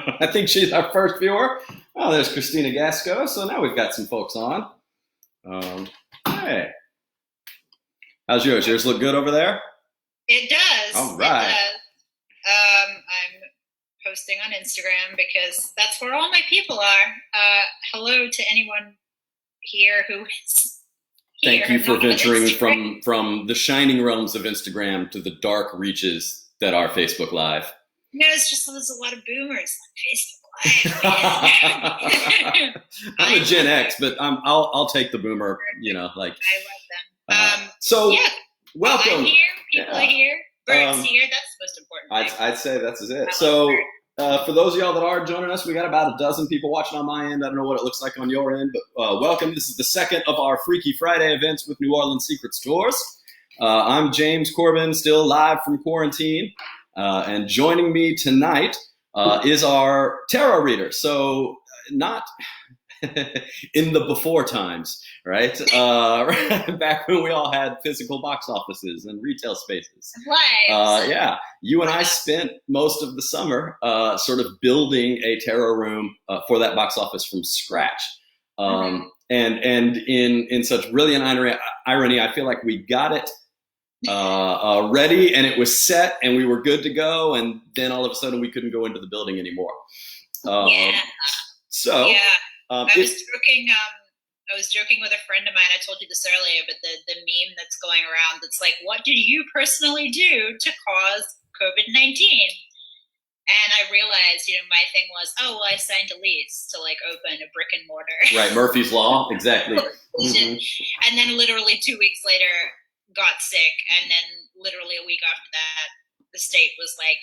I think she's our first viewer. Oh, there's Christina Gasco. So now we've got some folks on. Hey, how's yours? Yours look good over there? It does. All right. It does. I'm posting on Instagram because that's where all my people are. Hello to anyone here who is here. Thank you for venturing from the shining realms of Instagram to the dark reaches that are Facebook Live. No, it's just there's a lot of boomers on Facebook Live. I'm a Gen X, but I'll take the boomer. You know, like I love them. So yeah, welcome. I'm here. People are here. Bert's here. That's the most important thing. I'd say that's it. So for those of y'all that are joining us, we got about a dozen people watching on my end. I don't know what it looks like on your end, but welcome. This is the second of our Freaky Friday events with New Orleans Secrets Tours. I'm James Corbin, still live from quarantine. And joining me tonight is our tarot reader. So not in the before times, right? Back when we all had physical box offices and retail spaces. Yeah, you and I spent most of the summer sort of building a tarot room for that box office from scratch. And in such brilliant irony, I feel like we got it ready and it was set and we were good to go, and then all of a sudden we couldn't go into the building anymore. I was joking with a friend of mine. I told you this earlier, but the meme that's going around that's like, what did you personally do to cause COVID-19? And I realized, my thing was, I signed a lease to open a brick and mortar. Right, Murphy's Law, exactly. And then literally 2 weeks later, got sick, and then literally a week after that, the state was like,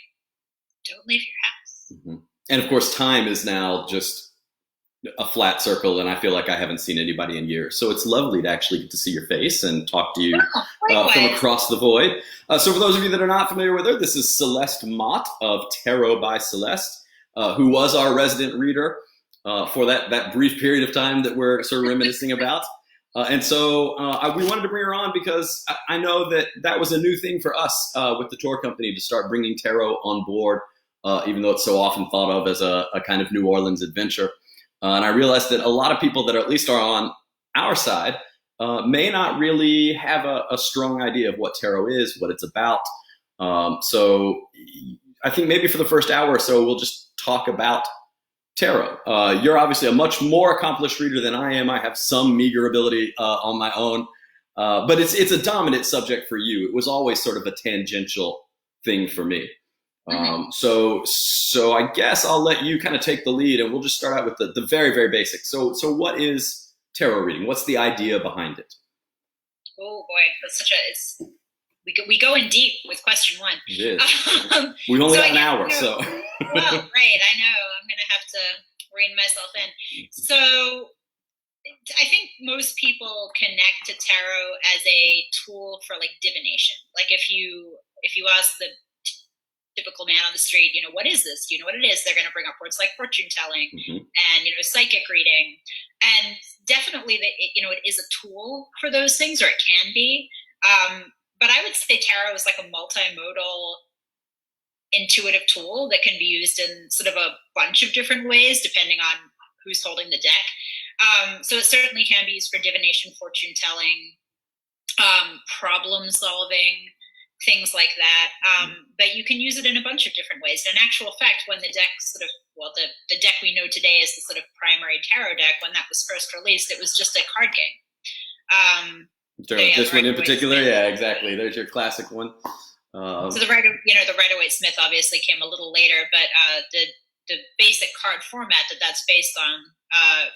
don't leave your house. And of course, time is now just a flat circle, and I feel like I haven't seen anybody in years. So it's lovely to actually get to see your face and talk to you from across the void. So for those of you that are not familiar with her, this is Celeste Mott of Tarot by Celeste, who was our resident reader for that brief period of time that we're sort of reminiscing about. And so we wanted to bring her on because I know that was a new thing for us with the tour company, to start bringing tarot on board, even though it's so often thought of as a kind of New Orleans adventure. And I realized that a lot of people that at least are on our side may not really have a strong idea of what tarot is, what it's about. So I think maybe for the first hour or so, we'll just talk about tarot. You're obviously a much more accomplished reader than I am. I have some meager ability on my own, but it's a dominant subject for you. It was always sort of a tangential thing for me. So I guess I'll let you kind of take the lead, and we'll just start out with the very, very basics. So what is tarot reading? What's the idea behind it? Oh boy, that's we go in deep with question one. It is. We've only got an hour, so. Well, right, I know. I'm going to have to rein myself in. So I think most people connect to tarot as a tool for divination. If you ask the typical man on the street, what is this? Do you know what it is? They're going to bring up words like fortune telling and, psychic reading. And definitely it is a tool for those things, or it can be. But I would say tarot is like a multimodal intuitive tool that can be used in sort of a bunch of different ways, depending on who's holding the deck. So it certainly can be used for divination, fortune telling, problem solving, things like that. But you can use it in a bunch of different ways. In actual fact, when the deck the deck we know today is the sort of primary tarot deck, when that was first released, it was just a card game. This one in particular? Yeah, exactly. There's your classic one. So the Rider-Waite-Smith obviously came a little later, but the basic card format that's based on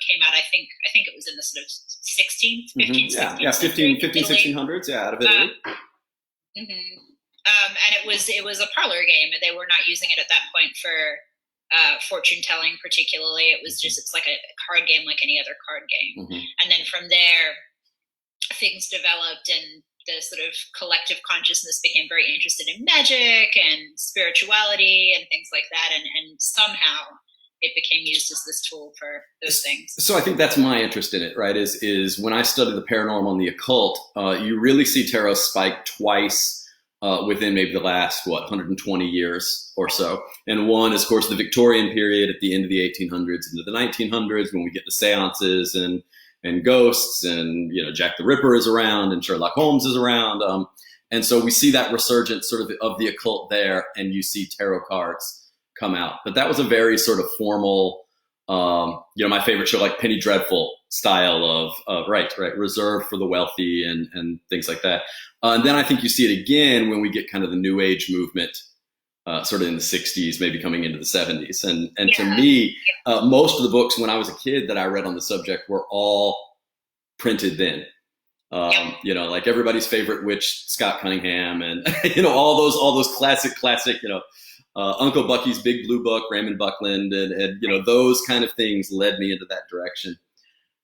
came out, I think it was in the sort of 1600s, out of Italy. And it was a parlor game, and they were not using it at that point for fortune telling particularly. It's like a card game, like any other card game. And then from there, things developed, and the sort of collective consciousness became very interested in magic and spirituality and things like that, and somehow it became used as this tool for those things. So I think that's my interest in it, right? Is when I study the paranormal and the occult, you really see tarot spike twice within maybe the last, 120 years or so. And one is, of course, the Victorian period at the end of the 1800s into the 1900s, when we get the seances and ghosts, and, Jack the Ripper is around and Sherlock Holmes is around. And so we see that resurgence sort of the occult there, and you see tarot cards come out. But that was a very sort of formal, my favorite show, like Penny Dreadful style of right, reserved for the wealthy and things like that. And then I think you see it again when we get kind of the New Age movement, sort of in the 60s, maybe coming into the 70s. And to me, most of the books when I was a kid that I read on the subject were all printed then. Like everybody's favorite witch, Scott Cunningham, and all those classic, Uncle Bucky's Big Blue Book, Raymond Buckland, and those kind of things led me into that direction.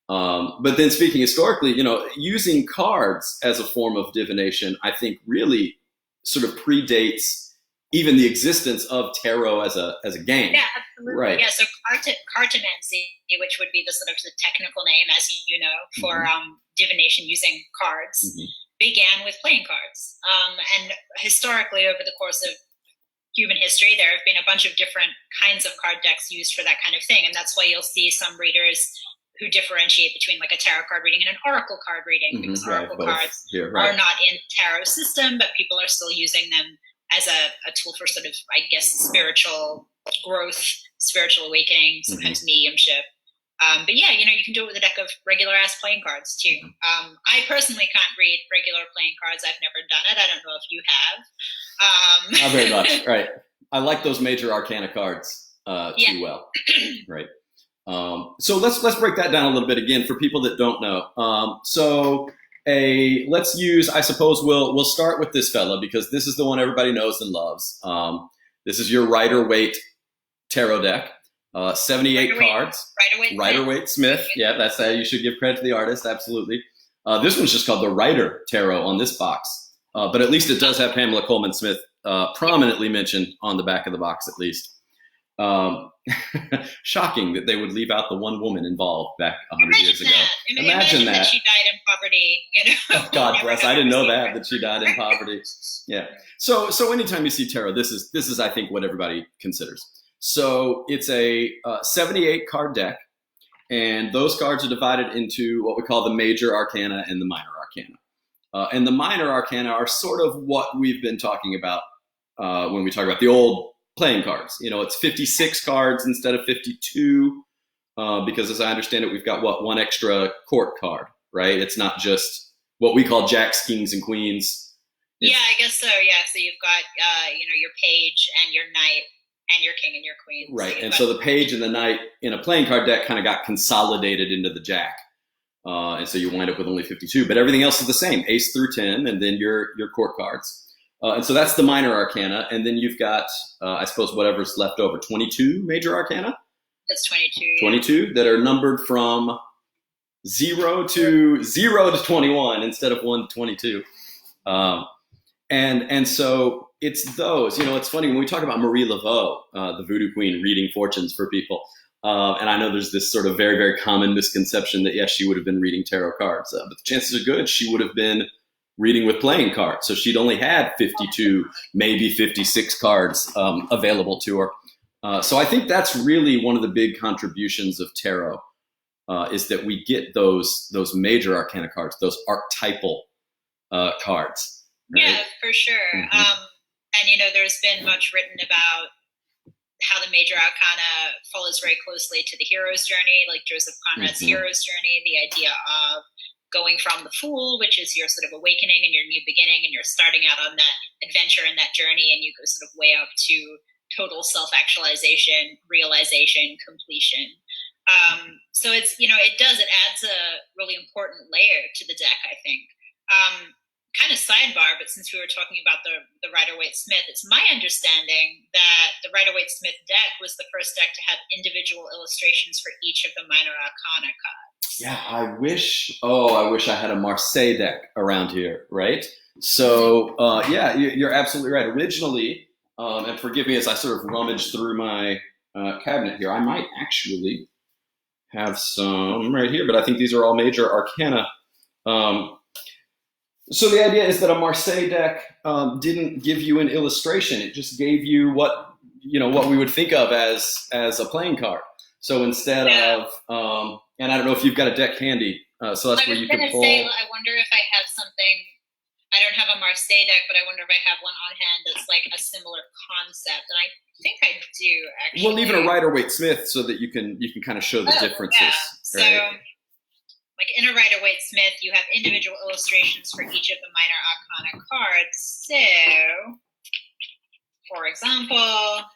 But then, speaking historically, using cards as a form of divination, I think really sort of predates even the existence of tarot as a game. Yeah, absolutely. Right. Yeah, so cartomancy, which would be the sort of the technical name, as you know, for divination using cards, began with playing cards. And historically, over the course of human history, there have been a bunch of different kinds of card decks used for that kind of thing. And that's why you'll see some readers who differentiate between like a tarot card reading and an oracle card reading, because oracle cards are not in tarot system, but people are still using them as a tool for sort of, I guess, spiritual growth, spiritual awakening, sometimes mediumship. But yeah, you can do it with a deck of regular ass playing cards too. I personally can't read regular playing cards. I've never done it. I don't know if you have. Not very much, right. I like those major arcana cards too well. Right. So let's break that down a little bit again for people that don't know. Let's use, I suppose we'll start with this fella, because this is the one everybody knows and loves. This is your Rider-Waite tarot deck, 78 cards. Rider-Waite Smith. Yeah, that's how you should give credit to the artist. Absolutely. This one's just called the Rider Tarot on this box, but at least it does have Pamela Coleman Smith prominently mentioned on the back of the box, at least. Shocking that they would leave out the one woman involved back 100 years ago. Imagine that she died in poverty. Oh, God bless. I didn't know that she died in poverty. Yeah. So anytime you see tarot, this is I think what everybody considers. So it's a 78 card deck, and those cards are divided into what we call the major arcana and the minor arcana. And the minor arcana are sort of what we've been talking about when we talk about the old playing cards. It's 56 cards instead of 52, because as I understand it, we've got one extra court card, right? It's not just what we call jacks, kings, and queens. Yeah, I guess so. Yeah, so you've got your page and your knight and your king and your queen. Right, so the page and the knight in a playing card deck kind of got consolidated into the jack, and so you wind up with only 52. But everything else is the same: ace through 10, and then your court cards. And so that's the minor arcana. And then you've got, I suppose, whatever's left over, 22 major arcana? That's 22. 22 that are numbered from 0 to 21 instead of 1 to 22. And so it's those. It's funny, when we talk about Marie Laveau, the voodoo queen, reading fortunes for people, and I know there's this sort of very, very common misconception that, yes, she would have been reading tarot cards. But the chances are good she would have been reading with playing cards. So she'd only had 52, maybe 56 cards available to her. So I think that's really one of the big contributions of tarot, is that we get those major arcana cards, those archetypal cards. Right? Yeah, for sure. And, there's been much written about how the major arcana follows very closely to the hero's journey, like Joseph Conrad's hero's journey, the idea of going from the Fool, which is your sort of awakening and your new beginning, and you're starting out on that adventure and that journey, and you go sort of way up to total self-actualization, realization, completion. So it adds a really important layer to the deck, I think. Kind of sidebar, but since we were talking about the Rider-Waite Smith, it's my understanding that the Rider-Waite Smith deck was the first deck to have individual illustrations for each of the minor arcana cards. Yeah, I wish I had a Marseille deck around here, right? So, you're absolutely right. Originally, and forgive me as I sort of rummage through my cabinet here, I might actually have some right here, but I think these are all major arcana. So the idea is that a Marseille deck didn't give you an illustration. It just gave you what we would think of as a playing card. So instead of and I don't know if you've got a deck handy, so that's where you can pull. I wonder if I have something. I don't have a Marseille deck, but I wonder if I have one on hand that's like a similar concept. And I think I do actually. Well, even a Rider-Waite-Smith, so that you can kind of show the differences. Yeah. Right? So, like in a Rider-Waite-Smith, you have individual illustrations for each of the minor arcana cards. So, for example,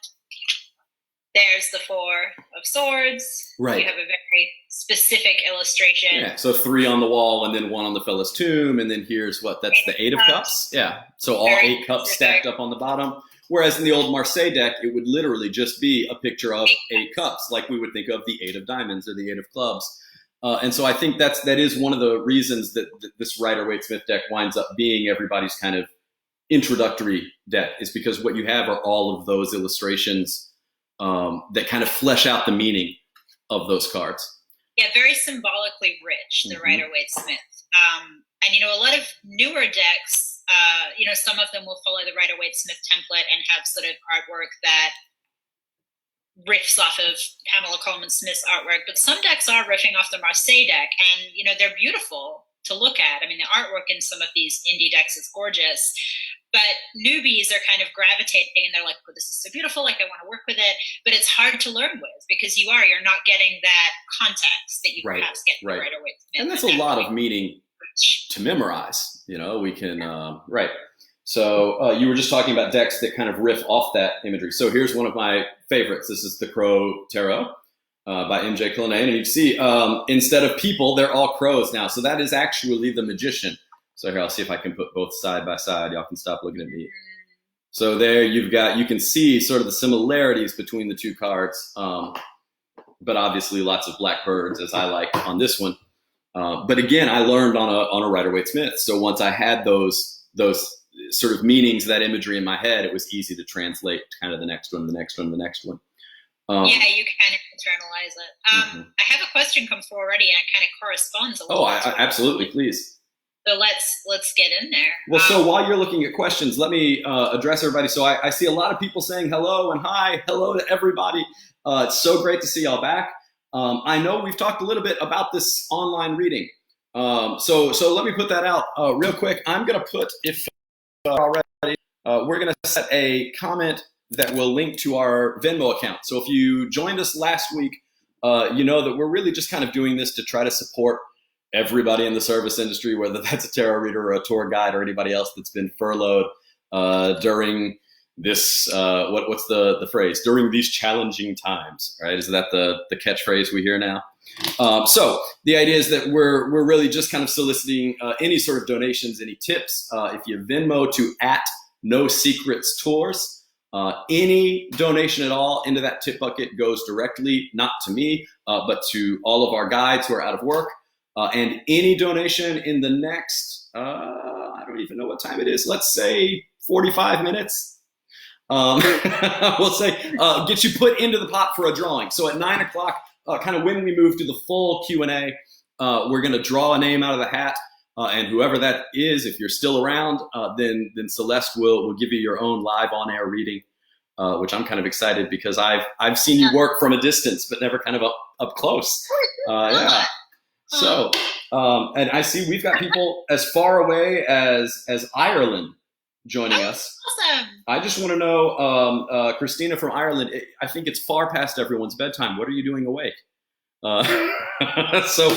there's the Four of Swords. Right. You have a very specific illustration. Yeah, so 3 on the wall and then 1 on the Fellow's Tomb, and then here's that's the 8 of Cups. Yeah, so all 8 cups stacked up on the bottom. Whereas in the old Marseille deck, it would literally just be a picture of 8 cups, like we would think of the 8 of Diamonds or the 8 of Clubs. And so I think that is one of the reasons that this Rider-Waite-Smith deck winds up being everybody's kind of introductory deck, is because what you have are all of those illustrations that kind of flesh out the meaning of those cards. Yeah, very symbolically rich, the Rider-Waite-Smith. And, a lot of newer decks, some of them will follow the Rider-Waite-Smith template and have sort of artwork that riffs off of Pamela Coleman Smith's artwork. But some decks are riffing off the Marseille deck, and, they're beautiful to look at. I mean, the artwork in some of these indie decks is gorgeous. But newbies are kind of gravitating, and they're like, oh, this is so beautiful, like I want to work with it. But it's hard to learn with, because you're not getting that context that you perhaps get in Rider-Waite-Smith. And that's a lot of meaning to memorize. We can, right. So you were just talking about decks that kind of riff off that imagery. So here's one of my favorites. This is the Crow Tarot by MJ Cullinane. And you see, instead of people, they're all crows now. So that is actually the magician. So here, I'll see if I can put both side by side. Y'all can stop looking at me. So there you can see sort of the similarities between the two cards. But obviously lots of black birds, as I like on this one. But again, I learned on a Rider-Waite-Smith. So once I had those sort of meanings, that imagery in my head, it was easy to translate to kind of the next one, the next one, the next one. Yeah, you kind of internalize it. I have a question come through already, and it kind of corresponds a little bit. Absolutely, please. So let's get in there. Well, so while you're looking at questions, let me address everybody. So I see a lot of people saying hello and hi. Hello to everybody. It's so great to see y'all back. I know we've talked a little bit about this online reading. So let me put that out real quick. I'm going to put, if already, we're going to set a comment that will link to our Venmo account. So if you joined us last week, you know that we're really just kind of doing this to try to support everybody in the service industry, whether that's a tarot reader or a tour guide or anybody else that's been furloughed during this, what's the phrase? During these challenging times, right? Is that the catchphrase we hear now? So the idea is that we're really just kind of soliciting any sort of donations, any tips. If you Venmo to @NoSecretsTours, any donation at all into that tip bucket goes directly, not to me, but to all of our guides who are out of work. And any donation in the next, I don't even know what time it is, let's say 45 minutes, we'll say, get you put into the pot for a drawing. So at 9 o'clock, kind of when we move to the full Q&A, we're going to draw a name out of the hat. And whoever that is, if you're still around, then Celeste will give you your own live on-air reading, which I'm kind of excited because I've seen you work from a distance, but never kind of up close. Yeah. So, and I see we've got people as far away as Ireland joining us. Awesome. I just want to know, Christina from Ireland, I think it's far past everyone's bedtime. What are you doing awake? So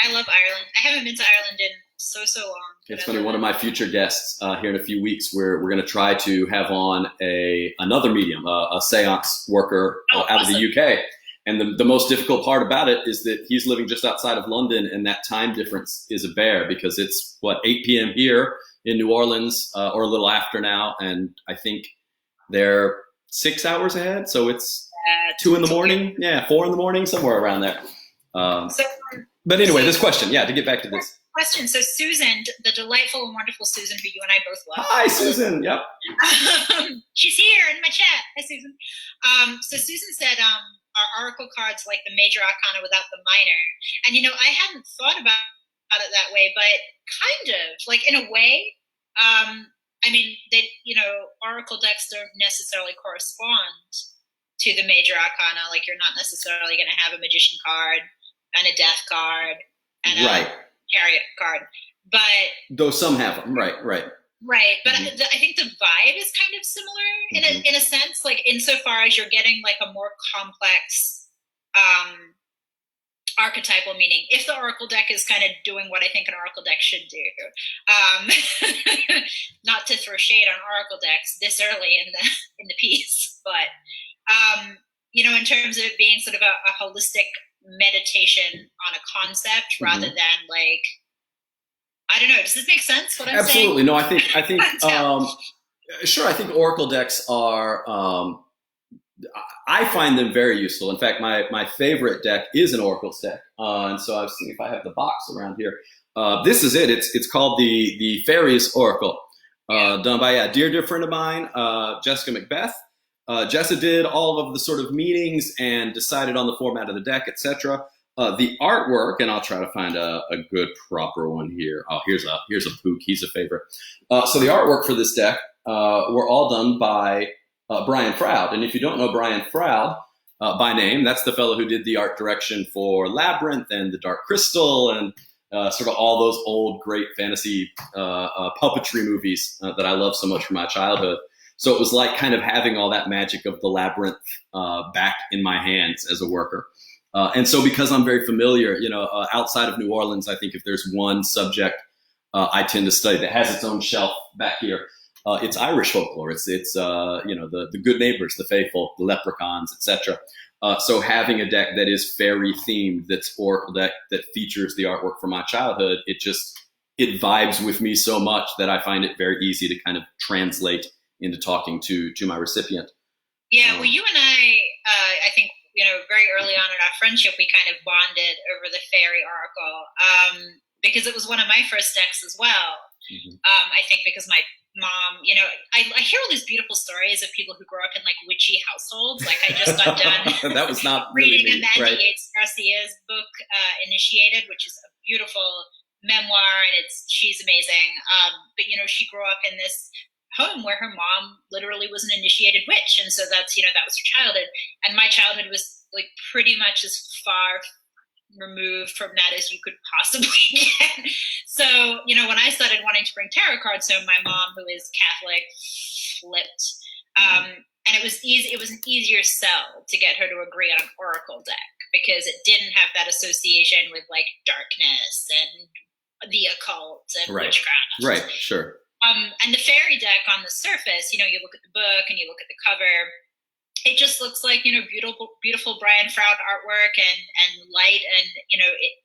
I love Ireland. I haven't been to Ireland in so long. It's funny. One of my future guests here in a few weeks, we're going to try to have on another medium, a seance worker out of the UK. And the most difficult part about it is that he's living just outside of London, and that time difference is a bear because it's 8 p.m. here in New Orleans, or a little after now, and I think they're 6 hours ahead, so it's 2 in the morning, 4 in the morning, somewhere around there. But anyway, this question, to get back to this. Question. So Susan, the delightful and wonderful Susan, who you and I both love. Hi, Susan. Yep. She's here in my chat. Hi, Susan. So Susan said, are oracle cards like the major arcana without the minor? And I hadn't thought about about it that way, but kind of like in a way. I mean, they, oracle decks don't necessarily correspond to the major arcana. Like, you're not necessarily going to have a magician card and a death card and a chariot card, but though some have them, right. Right, but I think the vibe is kind of similar in a sense, like insofar as you're getting like a more complex archetypal meaning. If the oracle deck is kind of doing what I think an oracle deck should do, not to throw shade on oracle decks this early in the piece, but in terms of it being sort of a holistic meditation on a concept rather than like, I don't know. Does this make sense? What I'm Absolutely. saying? No, I think sure. I think oracle decks are. I find them very useful. In fact, my favorite deck is an oracle deck, and so I was seeing if I have the box around here. This is it. It's called the Fairies Oracle, done by a dear friend of mine, Jessica Macbeth. Jessa did all of the sort of meetings and decided on the format of the deck, etc. The artwork, and I'll try to find a good proper one here. Oh, here's a Pook. He's a favorite. So the artwork for this deck were all done by Brian Froud. And if you don't know Brian Froud by name, that's the fellow who did the art direction for Labyrinth and The Dark Crystal and sort of all those old great fantasy puppetry movies that I love so much from my childhood. So it was like kind of having all that magic of the Labyrinth back in my hands as a worker. And so because I'm very familiar, outside of New Orleans, I think if there's one subject I tend to study that has its own shelf back here, it's Irish folklore. It's the good neighbors, the faithful, the leprechauns, etc. So having a deck that is fairy themed, that's oracle deck, that features the artwork from my childhood, it vibes with me so much that I find it very easy to kind of translate into talking to my recipient. Yeah, well, you and I think, very early on in our friendship, we kind of bonded over the fairy oracle because it was one of my first decks as well. I think because my mom, I hear all these beautiful stories of people who grow up in like witchy households. Like I just got done that was not reading really me, Amanda right? Yates Garcia's book, Initiated, which is a beautiful memoir, and she's amazing. But she grew up in this home where her mom literally was an initiated witch, and so that's that was her childhood, and my childhood was like pretty much as far removed from that as you could possibly get. So when I started wanting to bring tarot cards home, my mom, who is Catholic, flipped, and it was an easier sell to get her to agree on an oracle deck because it didn't have that association with like darkness and the occult and witchcraft. Right, sure. And the fairy deck on the surface, you look at the book and you look at the cover, it just looks like, beautiful Brian Froud artwork and light. And,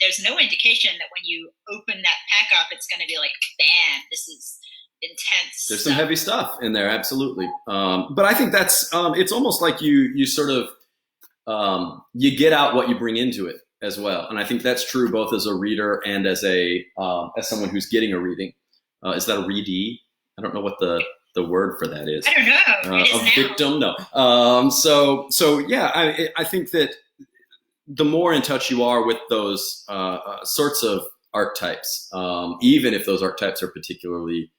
there's no indication that when you open that pack up, it's going to be like, bam, this is intense. There's some heavy stuff in there. Absolutely. But I think that's, it's almost like you sort of, you get out what you bring into it as well. And I think that's true both as a reader and as as someone who's getting a reading. Is that a readee? I don't know what the word for that is. I don't know. A victim? No. So yeah, I think that the more in touch you are with those sorts of archetypes, even if those archetypes are particularly,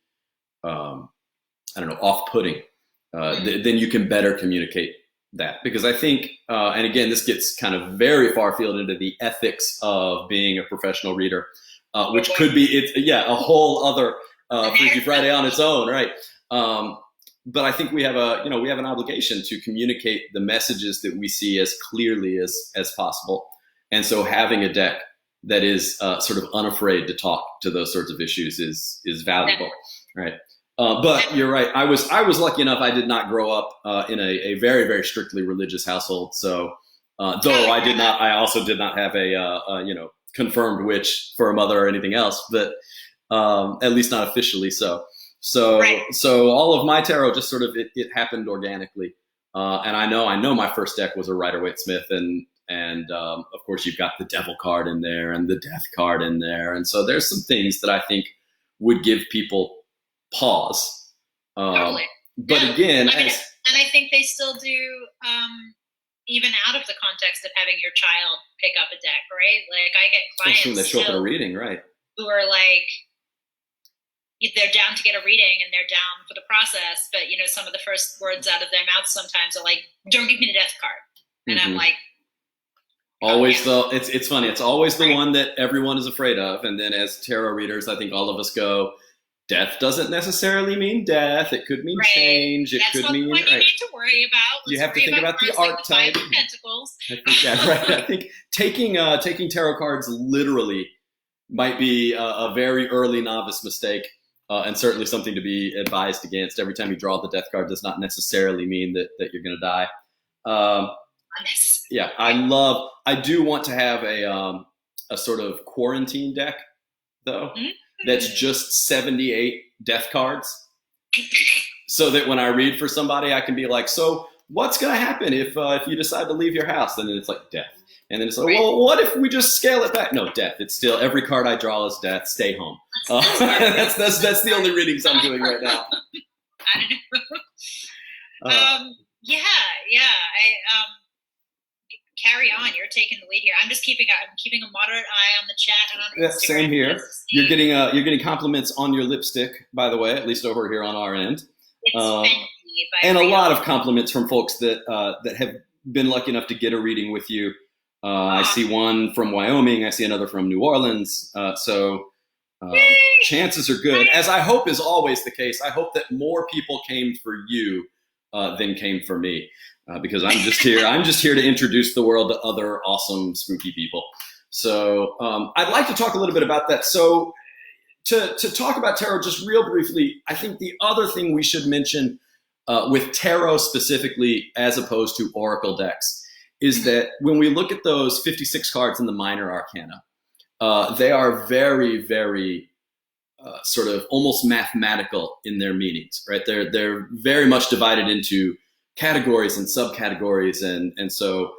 off-putting, then you can better communicate that. Because I think, and again, this gets kind of very far-field into the ethics of being a professional reader, which could be, a whole other Freaky Friday on its own, right? But I think we have an obligation to communicate the messages that we see as clearly as possible. And so having a deck that is sort of unafraid to talk to those sorts of issues is valuable, right? But you're right. I was lucky enough. I did not grow up in a very, very strictly religious household. So though I also did not have a confirmed witch for a mother or anything else, but at least not officially so. So all of my tarot just sort of it happened organically, and I know my first deck was a Rider-Waite-Smith, and of course you've got the Devil card in there and the Death card in there, and so there's some things that I think would give people pause. Totally. But again, and I think they still do, even out of the context of having your child pick up a deck, right? Like I get clients when they show up at a reading, right? who are like, they're down to get a reading and they're down for the process, but you know, some of the first words out of their mouths sometimes are like, "Don't give me the death card," and I'm like, always it's funny. It's always the one that everyone is afraid of, and then as tarot readers, I think all of us go, death doesn't necessarily mean death. It could mean change. It could mean. That's what you need to worry about. You have to think about the archetype. Pentacles. I think taking tarot cards literally might be a very early novice mistake, and certainly something to be advised against. Every time you draw the death card does not necessarily mean that you're going to die. Yeah, I do want to have a sort of quarantine deck, though, that's just 78 death cards, so that when I read for somebody, I can be like, so what's going to happen if you decide to leave your house? And then it's like death. And then it's like, well, what if we just scale it back? No, death. It's still, every card I draw is death. Stay home. That's the only readings I'm doing right now. I don't know. Carry on. You're taking the lead here. I'm keeping a moderate eye on the chat and on Instagram. Same here. You're getting compliments on your lipstick, by the way, at least over here on our end. It's and a lot of compliments from folks that have been lucky enough to get a reading with you. I see one from Wyoming. I see another from New Orleans. So chances are good, as I hope is always the case. I hope that more people came for you than came for me, because I'm just here. I'm just here to introduce the world to other awesome, spooky people. So I'd like to talk a little bit about that. So to talk about tarot just real briefly, I think the other thing we should mention with tarot specifically, as opposed to oracle decks, is that when we look at those 56 cards in the minor arcana, they are very, very sort of almost mathematical in their meanings, right? They're very much divided into categories and subcategories, and so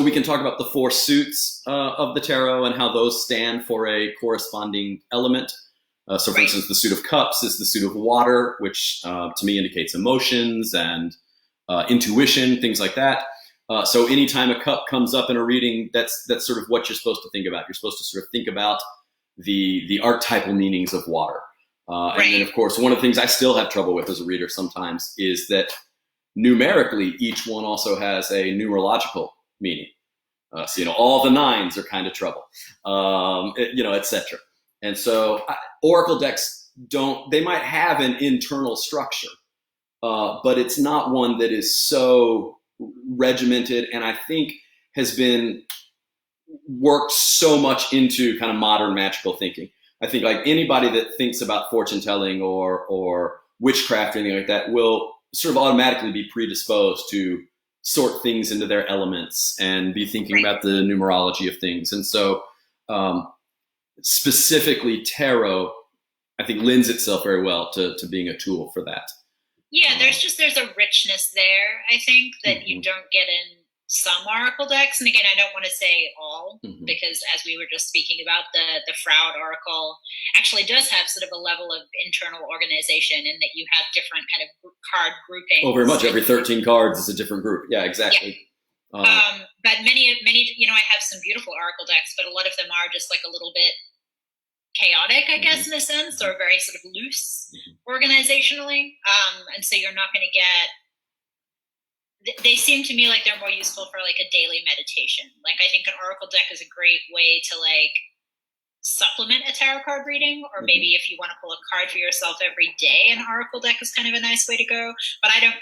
we can talk about the four suits of the tarot and how those stand for a corresponding element. So, for instance, the suit of cups is the suit of water, which to me indicates emotions and intuition, things like that. So anytime a cup comes up in a reading, that's sort of what you're supposed to think about. You're supposed to sort of think about the archetypal meanings of water. And then, of course, one of the things I still have trouble with as a reader sometimes is that numerically, each one also has a numerological meaning. So, all the nines are kind of trouble, etc. And so oracle decks they might have an internal structure, but it's not one that is so regimented, and I think has been worked so much into kind of modern magical thinking. I think like anybody that thinks about fortune telling or witchcraft or anything like that will sort of automatically be predisposed to sort things into their elements and be thinking about the numerology of things. And so specifically tarot, I think, lends itself very well to being a tool for that. Yeah, there's a richness there, I think, that you don't get in some oracle decks. And again, I don't want to say all, because as we were just speaking about, the Froud Oracle actually does have sort of a level of internal organization, in that you have different kind of card groupings. Oh, very much. Every 13 cards is a different group. Yeah, exactly. Yeah. But many, I have some beautiful oracle decks, but a lot of them are just like a little bit chaotic, I guess, in a sense, or very sort of loose organizationally. And so you're not going to get, they seem to me like they're more useful for like a daily meditation. Like, I think an oracle deck is a great way to like supplement a tarot card reading, or maybe if you want to pull a card for yourself every day, an oracle deck is kind of a nice way to go. But I don't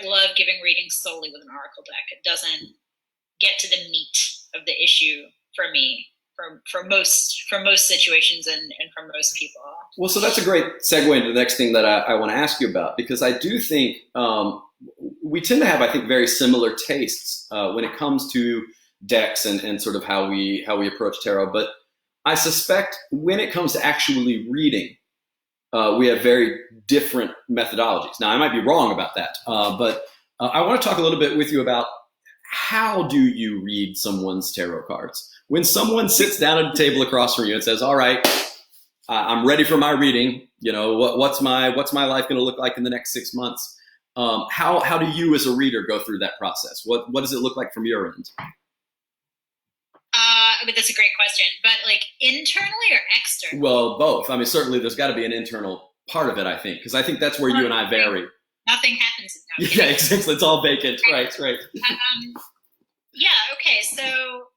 love giving readings solely with an oracle deck. It doesn't get to the meat of the issue for me. For most situations and for most people. Well, so that's a great segue into the next thing that I want to ask you about, because I do think we tend to have, I think, very similar tastes when it comes to decks and sort of how we approach tarot. But I suspect when it comes to actually reading, we have very different methodologies. Now, I might be wrong about that, but I want to talk a little bit with you about how do you read someone's tarot cards? When someone sits down at a table across from you and says, all right, I'm ready for my reading, what's my life going to look like in the next 6 months? How do you as a reader go through that process? What does it look like from your end? that's a great question. But like internally or externally? Well, both. I mean, certainly there's got to be an internal part of it, I think, because I think that's where you and I vary. Nothing happens. Yeah, exactly. It's all vacant. Right. Yeah. Okay. So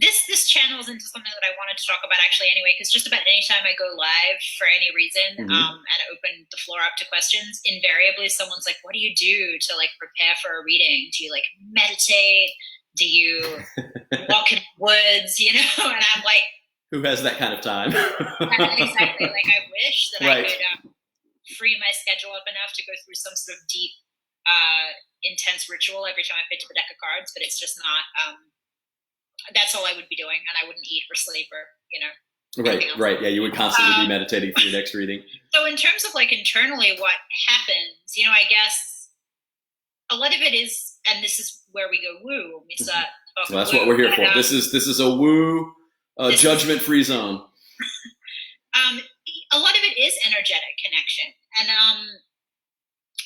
this channels into something that I wanted to talk about actually anyway, because just about any time I go live for any reason and open the floor up to questions, invariably someone's like, what do you do to like prepare for a reading? Do you like meditate? Do you walk in the woods? You know? And I'm like, who has that kind of time? Exactly. Like I wish that I could free my schedule up enough to go through some sort of deep, intense ritual every time I picked up a deck of cards, but it's just not, that's all I would be doing, and I wouldn't eat or sleep or, you know. Right. Yeah, you would constantly be meditating for your next reading. So in terms of like internally what happens, you know, I guess a lot of it is, and this is where we go woo. We start talking well, that's woo, what we're here for. This is a woo, judgment-free zone. A lot of it is energetic connection, and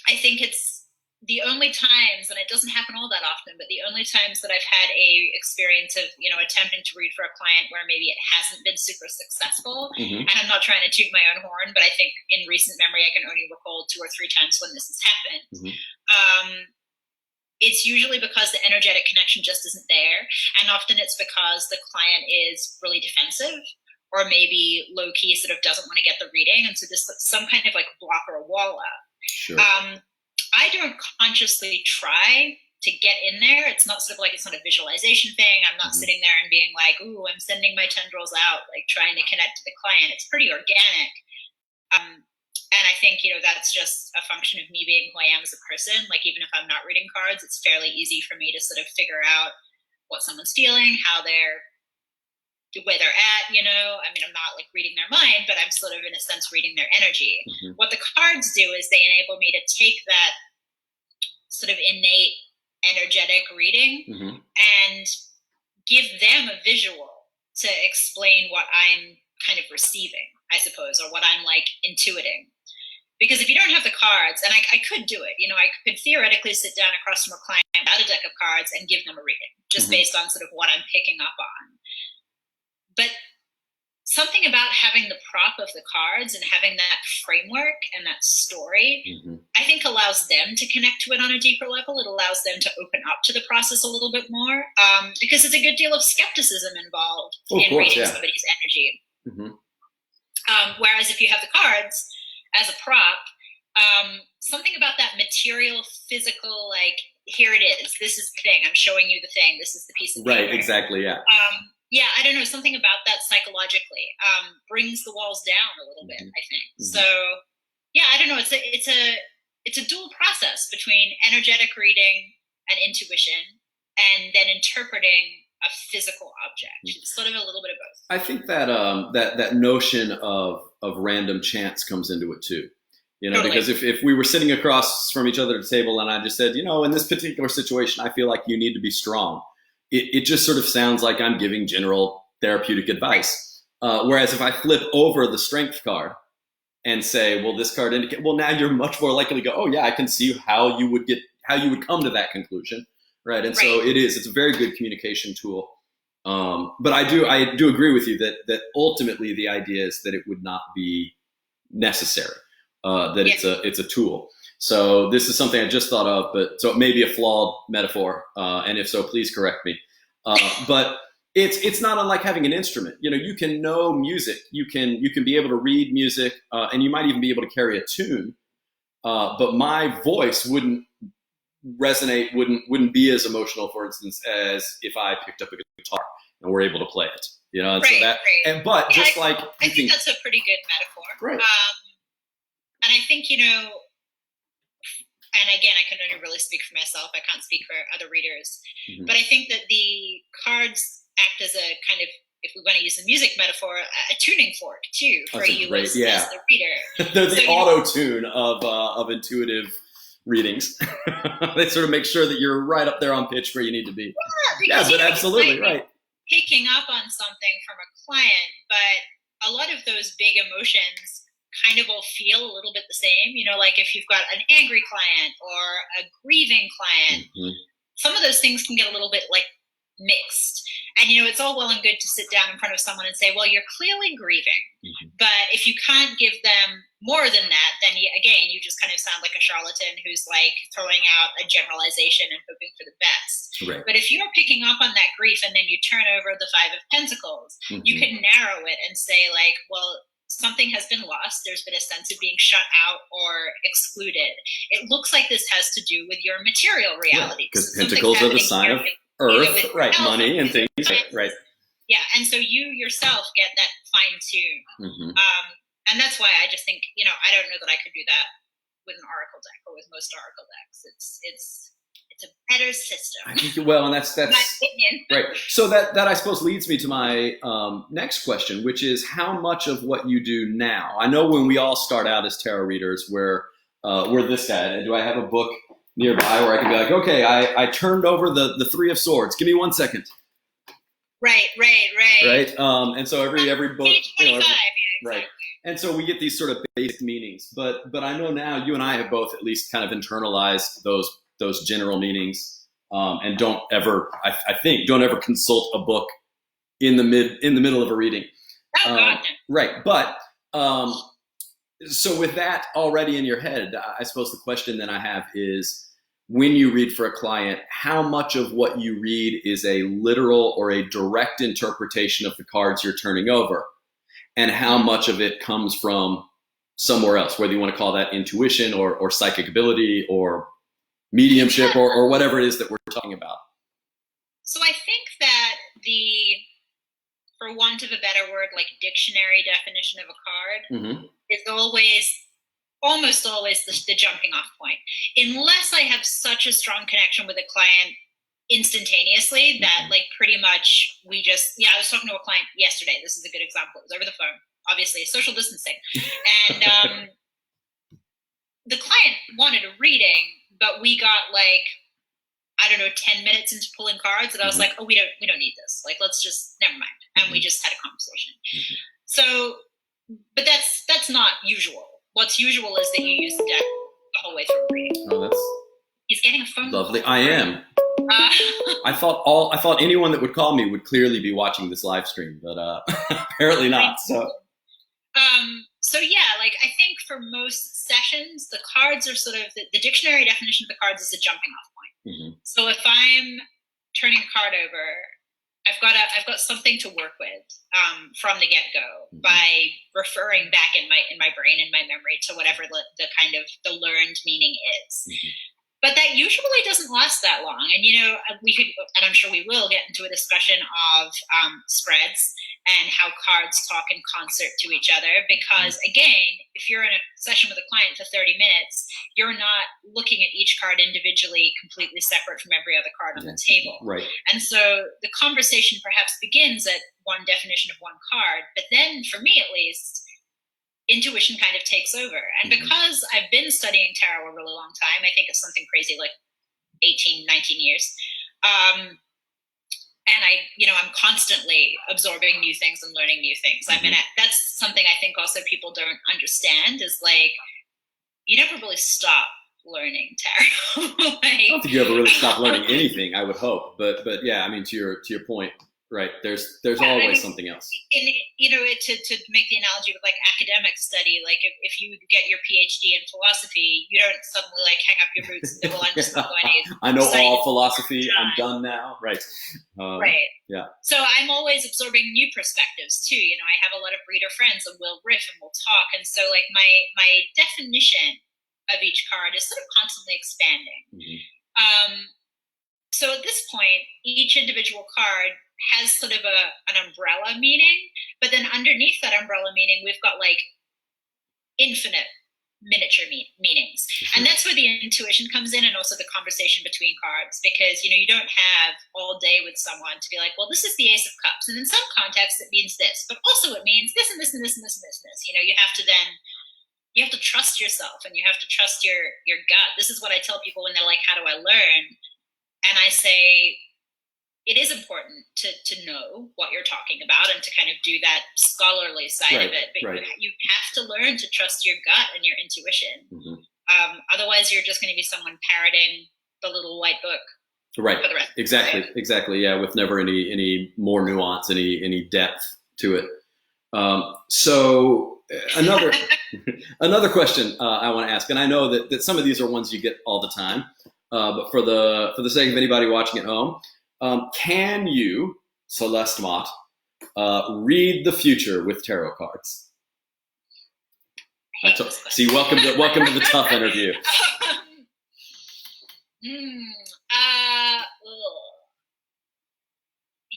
I think it's the only times, and it doesn't happen all that often, but the only times that I've had a experience of, you know, attempting to read for a client where maybe it hasn't been super successful, and I'm not trying to toot my own horn, but I think in recent memory I can only recall 2 or 3 times when this has happened. It's usually because the energetic connection just isn't there, and often it's because the client is really defensive or maybe low-key sort of doesn't want to get the reading, and so there's some kind of like block or a wall up. Sure. I don't consciously try to get in there. It's not sort of like, it's not a visualization thing. I'm not sitting there and being like, ooh, I'm sending my tendrils out, like trying to connect to the client. It's pretty organic. And I think, you know, that's just a function of me being who I am as a person. Like, even if I'm not reading cards, it's fairly easy for me to sort of figure out what someone's feeling, where they're at, you know. I mean, I'm not like reading their mind, but I'm sort of in a sense reading their energy. What the cards do is they enable me to take that sort of innate energetic reading and give them a visual to explain what I'm kind of receiving, I suppose, or what I'm like intuiting. Because if you don't have the cards, and I could do it, you know, I could theoretically sit down across from a client without a deck of cards and give them a reading, just based on sort of what I'm picking up on. But something about having the prop of the cards and having that framework and that story, I think allows them to connect to it on a deeper level. It allows them to open up to the process a little bit more, because there's a good deal of skepticism involved in reading somebody's energy. Whereas if you have the cards as a prop, something about that material, physical, like, here it is, this is the thing, I'm showing you the thing, this is the piece of paper. Right, exactly, yeah. Yeah, I don't know, something about that psychologically brings the walls down a little bit, I think. So, yeah, I don't know. It's a dual process between energetic reading and intuition, and then interpreting a physical object. It's sort of a little bit of both. I think that that notion of random chance comes into it too. You know, because if we were sitting across from each other at a table and I just said, you know, in this particular situation, I feel like you need to be strong. It just sort of sounds like I'm giving general therapeutic advice. Whereas if I flip over the strength card and say, well, this card indicates, well, now you're much more likely to go, oh yeah, I can see how you would come to that conclusion. Right. And so it's a very good communication tool. But I do agree with you that ultimately the idea is that it would not be necessary, that it's a tool. So this is something I just thought of, but so it may be a flawed metaphor, and if so, please correct me. But it's not unlike having an instrument. You know, you can know music, you can be able to read music, and you might even be able to carry a tune. But my voice wouldn't resonate, wouldn't be as emotional, for instance, as if I picked up a guitar and were able to play it. You know, and so that. And but just like I think that's a pretty good metaphor. Right. And I think, you know. And again, I can only really speak for myself. I can't speak for other readers. But I think that the cards act as a kind of, if we want to use the music metaphor, a tuning fork too for you as the reader. They're the auto-tune of intuitive readings. They sort of make sure that you're right up there on pitch where you need to be. Yeah, but absolutely right. Picking up on something from a client, but a lot of those big emotions kind of will feel a little bit the same, you know, like if you've got an angry client or a grieving client, some of those things can get a little bit like mixed. And, it's all well and good to sit down in front of someone and say, well, you're clearly grieving. Mm-hmm. But if you can't give them more than that, then again, you just kind of sound like a charlatan who's like throwing out a generalization and hoping for the best. Right. But if you're picking up on that grief and then you turn over the Five of Pentacles, Mm-hmm. you can narrow it and say like, well, something has been lost. There's been a sense of being shut out or excluded. It looks like this has to do with your material reality. Because Pentacles are the sign of Earth, right? Money and things, right? Yeah, and so you yourself get that fine tune, mm-hmm. And that's why I just think I don't know that I could do that with an oracle deck or with most oracle decks. It's a better system. I think, well, and that's my opinion. Right. So that I suppose leads me to my next question, which is how much of what you do now? I know when we all start out as tarot readers, we're this guy. Do I have a book nearby where I can be like, okay, I turned over the Three of Swords. Give me 1 second. Right. Right. And so every book, page 25, exactly. Right. And so we get these sort of basic meanings, but I know now you and I have both at least kind of internalized those general meanings, and don't ever consult a book in the middle of a reading. Oh, God. Right. But so with that already in your head, I suppose the question then I have is, when you read for a client, how much of what you read is a literal or a direct interpretation of the cards you're turning over? And how much of it comes from somewhere else, whether you want to call that intuition or psychic ability or mediumship or whatever it is that we're talking about? So I think that for want of a better word, like dictionary definition of a card mm-hmm. is almost always the jumping off point. Unless I have such a strong connection with a client instantaneously that like pretty much I was talking to a client yesterday. This is a good example. It was over the phone, obviously social distancing. And the client wanted a reading, but we got like, I don't know, 10 minutes into pulling cards, and I was like, oh, we don't need this. Like, let's just, never mind. And we just had a conversation. So, but that's not usual. What's usual is that you use the deck the whole way through a reading. Oh, he's getting a phone lovely. call. I am. I thought anyone that would call me would clearly be watching this live stream, but apparently not. So yeah, like I think for most sessions, the cards are sort of the dictionary definition of the cards is a jumping off point. Mm-hmm. So if I'm turning a card over, I've got something to work with from the get-go by referring back in my brain and my memory to whatever the kind of the learned meaning is. But that usually doesn't last that long. And, we could, and I'm sure we will get into a discussion of spreads and how cards talk in concert to each other. Because, again, if you're in a session with a client for 30 minutes, you're not looking at each card individually, completely separate from every other card on the table. Right. And so the conversation perhaps begins at one definition of one card. But then, for me at least, intuition kind of takes over. And because I've been studying tarot a really long time, I think it's something crazy like 18, 19 years. And I'm constantly absorbing new things and learning new things. I mean, that's something I think also people don't understand is like, you never really stop learning tarot. I don't think you ever really stop learning anything, I would hope. But yeah, I mean, to your point, right? There's always something else. To make the analogy with like academic study, like if you get your PhD in philosophy, you don't suddenly like hang up your boots and say, "Well, I'm just not going to." I know all philosophy. I'm done now. Right. Right. Yeah. So I'm always absorbing new perspectives too. I have a lot of reader friends, and we'll riff and we'll talk. And so like my definition of each card is sort of constantly expanding. So at this point, each individual card has sort of an umbrella meaning, but then underneath that umbrella meaning, we've got like infinite miniature meanings. And that's where the intuition comes in, and also the conversation between cards, because you don't have all day with someone to be like, well, this is the Ace of Cups, and in some contexts it means this, but also it means this and this and this and this and this and this. You have to trust yourself, and you have to trust your gut. This is what I tell people when they're like, how do I learn? And I say, it is important to know what you're talking about and to kind of do that scholarly side of it. But you have to learn to trust your gut and your intuition. Otherwise, you're just going to be someone parroting the little white book. Right. for the rest. Exactly. Right? Exactly. Yeah. With never any more nuance, any depth to it. So another another question I want to ask, and I know that some of these are ones you get all the time, but for the sake of anybody watching at home, can you, Celeste Mott, read the future with tarot cards? See, welcome to the tough interview.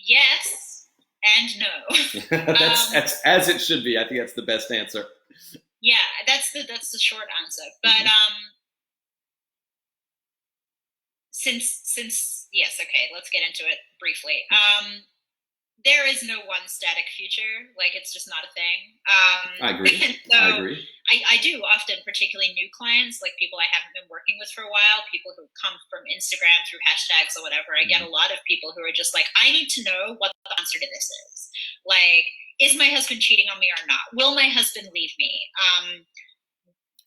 Yes and no. That's as it should be. I think that's the best answer. Yeah, that's the short answer. But since yes, okay, let's get into it briefly. There is no one static future. Like, it's just not a thing. I agree. So I agree. I do often, particularly new clients, like people I haven't been working with for a while, people who come from Instagram through hashtags or whatever. I get a lot of people who are just like, I need to know what the answer to this is. Like, is my husband cheating on me or not? Will my husband leave me?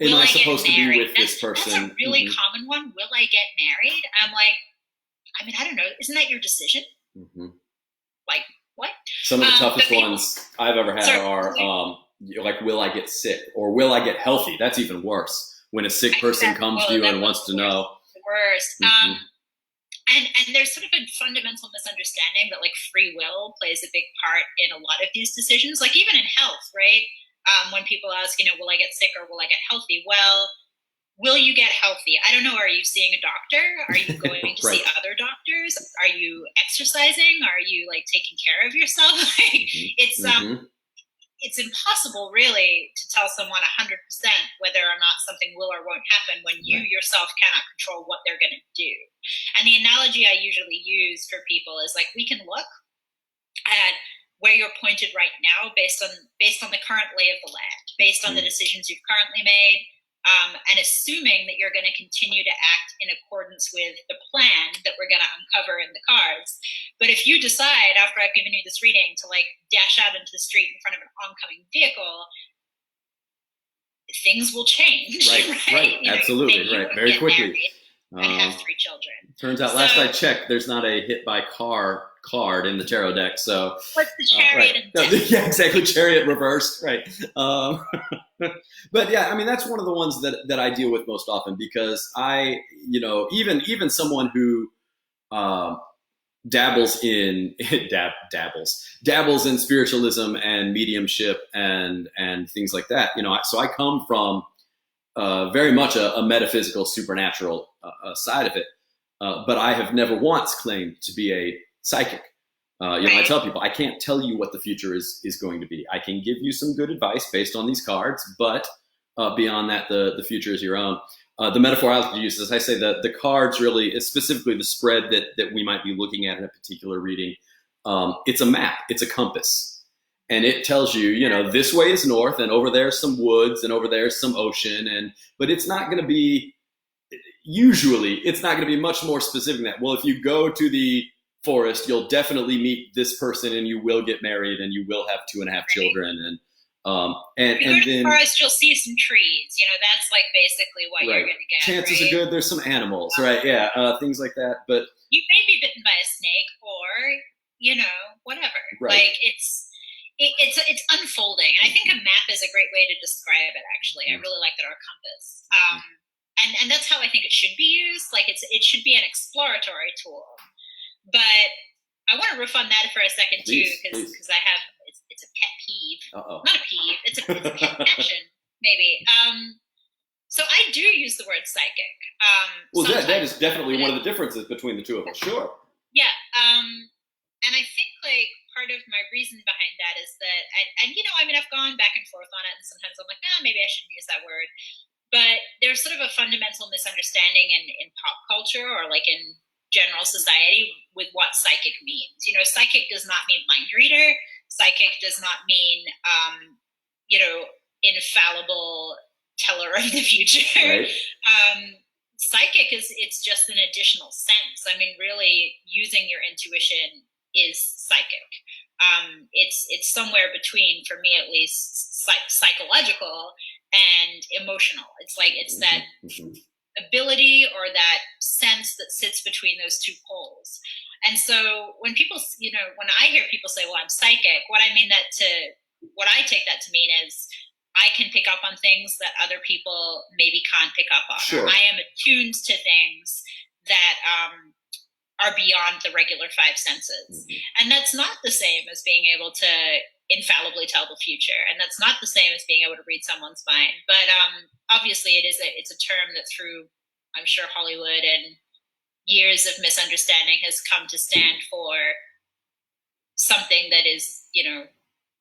Am I supposed to be with this person? That's a really common one. Will I get married? I'm like, I mean, I don't know. Isn't that your decision? Like, what? Some of the toughest ones I've ever had are like, will I get sick or will I get healthy? That's even worse. When a sick person comes to you and wants to know. The worst. And there's sort of a fundamental misunderstanding that like free will plays a big part in a lot of these decisions. Like even in health, right? When people ask, will I get sick or will I get healthy? Well, will you get healthy? I don't know. Are you seeing a doctor? Are you going to see other doctors? Are you exercising? Are you like taking care of yourself? It's impossible really to tell someone 100% whether or not something will or won't happen when you yourself cannot control what they're going to do. And the analogy I usually use for people is like, we can look at where you're pointed right now based on the current lay of the land, based on the decisions you've currently made, and assuming that you're going to continue to act in accordance with the plan that we're going to uncover in the cards. But if you decide after I've given you this reading to like dash out into the street in front of an oncoming vehicle, things will change. Right. Absolutely. Right. Very quickly. And have 3 children. Turns out, last I checked, there's not a hit by car card in the tarot deck. So what's the chariot? Yeah, exactly. Chariot reversed. Right. But yeah, I mean, that's one of the ones that I deal with most often because I, even someone who dabbles in spiritualism and mediumship and things like that. So I come from very much a metaphysical, supernatural side of it, but I have never once claimed to be a psychic. I tell people I can't tell you what the future is going to be. I can give you some good advice based on these cards, but beyond that, the future is your own. The metaphor I like to use, as I say, the cards really, specifically the spread that we might be looking at in a particular reading. It's a map. It's a compass. And it tells you, this way is north, and over there's some woods, and over there's some ocean, but it's not going to be. Usually, it's not going to be much more specific than that. Well, if you go to the forest, you'll definitely meet this person, and you will get married, and you will have 2.5 children, and if you go to the forest, you'll see some trees. That's like basically what you're going to get. Chances are good. There's some animals, right? Yeah, things like that. But you may be bitten by a snake, or whatever. Right. Like it's unfolding. And I think a map is a great way to describe it. Actually, I really like that, or a compass. And that's how I think it should be used. Like it should be an exploratory tool. But I want to riff on that for a second too, because I have it's a pet peeve. Not a peeve. It's a pet passion, maybe. So I do use the word psychic. Well, that is definitely one of the differences between the two of us. Sure. Yeah. And I think like part of my reason behind that is that, I've gone back and forth on it, and sometimes I'm like, maybe I shouldn't use that word. But there's sort of a fundamental misunderstanding in pop culture or like in general society with what psychic means. Psychic does not mean mind reader. Psychic does not mean, infallible teller of the future. Right. Psychic it's just an additional sense. I mean, really using your intuition is psychic. It's somewhere between, for me at least, psychological and emotional. It's like it's that ability or that sense that sits between those two poles. And so when people, when I hear people say, well, I'm psychic, what I take that to mean is I can pick up on things that other people maybe can't pick up on. Sure. I am attuned to things that are beyond the regular five senses. Mm-hmm. And that's not the same as being able to infallibly tell the future. And that's not the same as being able to read someone's mind. But obviously it's a term that through, I'm sure, Hollywood and years of misunderstanding has come to stand for something that is,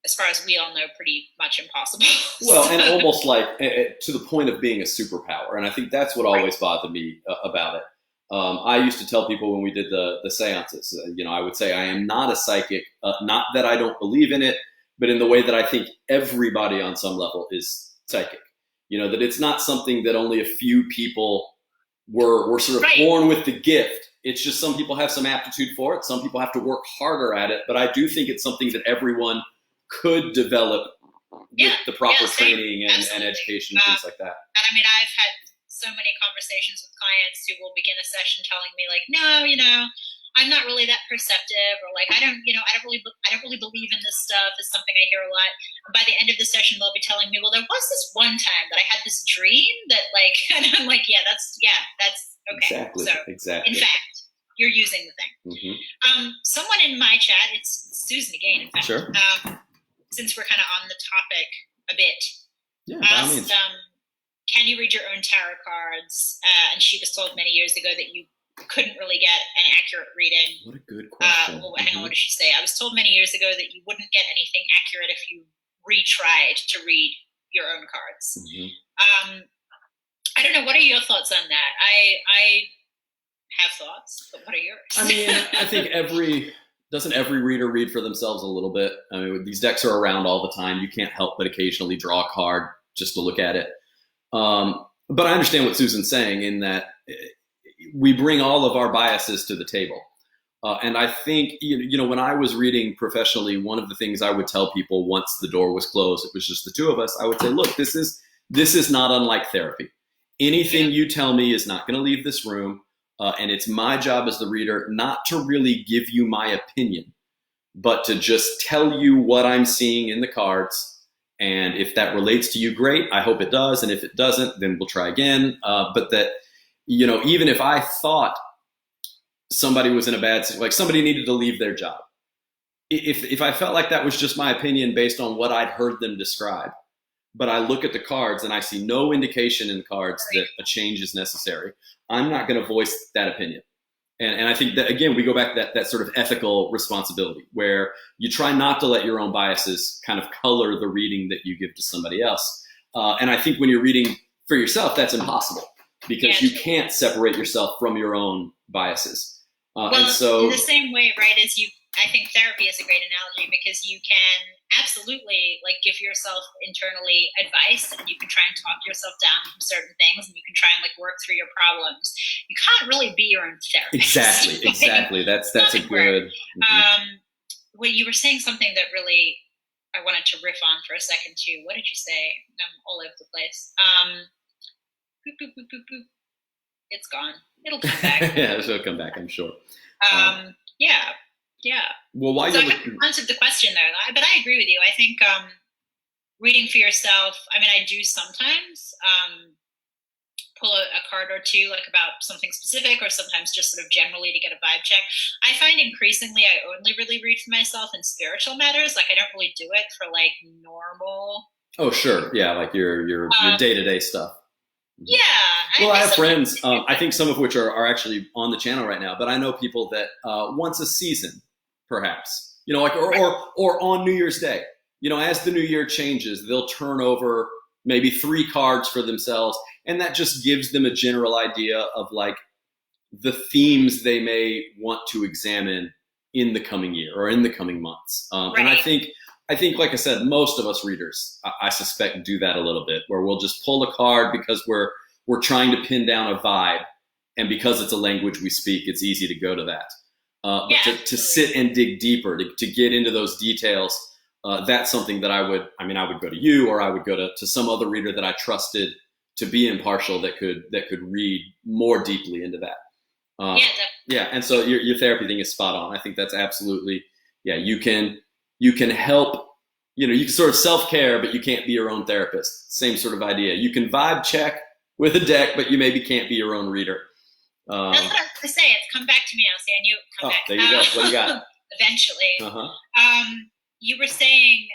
as far as we all know, pretty much impossible. Well, and almost like to the point of being a superpower. And I think that's what always bothered me about it. I used to tell people when we did the seances, I would say I am not a psychic, not that I don't believe in it, but in the way that I think everybody on some level is psychic. That it's not something that only a few people were sort of born with the gift. It's just some people have some aptitude for it. Some people have to work harder at it. But I do think it's something that everyone could develop with the proper training and education and things like that. And I mean, I've had so many conversations with clients who will begin a session telling me like, no, I'm not really that perceptive, or like, I don't really believe in this stuff. Is something I hear a lot. And by the end of the session, they'll be telling me, well, there was this one time that I had this dream that like, and I'm like, that's okay. Exactly. In fact, you're using the thing. Mm-hmm. Someone in my chat, it's Susan again, in fact, sure. Since we're kind of on the topic a bit, asked, can you read your own tarot cards? And she was told many years ago that you couldn't really get an accurate reading. What a good question. Hang on, what did she say? I was told many years ago that you wouldn't get anything accurate if you retried to read your own cards. Mm-hmm. I don't know. What are your thoughts on that? I have thoughts, but what are yours? I mean, I think doesn't every reader read for themselves a little bit? I mean, these decks are around all the time. You can't help but occasionally draw a card just to look at it. But I understand what Susan's saying in that we bring all of our biases to the table. And I think, when I was reading professionally, one of the things I would tell people once the door was closed, it was just the two of us, I would say, look, this is not unlike therapy. Anything you tell me is not going to leave this room. And it's my job as the reader not to really give you my opinion, but to just tell you what I'm seeing in the cards. And if that relates to you, great. I hope it does. And if it doesn't, then we'll try again. But that, even if I thought somebody was in a bad situation, like somebody needed to leave their job, if I felt like that was just my opinion based on what I'd heard them describe, but I look at the cards and I see no indication in the cards that a change is necessary, I'm not going to voice that opinion. And I think that, again, we go back to that sort of ethical responsibility where you try not to let your own biases kind of color the reading that you give to somebody else. And I think when you're reading for yourself, that's impossible because you can't separate yourself from your own biases. And so in the same way, right, as I think therapy is a great analogy because you can absolutely like give yourself internally advice and you can try and talk yourself down from certain things and you can try and like work through your problems. You can't really be your own therapist. Exactly. That's a good. Well, you were saying something that really I wanted to riff on for a second too. What did you say? I'm all over the place. Boop, boop, boop, boop, boop. It's gone. It'll come back. Yeah, it'll come back, I'm sure. Yeah. Well, I kind of answered the question there, but I agree with you. I think reading for yourself, I mean, I do sometimes pull a card or two, like about something specific, or sometimes just sort of generally to get a vibe check. I find increasingly I only really read for myself in spiritual matters. Like I don't really do it for like normal. Oh, sure. Yeah, like your day-to-day stuff. Yeah. Well, I have friends, I think some of which are actually on the channel right now, but I know people that once a season, perhaps, like, or on New Year's Day, as the new year changes, they'll turn over maybe 3 cards for themselves. And that just gives them a general idea of like the themes they may want to examine in the coming year or in the coming months. And I think, like I said, most of us readers, I suspect, do that a little bit, where we'll just pull a card because we're trying to pin down a vibe, and because it's a language we speak, it's easy to go to that. But to sit and dig deeper, to get into those details, that's something that I would go to you, or I would go to some other reader that I trusted to be impartial that could read more deeply into that. Yeah, definitely. Yeah, and so your therapy thing is spot on. I think that's absolutely, yeah. You can help. You can sort of self-care, but you can't be your own therapist. Same sort of idea. You can vibe check with a deck, but you maybe can't be your own reader. That's what I was going to say. It's come back to me now. See, I knew it would come back. There you go. What do you got? Eventually. You were saying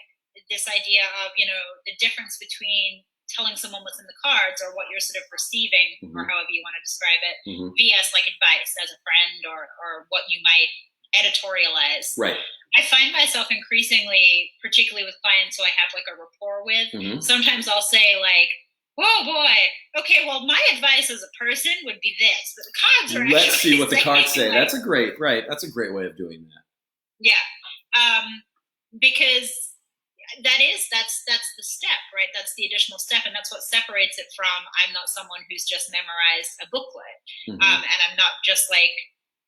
this idea of, the difference between telling someone what's in the cards or what you're sort of receiving, or however you want to describe it, vs like advice as a friend or what you might editorialize. Right. I find myself increasingly, particularly with clients who I have like a rapport with, sometimes I'll say like, oh boy, okay, well, my advice as a person would be this, but the cards are Let's see what the cards say. Like, that's a great way of doing that. Yeah. Because that's the step, right? That's the additional step, and that's what separates it from I'm not someone who's just memorized a booklet, and I'm not just like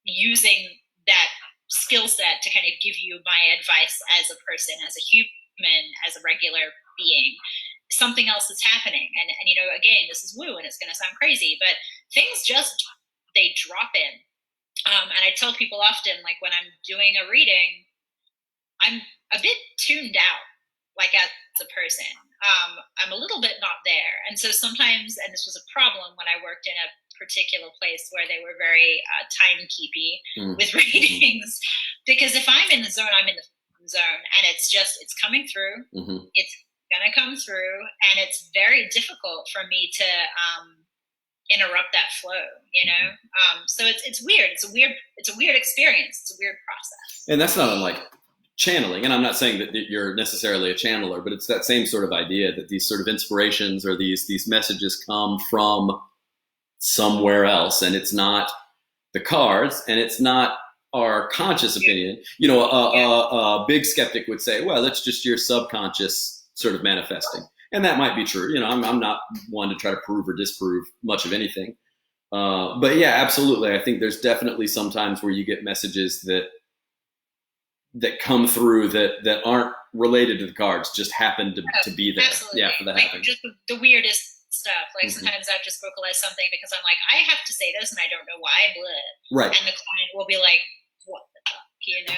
using that skill set to kind of give you my advice as a person, as a human, as a regular being. Something else is happening, and again, this is woo, and it's going to sound crazy, but things just they drop in, and I tell people often, like when I'm doing a reading, I'm a bit tuned out, like as a person. I'm a little bit not there. And so sometimes, and this was a problem when I worked in a particular place where they were very timekeepy with readings, because if I'm in the zone, I'm in the zone, and it's coming through. It's going to come through, and it's very difficult for me to interrupt that flow, so it's weird. It's a weird experience. It's a weird process. And that's not unlike channeling, and I'm not saying that you're necessarily a channeler, but it's that same sort of idea that these sort of inspirations or these messages come from somewhere else, and it's not the cards, and it's not our conscious opinion. A big skeptic would say, well, it's just your subconscious sort of manifesting, and that might be true. I'm not one to try to prove or disprove much of anything, but yeah, absolutely. I think there's definitely sometimes where you get messages that come through that aren't related to the cards, just happen to be there. Absolutely. Yeah, for that like happening. just the weirdest stuff. Like sometimes I've just vocalized something because I'm like, I have to say this and I don't know why. Blah. Right. And the client will be like, what the fuck?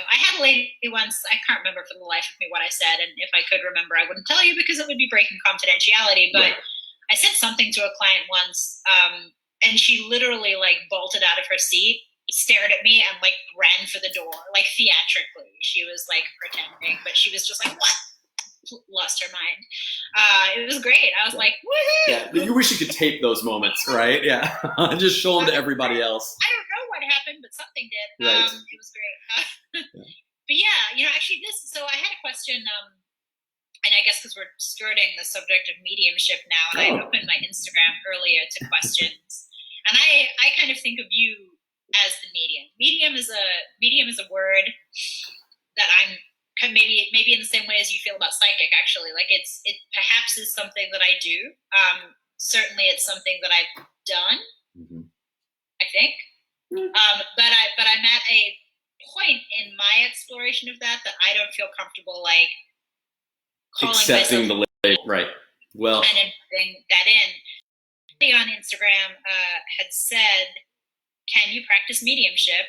I had a lady once, I can't remember for the life of me what I said, and if I could remember, I wouldn't tell you because it would be breaking confidentiality. But I said something to a client once, and she literally like bolted out of her seat, stared at me, and like ran for the door, like theatrically. She was like pretending, but she was just like, what? Lost her mind. It was great. I was like, woohoo! Yeah, you wish you could tape those moments, right? Yeah, just show them to everybody else. I don't know what happened, but something did. Right. It was great. But yeah, actually so I had a question, and I guess because we're skirting the subject of mediumship now, and I opened my Instagram earlier to questions, and I kind of think of you as the medium. Medium is a word that I'm maybe in the same way as you feel about psychic. Actually, like it perhaps is something that I do. Certainly, it's something that I've done. I think, but I'm at a point in my exploration of that I don't feel comfortable like calling accepting myself the label, right? Well, and putting that in. Somebody on Instagram had said, "Can you practice mediumship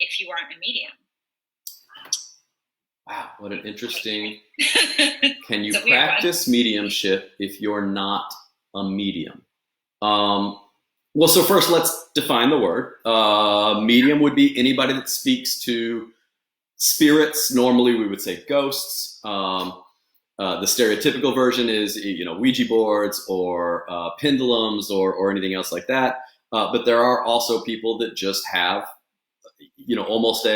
if you aren't a medium?" Wow, what an interesting. Can you practice mediumship if you're not a medium? Well, so first let's define the word. Medium would be anybody that speaks to spirits. Normally we would say ghosts. The stereotypical version is, Ouija boards or pendulums or anything else like that. But there are also people that just have, almost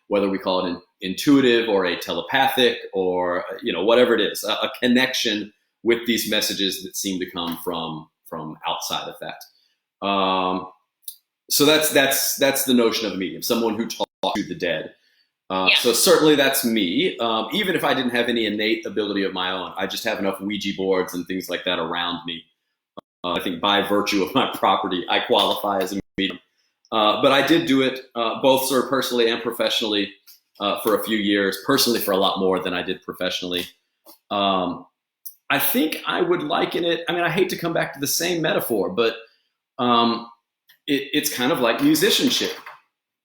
whether we call it an intuitive or a telepathic or, whatever it is, a connection with these messages that seem to come from outside of that. So that's the notion of a medium, someone who talks to the dead. So certainly that's me. Even if I didn't have any innate ability of my own, I just have enough Ouija boards and things like that around me. I think by virtue of my property, I qualify as a medium. But I did do it both sort of personally and professionally for a few years. Personally, for a lot more than I did professionally. I think I would liken it. I mean, I hate to come back to the same metaphor, but it's kind of like musicianship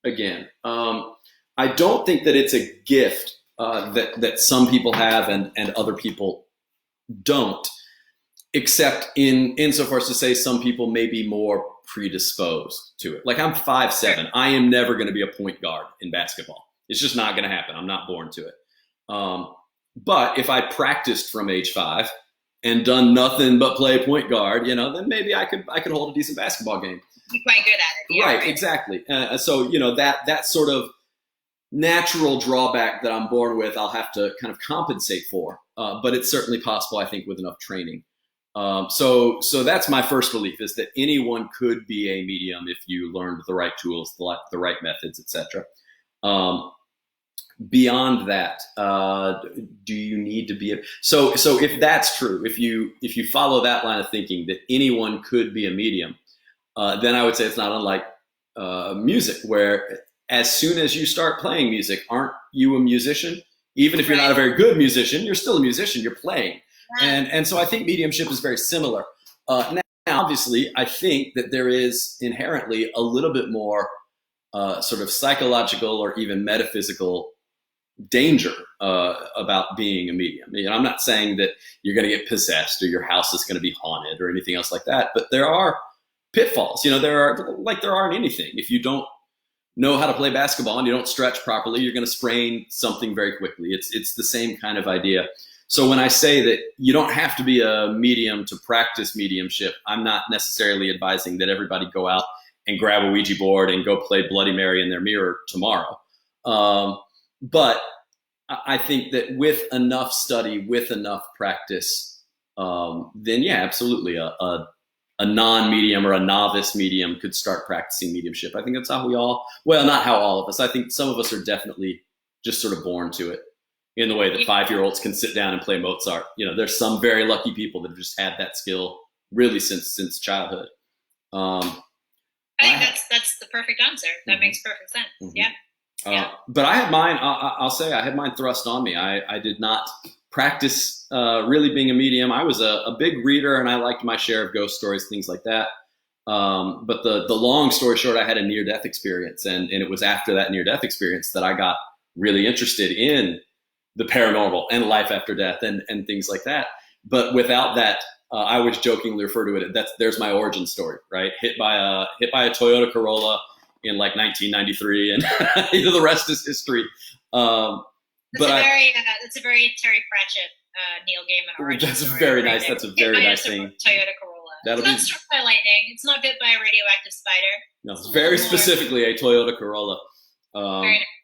again. I don't think that it's a gift that some people have and other people don't, except insofar as to say some people may be more predisposed to it. Like I'm 5'7". I am never going to be a point guard in basketball. It's just not going to happen. I'm not born to it. But if I practiced from age 5 and done nothing but play point guard, then maybe I could hold a decent basketball game. You're quite good at it. Yeah, right, exactly. So that sort of natural drawback that I'm born with, I'll have to kind of compensate for. But it's certainly possible, I think, with enough training. So that's my first belief, is that anyone could be a medium if you learned the right tools, the right methods, etc. Beyond that, do you need to be so if that's true, if you follow that line of thinking that anyone could be a medium, then I would say it's not unlike music, where as soon as you start playing music, aren't you a musician? Even if you're not a very good musician, you're still a musician, you're playing. And so I think mediumship is very similar. Now, obviously, I think that there is inherently a little bit more sort of psychological or even metaphysical danger about being a medium. I'm not saying that you're going to get possessed or your house is going to be haunted or anything else like that, but there are pitfalls. There are in anything. If you don't know how to play basketball and you don't stretch properly, you're going to sprain something very quickly. It's the same kind of idea. So when I say that you don't have to be a medium to practice mediumship, I'm not necessarily advising that everybody go out and grab a Ouija board and go play Bloody Mary in their mirror tomorrow. But I think that with enough study, with enough practice, then yeah, absolutely, a non-medium or a novice medium could start practicing mediumship. I think that's how not how all of us. I think some of us are definitely just sort of born to it, in the way that 5-year-olds can sit down and play Mozart. There's some very lucky people that have just had that skill really since childhood. I think that's the perfect answer. That makes perfect sense. Mm-hmm. Yeah. But I had mine. I'll say I had mine thrust on me. I did not practice really being a medium. I was a big reader, and I liked my share of ghost stories, things like that. But the long story short, I had a near-death experience, and it was after that near-death experience that I got really interested in the paranormal and life after death and things like that. But without that, I always jokingly refer to it. There's my origin story, right? Hit by a Toyota Corolla in like 1993, and the rest is history. It's a very Terry Pratchett, Neil Gaiman origin That's story. Very nice. That's a very nice thing. Toyota Corolla. It's not struck by lightning. It's not bit by a radioactive spider. No, it's very specifically a Toyota Corolla.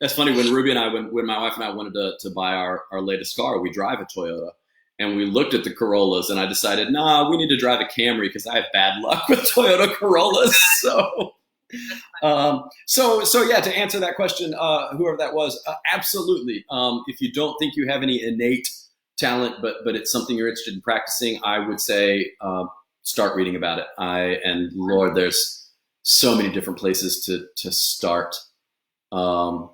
That's funny. When Ruby and I, when my wife and I wanted to buy our latest car, we drive a Toyota, and we looked at the Corollas, and I decided, we need to drive a Camry because I have bad luck with Toyota Corollas. So yeah, to answer that question, whoever that was, absolutely. If you don't think you have any innate talent, but it's something you're interested in practicing, I would say start reading about it. And Lord, there's so many different places to start. I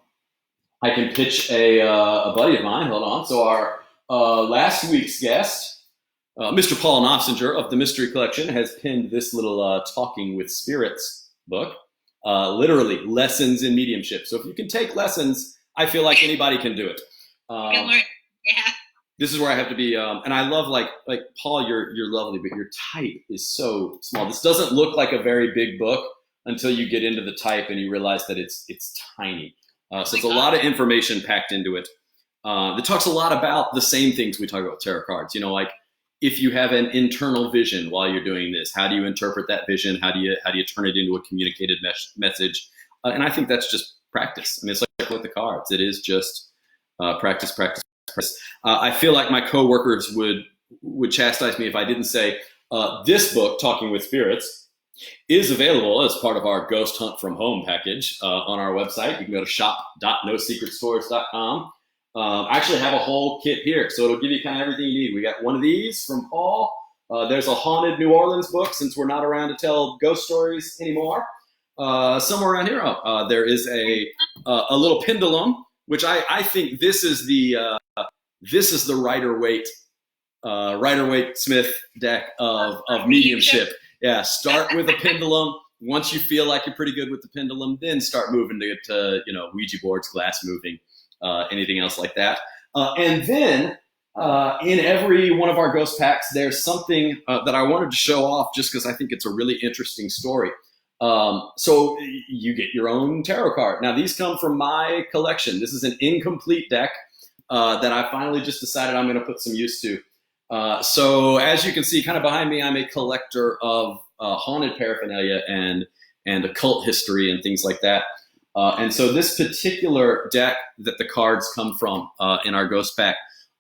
can pitch a buddy of mine. Hold on. So our last week's guest, Mr. Paul Knopfinger of the Mystery Collection, has penned this little Talking with Spirits book, literally lessons in mediumship. So if you can take lessons, I feel like anybody can do it. You can learn. Yeah. This is where I have to be, and I love like Paul, you're lovely, but your type is so small. This doesn't look like a very big book until you get into the type and you realize that it's tiny. So it's a lot of information packed into it. That talks a lot about the same things we talk about with tarot cards. Like if you have an internal vision while you're doing this, how do you interpret that vision? How do you turn it into a communicated message? And I think that's just practice. I mean, it's like with the cards. It is just practice. I feel like my coworkers would chastise me if I didn't say this book, Talking with Spirits, is available as part of our Ghost Hunt from Home package on our website. You can go to shop.nosecretstores.com. I actually have a whole kit here, so it'll give you kind of everything you need. We got one of these from Paul. There's a haunted New Orleans book, since we're not around to tell ghost stories anymore. Somewhere around here, there is a little pendulum, which I think this is the Rider-Waite Rider-Waite-Smith deck of mediumship. Yeah, start with a pendulum. Once you feel like you're pretty good with the pendulum, then start moving to Ouija boards, glass moving, anything else like that. And then in every one of our ghost packs, there's something that I wanted to show off just because I think it's a really interesting story. So you get your own tarot card. Now, these come from my collection. This is an incomplete deck that I finally just decided I'm going to put some use to. So as you can see kind of behind me, I'm a collector of haunted paraphernalia and occult history and things like that. And so this particular deck that the cards come from in our ghost pack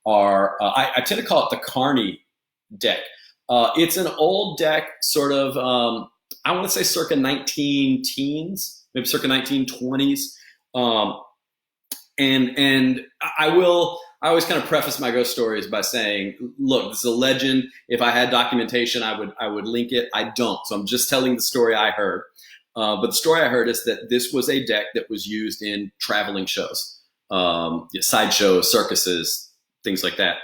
are, I tend to call it the Carney deck. It's an old deck, sort of, I want to say circa 19 teens, maybe circa 1920s. And I always kind of preface my ghost stories by saying, look, this is a legend. If I had documentation, I would link it. I don't. So I'm just telling the story I heard. But the story I heard is that this was a deck that was used in traveling shows, sideshows, circuses, things like that.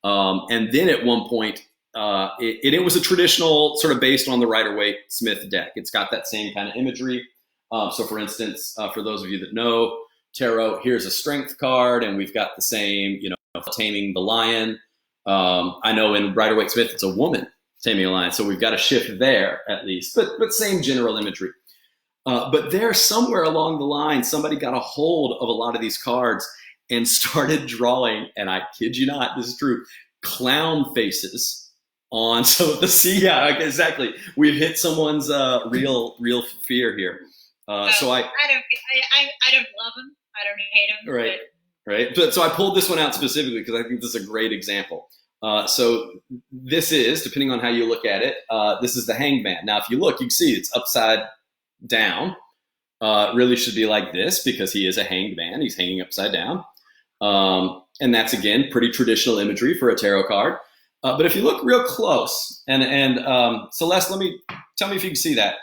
And then at one point, it was a traditional sort of based on the Rider-Waite-Smith deck. It's got that same kind of imagery. So for instance, for those of you that know tarot, here's a strength card, and we've got the same, taming the lion. I know in Rider-Waite-Smith, it's a woman taming a lion. So we've got a shift there at least, but same general imagery. But there, somewhere along the line, somebody got a hold of a lot of these cards and started drawing, and I kid you not, this is true, clown faces on some of the yeah, exactly. We've hit someone's real fear here. So I don't love them. I don't hate them. Right, right. But so I pulled this one out specifically because I think this is a great example. So this is, depending on how you look at it, this is the Hangman. Now, if you look, you can see it's upside down. It really should be like this because he is a hanged man. He's hanging upside down. And that's, again, pretty traditional imagery for a tarot card. But if you look real close, and Celeste, tell me if you can see that.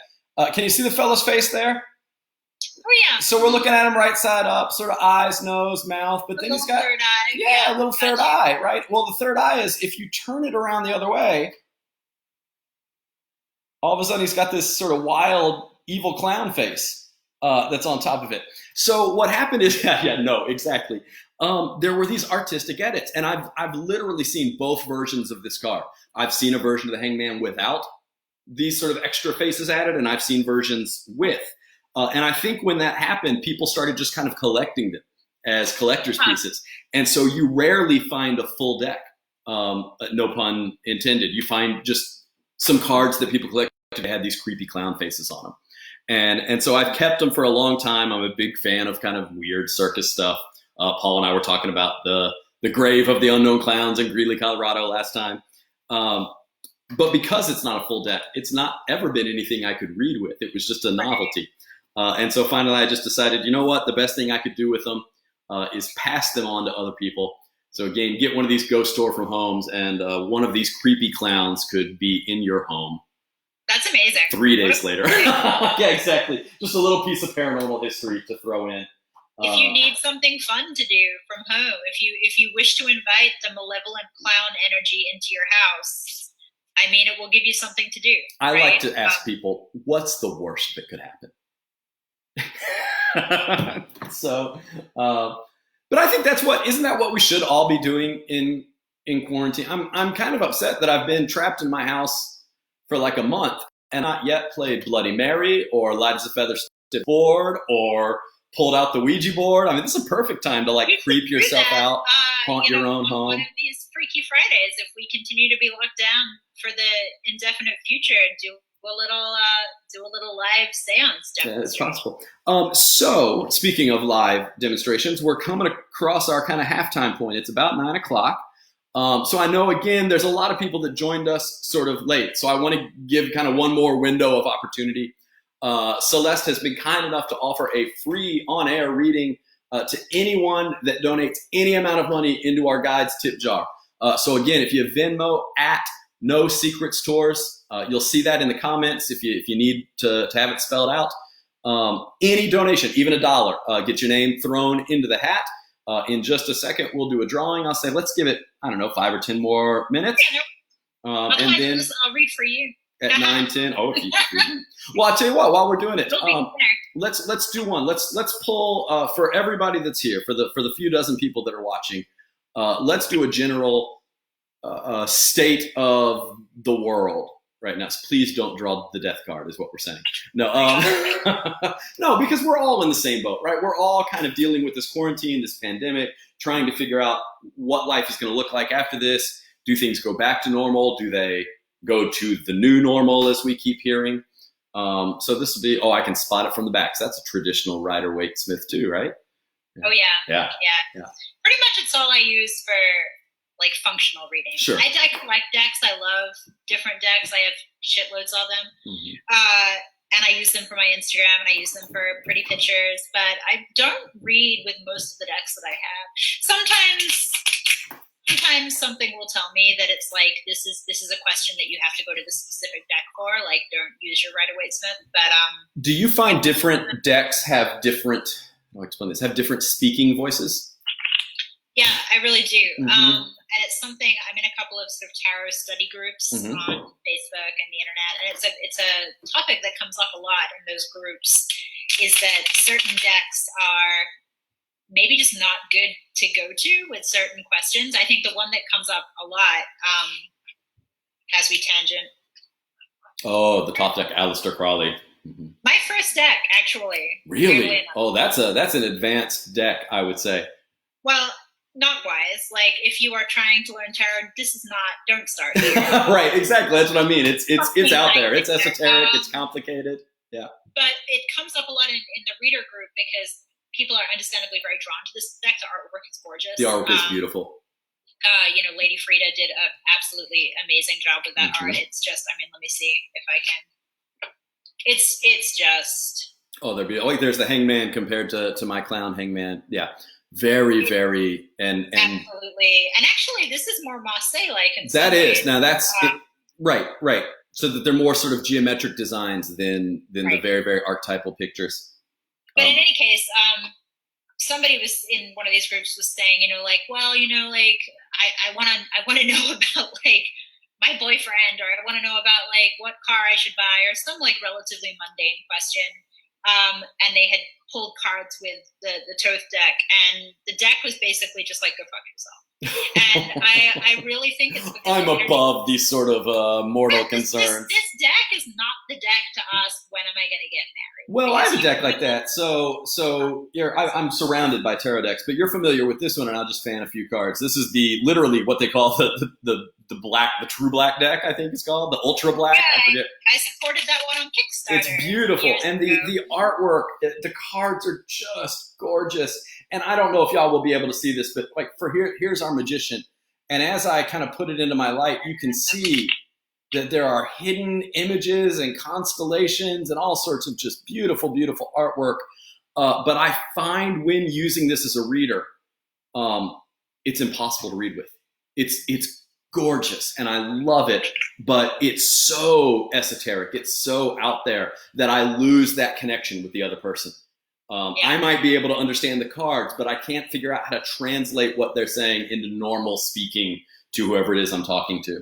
Can you see the fellow's face there? Oh, yeah. So we're looking at him right side up, sort of eyes, nose, mouth, but then he's got third eye. Yeah, a little third eye, right? Well, the third eye is if you turn it around the other way, all of a sudden he's got this sort of wild, evil clown face that's on top of it. So what happened is, exactly. There were these artistic edits, and I've literally seen both versions of this card. I've seen a version of the Hangman without these sort of extra faces added, and I've seen versions with. And I think when that happened, people started just kind of collecting them as collector's pieces. And so you rarely find a full deck, no pun intended. You find just some cards that people collected that had these creepy clown faces on them. And so I've kept them for a long time. I'm a big fan of kind of weird circus stuff. Paul and I were talking about the grave of the unknown clowns in Greeley, Colorado last time. But because it's not a full deck, it's not ever been anything I could read with. It was just a novelty. And so finally I just decided, you know what, the best thing I could do with them is pass them on to other people. So again, get one of these ghost store from homes, and one of these creepy clowns could be in your home. That's amazing. 3 days later. Yeah, exactly. Just a little piece of paranormal history to throw in. If you need something fun to do from home, if you wish to invite the malevolent clown energy into your house, I mean, it will give you something to do. I like to ask people, what's the worst that could happen? So, but I think isn't that what we should all be doing in quarantine? I'm kind of upset that I've been trapped in my house for like a month and not yet played Bloody Mary or Light as a Feather Stiff board or pulled out the Ouija board. I mean, this is a perfect time to creep yourself out, haunt your own home. One of these Freaky Fridays, if we continue to be locked down for the indefinite future, do a little live seance demonstration. Yeah, it's possible. So speaking of live demonstrations, we're coming across our kind of halftime point. It's about 9 o'clock. So I know, again, there's a lot of people that joined us sort of late. So I want to give kind of one more window of opportunity. Celeste has been kind enough to offer a free on-air reading to anyone that donates any amount of money into our guide's tip jar. So again, if you Venmo at No Secrets Tours, you'll see that in the comments if you need to have it spelled out. Any donation, even $1, get your name thrown into the hat. In just a second, we'll do a drawing. I'll say, let's give it, I don't know, 5 or 10 more minutes. Yeah, no. And then I'll read for you. at 9, 10. Oh, well, I'll tell you what, while we're doing it, let's do one. Let's pull for everybody that's here, for the few dozen people that are watching. Let's do a general state of the world right now. So please don't draw the death card, is what we're saying. No, no, because we're all in the same boat, right? We're all kind of dealing with this quarantine, this pandemic, trying to figure out what life is going to look like after this. Do things go back to normal? Do they go to the new normal, as we keep hearing? So this will be, I can spot it from the back. So that's a traditional Rider-Waite-Smith too, right? Yeah. Oh, yeah. Pretty much it's all I use for like functional reading. Sure. I collect decks. I love different decks. I have shitloads of them. Mm-hmm. And I use them for my Instagram, and I use them for pretty pictures, but I don't read with most of the decks that I have. Sometimes something will tell me that it's like, this is a question that you have to go to the specific deck for, like don't use your Rider-Waite-Smith. But do you find different decks have different, I'll explain this, have different speaking voices? Yeah, I really do. Mm-hmm. And it's something, I'm in a couple of sort of tarot study groups Mm-hmm. on Facebook and the internet, and it's a topic that comes up a lot in those groups, is that certain decks are maybe just not good to go to with certain questions. I think the one that comes up a lot, as we tangent. Oh, the top deck, Aleister Crowley. Mm-hmm. My first deck, actually. Really? Oh, that's an advanced deck, I would say. Well, not wise. Like, if you are trying to learn tarot, don't start here. Right, exactly. That's what I mean. It's out there. It's esoteric. It's complicated. Yeah. But it comes up a lot in the reader group because people are understandably very drawn to this deck. The artwork is gorgeous. The artwork is beautiful. Lady Frida did an absolutely amazing job with that Mm-hmm. art. It's just, let me see if I can. It's just. Oh, there's the Hangman compared to my clown Hangman. Yeah. Very, very, and absolutely. And actually, this is more Marseille-like. That is. Now that's right. So that they're more sort of geometric designs than the very, very archetypal pictures. But in any case, somebody was in one of these groups was saying, I want to know about like my boyfriend, or I want to know about like what car I should buy, or some like relatively mundane question. And they had pulled cards with the Toth deck, and the deck was basically just like, go fuck yourself. And I really think it's because I'm above these sort of mortal concerns. This deck is not the deck to ask, when am I going to get married? Well, I have a deck like that. So I'm surrounded by tarot decks, but you're familiar with this one, and I'll just fan a few cards. This is literally what they call the black, the true black deck, I think it's called, the ultra black. Yeah, I forget. I supported that one on Kickstarter. It's beautiful, and the artwork, the cards are just gorgeous. And I don't know if y'all will be able to see this, but like here's our magician, and as I kind of put it into my light, you can see that there are hidden images and constellations and all sorts of just beautiful, beautiful artwork. But I find when using this as a reader, it's impossible to read with. It's gorgeous and I love it, but it's so esoteric. It's so out there that I lose that connection with the other person. I might be able to understand the cards, but I can't figure out how to translate what they're saying into normal speaking to whoever it is I'm talking to.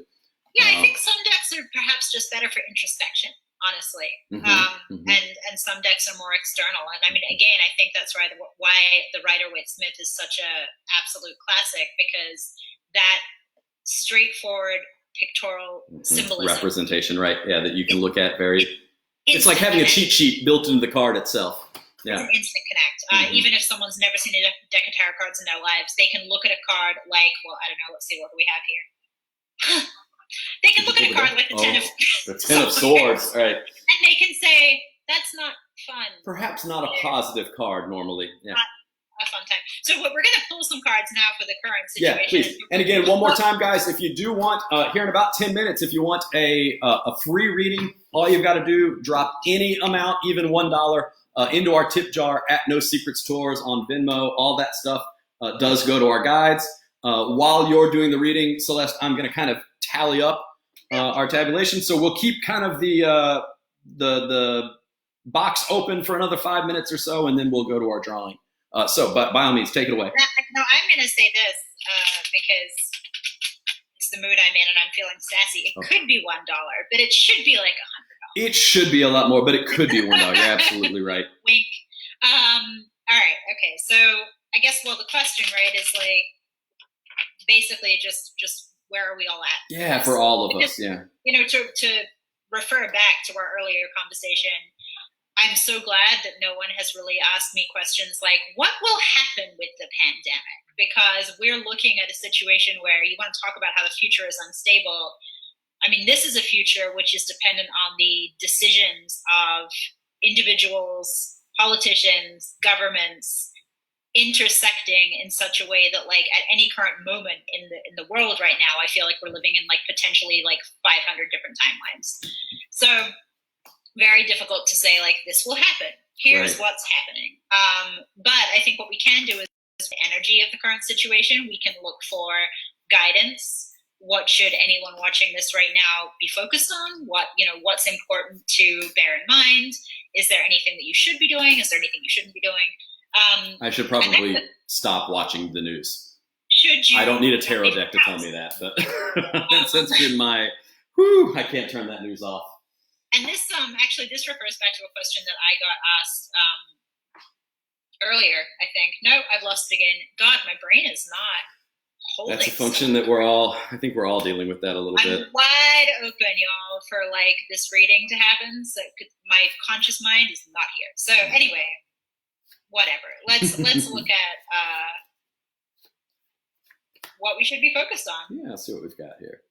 Yeah, I think some decks are perhaps just better for introspection, honestly. And some decks are more external. And again, I think that's why the Rider-Waite-Smith is such a absolute classic, because that straightforward pictorial symbolism. Representation, right. Yeah, that you can look at it's like having a cheat sheet built into the card itself. Yeah. It's an instant connect. Even if someone's never seen a deck of tarot cards in their lives, they can look at a card like, well, I don't know, let's see, what do we have here? They can look at a card like the Ten of Swords, right? And they can say, that's not fun. Here a positive card normally. Yeah. Not a fun time. So we're going to pull some cards now for the current situation. Yeah, please. And again, one more time, guys, if you do want, here in about 10 minutes, if you want a free reading, all you've got to do, drop any amount, even $1, into our tip jar at No Secrets Tours on Venmo. All that stuff does go to our guides. While you're doing the reading, Celeste, I'm going to kind of tally up our tabulation. So we'll keep kind of the box open for another 5 minutes or so, and then we'll go to our drawing. But by all means, take it away. I no, I'm going to say this because it's the mood I'm in and I'm feeling sassy. It could be $1, but it should be like $100. It should be a lot more, but it could be $1. You're absolutely right. Wink. All right. Okay. So I guess, well, the question, right, is like basically just where are we all at? Yeah, for all of us. Yeah. You know, to refer back to our earlier conversation, I'm so glad that no one has really asked me questions like, what will happen with the pandemic? Because we're looking at a situation where you want to talk about how the future is unstable. I mean, this is a future which is dependent on the decisions of individuals, politicians, governments, intersecting in such a way that, like, at any current moment in the world right now, I feel like we're living in like potentially like 500 different timelines. So very difficult to say like this will happen. Here's what's happening. But I think what we can do is the energy of the current situation. We can look for guidance. What should anyone watching this right now be focused on? What's important to bear in mind? Is there anything that you should be doing? Is there anything you shouldn't be doing? I should probably stop watching the news. Should you? I don't need a tarot deck to tell me that, but that's been my, I can't turn that news off. And this this refers back to a question that I got asked earlier, I think. No, I've lost it again. God, my brain is not holding. That's a function that I think we're all dealing with that a little bit. I'm wide open, y'all, for like this reading to happen. So my conscious mind is not here. So anyway, whatever. Let's look at what we should be focused on. Yeah, let's see what we've got here.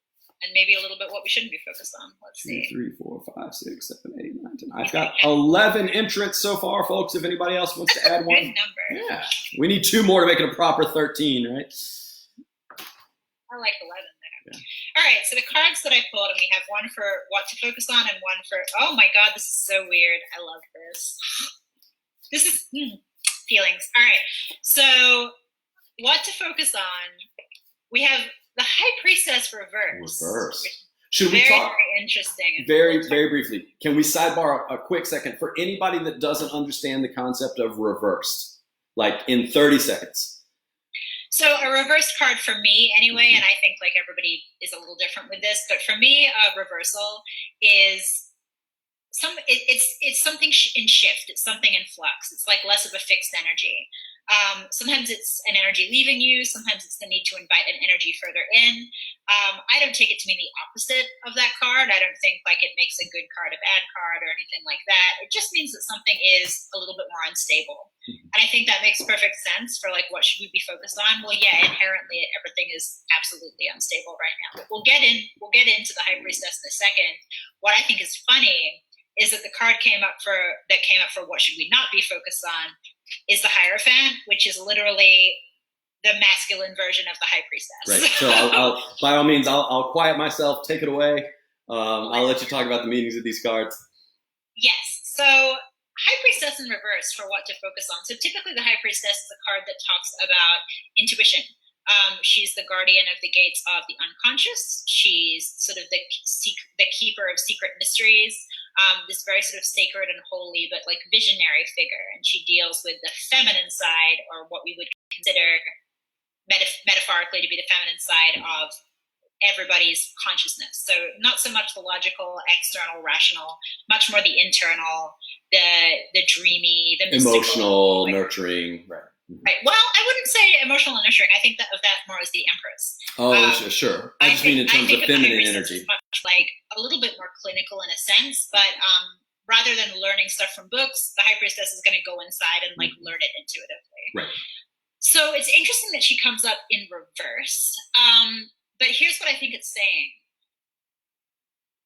And maybe a little bit what we shouldn't be focused on. Let's see. 2, 3, 4, 5, 6, 7, 8, 9, 10. I've got 11 entrants so far, folks. If anybody else wants to add one. Good number. Yeah. We need 2 more to make it a proper 13, right? I like 11 there. Yeah. All right, so the cards that I pulled, and we have one for what to focus on and one for, oh my God, this is so weird. I love this. This is feelings. All right, so what to focus on. We have the High Priestess reverse. Should we talk? Very interesting. Very briefly. Can we sidebar a quick second for anybody that doesn't understand the concept of reversed, like in 30 seconds? So a reversed card for me anyway, and I think like everybody is a little different with this, but for me, a reversal is it's something in shift. It's something in flux. It's like less of a fixed energy. Sometimes it's an energy leaving you. Sometimes it's the need to invite an energy further in. I don't take it to mean the opposite of that card. I don't think like it makes a good card a bad card or anything like that. It just means that something is a little bit more unstable. And I think that makes perfect sense for like what should we be focused on? Well, yeah, inherently everything is absolutely unstable right now. But we'll get into the High Priestess in a second. What I think is funny is that the card came up for what should we not be focused on is the Hierophant, which is literally the masculine version of the High Priestess. Right. So I'll by all means, I'll quiet myself. Take it away. I'll let you talk about the meanings of these cards. Yes. So High Priestess in reverse for what to focus on. So typically the High Priestess is a card that talks about intuition. She's the guardian of the gates of the unconscious. She's sort of the keeper of secret mysteries. This very sort of sacred and holy, but like visionary figure. And she deals with the feminine side, or what we would consider metaphorically to be the feminine side of everybody's consciousness. So not so much the logical, external, rational, much more the internal, the dreamy, the mystical, emotional, nurturing. Right. Right. Well, I wouldn't say emotional and nurturing. I think of that more as the Empress. Oh, sure. I just mean in terms of feminine energy. Much like a little bit more clinical in a sense, but rather than learning stuff from books, the High Priestess is going to go inside and like learn it intuitively. Right. So it's interesting that she comes up in reverse. But here's what I think it's saying.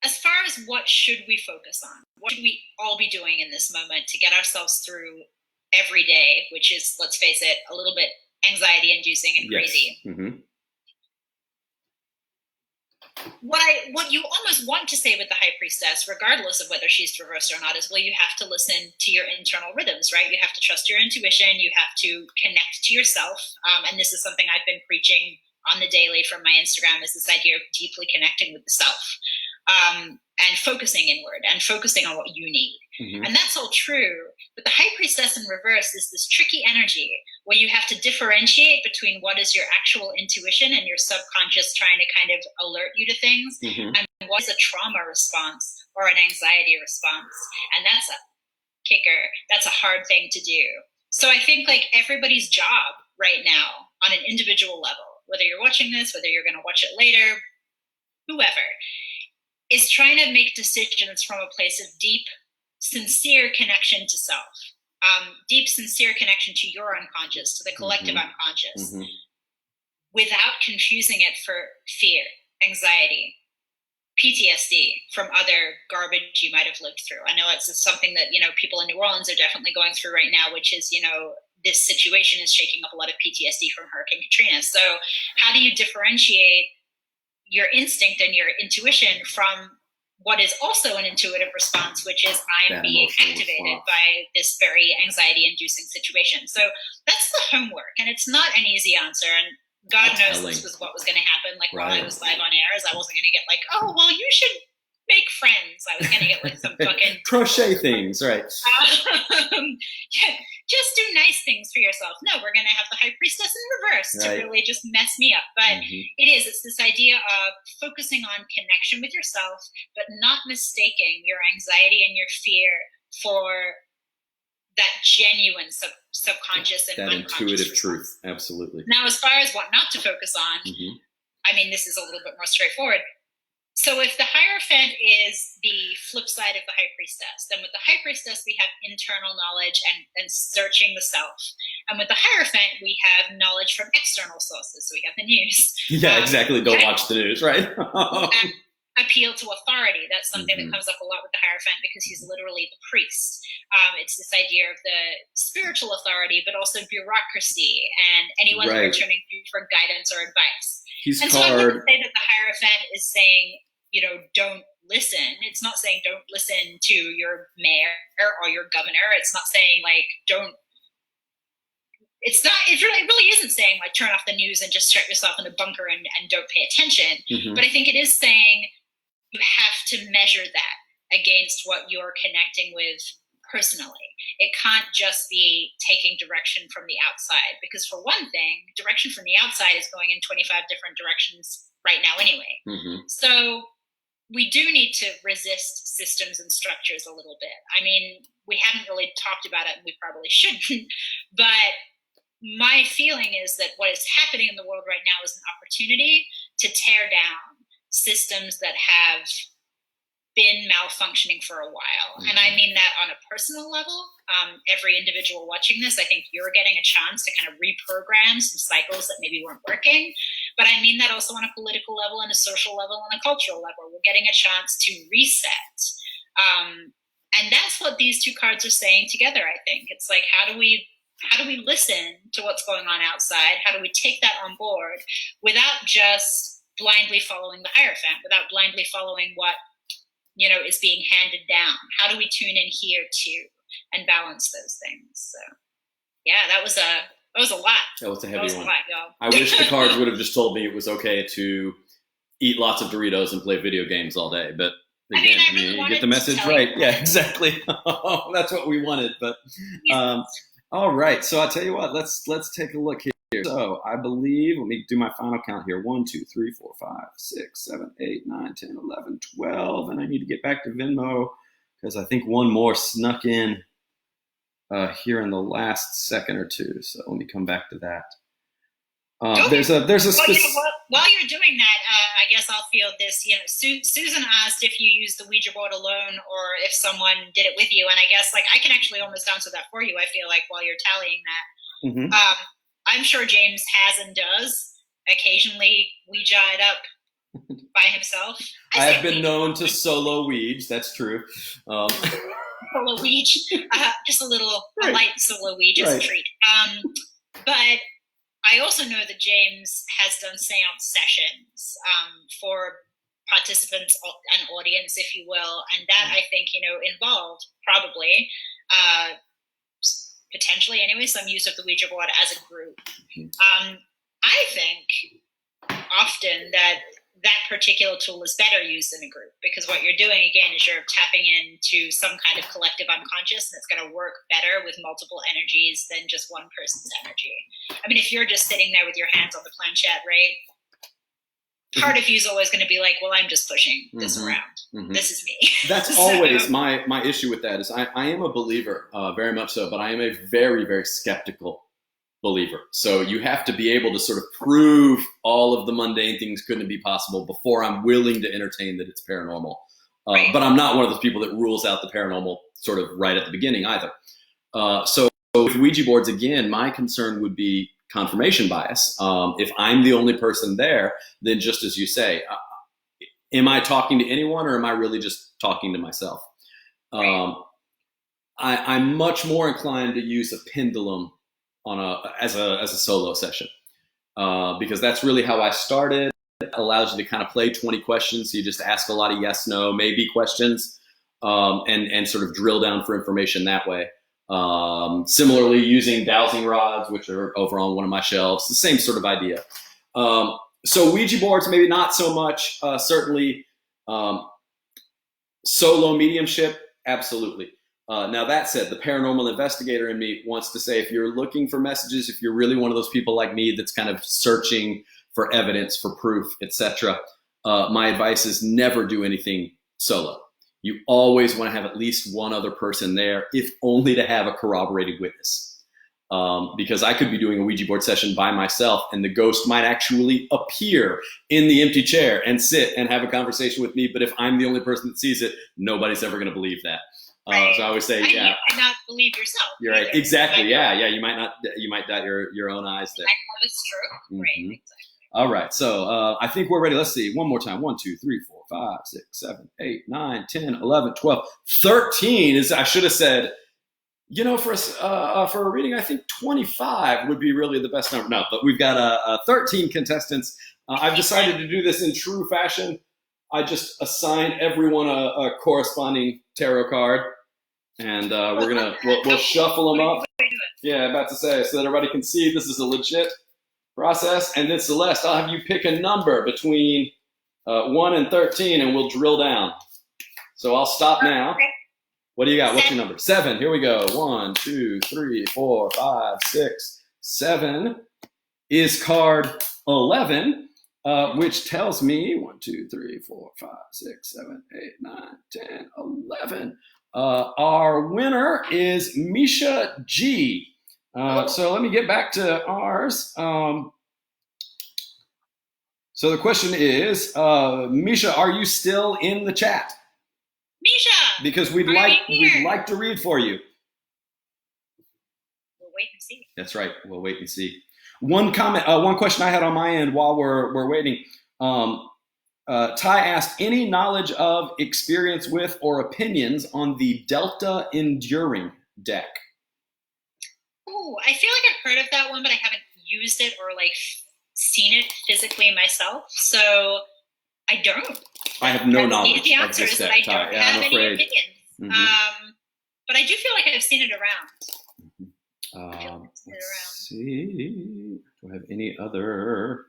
As far as what should we focus on? What should we all be doing in this moment to get ourselves through every day, which is, let's face it, a little bit anxiety-inducing and crazy. Yes. Mm-hmm. What you almost want to say with the High Priestess, regardless of whether she's reversed or not, is, well, you have to listen to your internal rhythms, right? You have to trust your intuition. You have to connect to yourself. And this is something I've been preaching on the daily from my Instagram, is this idea of deeply connecting with the self. and focusing inward and focusing on what you need. Mm-hmm. And that's all true. But the High Priestess in reverse is this tricky energy where you have to differentiate between what is your actual intuition and your subconscious trying to kind of alert you to things, mm-hmm. and what is a trauma response or an anxiety response. And that's a kicker. That's a hard thing to do. So I think like everybody's job right now on an individual level, whether you're watching this, whether you're going to watch it later, whoever, is trying to make decisions from a place of deep, sincere connection to self, deep, sincere connection to your unconscious, to the collective mm-hmm. unconscious, mm-hmm. without confusing it for fear, anxiety, PTSD from other garbage you might have lived through. I know it's something that, people in New Orleans are definitely going through right now, which is, this situation is shaking up a lot of PTSD from Hurricane Katrina. So how do you differentiate your instinct and your intuition from what is also an intuitive response, which is I'm being activated by this very anxiety-inducing situation. So that's the homework, and it's not an easy answer. And God knows this was what was going to happen. Like while I was live on air, is I wasn't going to get like, oh, well, you should make friends. I was going to get like some fucking crochet things, right? Yeah, just do nice things for yourself. No, we're going to have the High Priestess in reverse to really just mess me up. But it's this idea of focusing on connection with yourself, but not mistaking your anxiety and your fear for that genuine subconscious and that unconscious intuitive truth. Absolutely. Now, as far as what not to focus on, I mean, this is a little bit more straightforward. So if the Hierophant is the flip side of the High Priestess, then with the High Priestess, we have internal knowledge and searching the self. And with the Hierophant, we have knowledge from external sources. So we have the news. Yeah, exactly. Don't watch the news, right? Appeal to authority. That's something that comes up a lot with the Hierophant because he's literally the priest. It's this idea of the spiritual authority, but also bureaucracy and anyone that you're turning to for guidance or advice. So I wouldn't say that the Hierophant is saying, don't listen. It's not saying don't listen to your mayor or your governor. It's not saying like it really isn't saying like turn off the news and just shut yourself in a bunker and don't pay attention. But I think it is saying you have to measure that against what you're connecting with personally. It can't just be taking direction from the outside, because for one thing, direction from the outside is going in 25 different directions right now anyway. So we do need to resist systems and structures a little bit. I mean, we haven't really talked about it, and we probably shouldn't, but my feeling is that what is happening in the world right now is an opportunity to tear down systems that have been malfunctioning for a while. And I mean that on a personal level. Every individual watching this, I think you're getting a chance to kind of reprogram some cycles that maybe weren't working. But I mean that also on a political level and a social level and a cultural level. We're getting a chance to reset. And that's what these two cards are saying together, I think. It's like, how do we listen to what's going on outside? How do we take that on board without just blindly following the Hierophant, without blindly following what is being handed down? How do we tune in here too and balance those things? So yeah, that was a lot. That was a heavy one. Lot, y'all. I wish the cards would have just told me it was okay to eat lots of Doritos and play video games all day, but again, you get the message right. Yeah, exactly. That's what we wanted. But all right, so I'll tell you what, let's take a look here. So I believe, let me do my final count here. 1, 2, 3, 4, 5, 6, 7, 8, 9, 10, 11, 12. And I need to get back to Venmo because I think one more snuck in here in the last second or two. So let me come back to that. There's a while you're doing that, I guess I'll field this. Susan asked if you used the Ouija board alone or if someone did it with you. And I guess I can actually almost answer that for you, I feel like, while you're tallying that. I'm sure James has and does occasionally Ouija it up by himself. I've been known to solo Ouija. That's true. Solo Ouija, just a light solo Ouija, just a treat. But I also know that James has done seance sessions for participants and audience, if you will, and that I think involved probably. Potentially, anyway, some use of the Ouija board as a group. I think often that that particular tool is better used in a group, because what you're doing again is you're tapping into some kind of collective unconscious, and it's going to work better with multiple energies than just one person's energy. I mean, if you're just sitting there with your hands on the planchette, right? Part of you is always going to be like, well, I'm just pushing this around. This is me. That's always my issue with that is I am a believer, very much so, but I am a very, very skeptical believer. So you have to be able to sort of prove all of the mundane things couldn't be possible before I'm willing to entertain that it's paranormal. Right. But I'm not one of those people that rules out the paranormal sort of right at the beginning either. So with Ouija boards, again, my concern would be confirmation bias. If I'm the only person there, then just as you say, am I talking to anyone, or am I really just talking to myself? I'm much more inclined to use a pendulum as a solo session, because that's really how I started. It allows you to kind of play 20 questions. So you just ask a lot of yes, no, maybe questions, and sort of drill down for information that way. Similarly, using dowsing rods, which are over on one of my shelves, the same sort of idea. So Ouija boards, maybe not so much. Certainly, solo mediumship, absolutely. Now that said, the paranormal investigator in me wants to say, if you're looking for messages, if you're really one of those people like me that's kind of searching for evidence, for proof, etc., my advice is never do anything solo. You always want to have at least one other person there, if only to have a corroborated witness. Because I could be doing a Ouija board session by myself, and the ghost might actually appear in the empty chair and sit and have a conversation with me. But if I'm the only person that sees it, nobody's ever going to believe that. Right. So I always say, you might not believe yourself. You're right. Exactly. Yeah. You might dot your own eyes there. You might have a stroke. Right. Exactly. All right. So I think we're ready. Let's see. One more time. 1, 2, 3, 4, 5, 6, 7, 8, 9, 10, 11, 12, 13 is, I should have said, for a reading, I think 25 would be really the best number. No, but we've got 13 contestants. I've decided to do this in true fashion. I just assign everyone a corresponding tarot card, and we'll shuffle them up. Yeah, about to say, so that everybody can see this is a legit process. And then Celeste, I'll have you pick a number between 1 and 13, and we'll drill down. So I'll stop now. What do you got? What's your number? 7. Here we go. 1, 2, 3, 4, 5, 6, 7 is card 11. Which tells me 1, 2, 3, 4, 5, 6, 7, 8, 9, 10, 11. Our winner is Misha G. So let me get back to ours. So the question is, Misha, are you still in the chat? Misha, because we'd like to read for you. We'll wait and see. That's right. We'll wait and see. One question I had on my end while we're waiting. Ty asked, any knowledge of, experience with, or opinions on the Delta Enduring deck? Oh, I feel like I've heard of that one, but I haven't used it or seen it physically myself. So I don't. I have no knowledge the of answer this is deck, that I Ty. don't Yeah, have I'm any afraid. opinions. But I do feel like I've seen it around. Let's see. Do I have any other?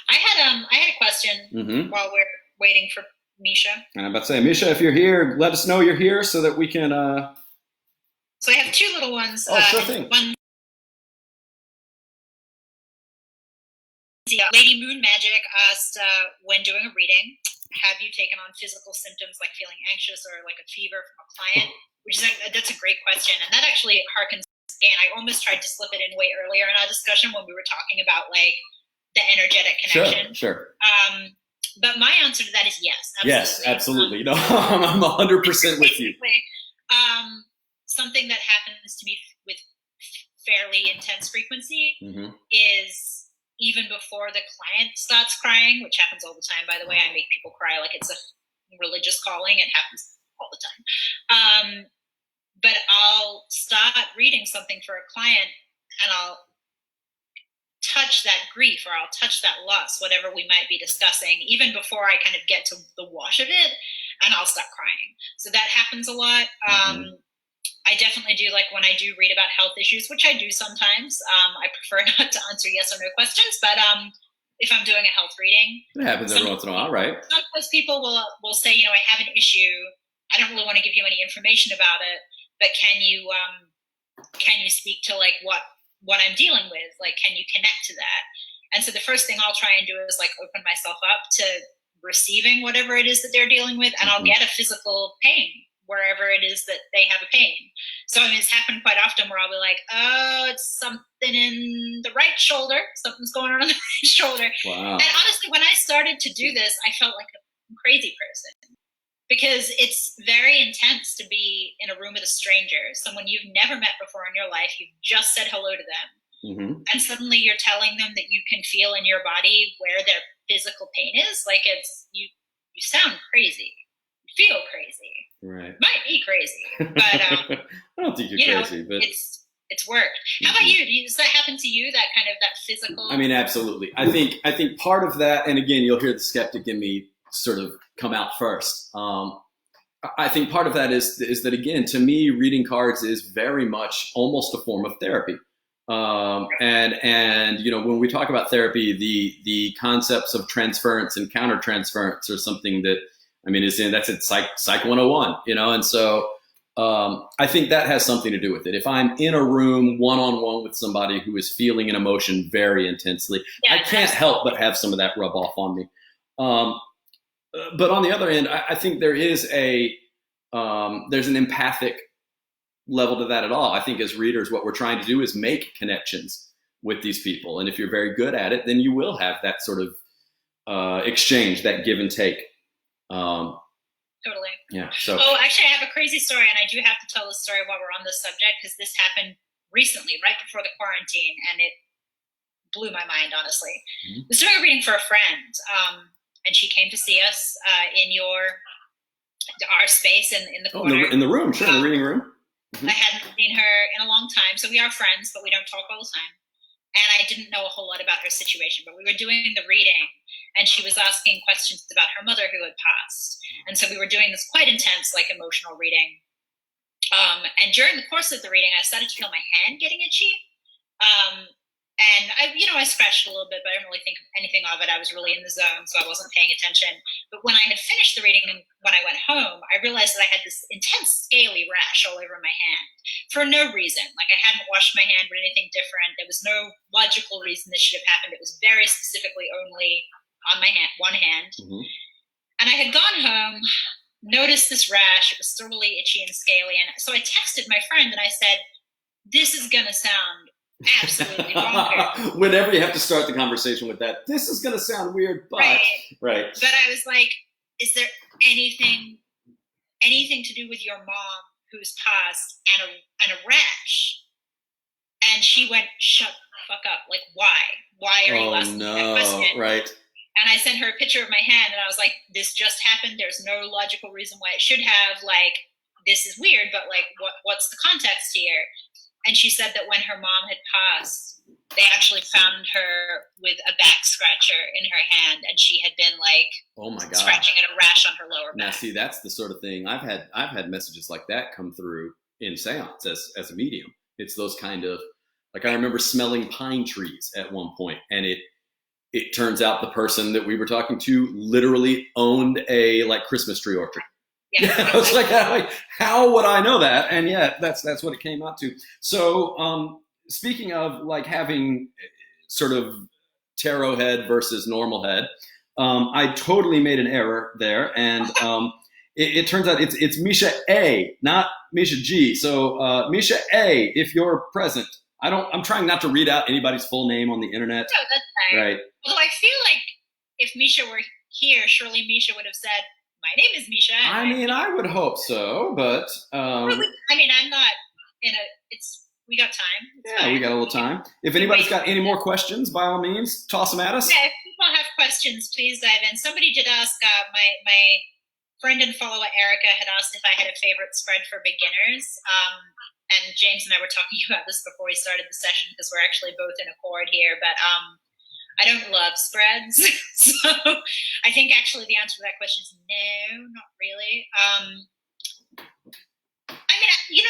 I had a question while we're waiting for Misha. And I'm about to say, Misha, if you're here, let us know you're here so that we can. So I have 2 little ones. Oh, sure thing. One. Lady Moon Magic asked, when doing a reading, have you taken on physical symptoms like feeling anxious or like a fever from a client? Which is that's a great question, and that actually harkens. Again, I almost tried to slip it in way earlier in our discussion when we were talking about the energetic connection. Sure. But my answer to that is yes. Absolutely. Yes, absolutely. No, I'm 100% with you. Something that happens to me with fairly intense frequency is even before the client starts crying, which happens all the time, by the way. I make people cry like it's a religious calling. It happens all the time. But I'll start reading something for a client, and I'll touch that grief, or I'll touch that loss, whatever we might be discussing, even before I kind of get to the wash of it, and I'll start crying. So that happens a lot. I definitely do, when I do read about health issues, which I do sometimes. I prefer not to answer yes or no questions, but if I'm doing a health reading. It happens every once in a while, right? Sometimes people will say, you know, I have an issue. I don't really want to give you any information about it, but can you speak to like what I'm dealing with? Like, can you connect to that? And so the first thing I'll try and do is like open myself up to receiving whatever it is that they're dealing with, and I'll get a physical pain wherever it is that they have a pain. So I mean, it's happened quite often where I'll be like, oh, it's something in the right shoulder. Something's going on in the right shoulder. Wow. And honestly, when I started to do this, I felt like a crazy person, because it's very intense to be in a room with a stranger, someone you've never met before in your life. You've just said hello to them. And suddenly you're telling them that you can feel in your body where their physical pain is. Like, it's, you sound crazy. You feel crazy. Right. Might be crazy, but I don't think you're crazy, but it's worked. How about you? Does that happen to you? That kind of, that physical? I mean, absolutely. I think part of that, and again, you'll hear the skeptic in me sort of come out first. I think part of that is that, again, to me, reading cards is very much almost a form of therapy. And you know, when we talk about therapy, the concepts of transference and countertransference are something that, I mean, that's in Psych 101, you know, and so I think that has something to do with it. If I'm in a room one-on-one with somebody who is feeling an emotion very intensely, I can't help but have some of that rub off on me. But on the other end, I think there is there's an empathic level to that at all. I think as readers, what we're trying to do is make connections with these people. And if you're very good at it, then you will have that sort of exchange, that give and take. Totally. Yeah. So. Oh, actually, I have a crazy story, and I do have to tell this story while we're on this subject, because this happened recently, right before the quarantine, and it blew my mind, honestly. I was doing a reading for a friend, and she came to see us in our space in the corner. In the room, sure, in the reading room. I hadn't seen her in a long time, so we are friends, but we don't talk all the time. And I didn't know a whole lot about her situation, but we were doing the reading, and she was asking questions about her mother who had passed. And so we were doing this quite intense, like, emotional reading. And during the course of the reading, I started to feel my hand getting itchy. And I scratched a little bit, but I didn't really think anything of it. I was really in the zone, so I wasn't paying attention. But when I had finished the reading and when I went home, I realized that I had this intense scaly rash all over my hand for no reason. Like, I hadn't washed my hand or anything different. There was no logical reason this should have happened. It was very specifically only on my hand, one hand. And I had gone home, noticed this rash. It was still really itchy and scaly. And so I texted my friend and I said, this is going to sound absolutely bonkers. Whenever you have to start the conversation with that, this is going to sound weird, but right. But I was like, is there anything to do with your mom who's passed and a rash? And she went, shut the fuck up. Like, why are you asking that question? Right. And I sent her a picture of my hand, and I was like, this just happened. There's no logical reason why it should have. Like, this is weird, but like, what's the context here? And she said that when her mom had passed, they actually found her with a back scratcher in her hand, and she had been like, oh my God, scratching at a rash on her lower back. Now, see, that's the sort of thing I've had messages like that come through in seance as a medium. It's those kind of, like, I remember smelling pine trees at one point, and it turns out the person that we were talking to literally owned a like Christmas tree orchard. Yeah, I was like, how would I know that? And yeah, that's what it came out to. So speaking of like having sort of tarot head versus normal head, I totally made an error there, and it turns out it's Misha A, not Misha G. So Misha A, if you're present. I'm trying not to read out anybody's full name on the internet. No, that's fine. Right. Although I feel like if Misha were here, surely Misha would have said, my name is Misha. I mean, I would hope so, but I mean, I'm not we got time. It's fine. We got a little time. If anybody's got any more questions, by all means, toss them at us. Yeah, if people have questions, please dive in. Somebody did ask, my friend and follower Erica had asked if I had a favorite spread for beginners. And James and I were talking about this before we started the session, because we're actually both in accord here, but I don't love spreads. So I think actually the answer to that question is no, not really. I mean,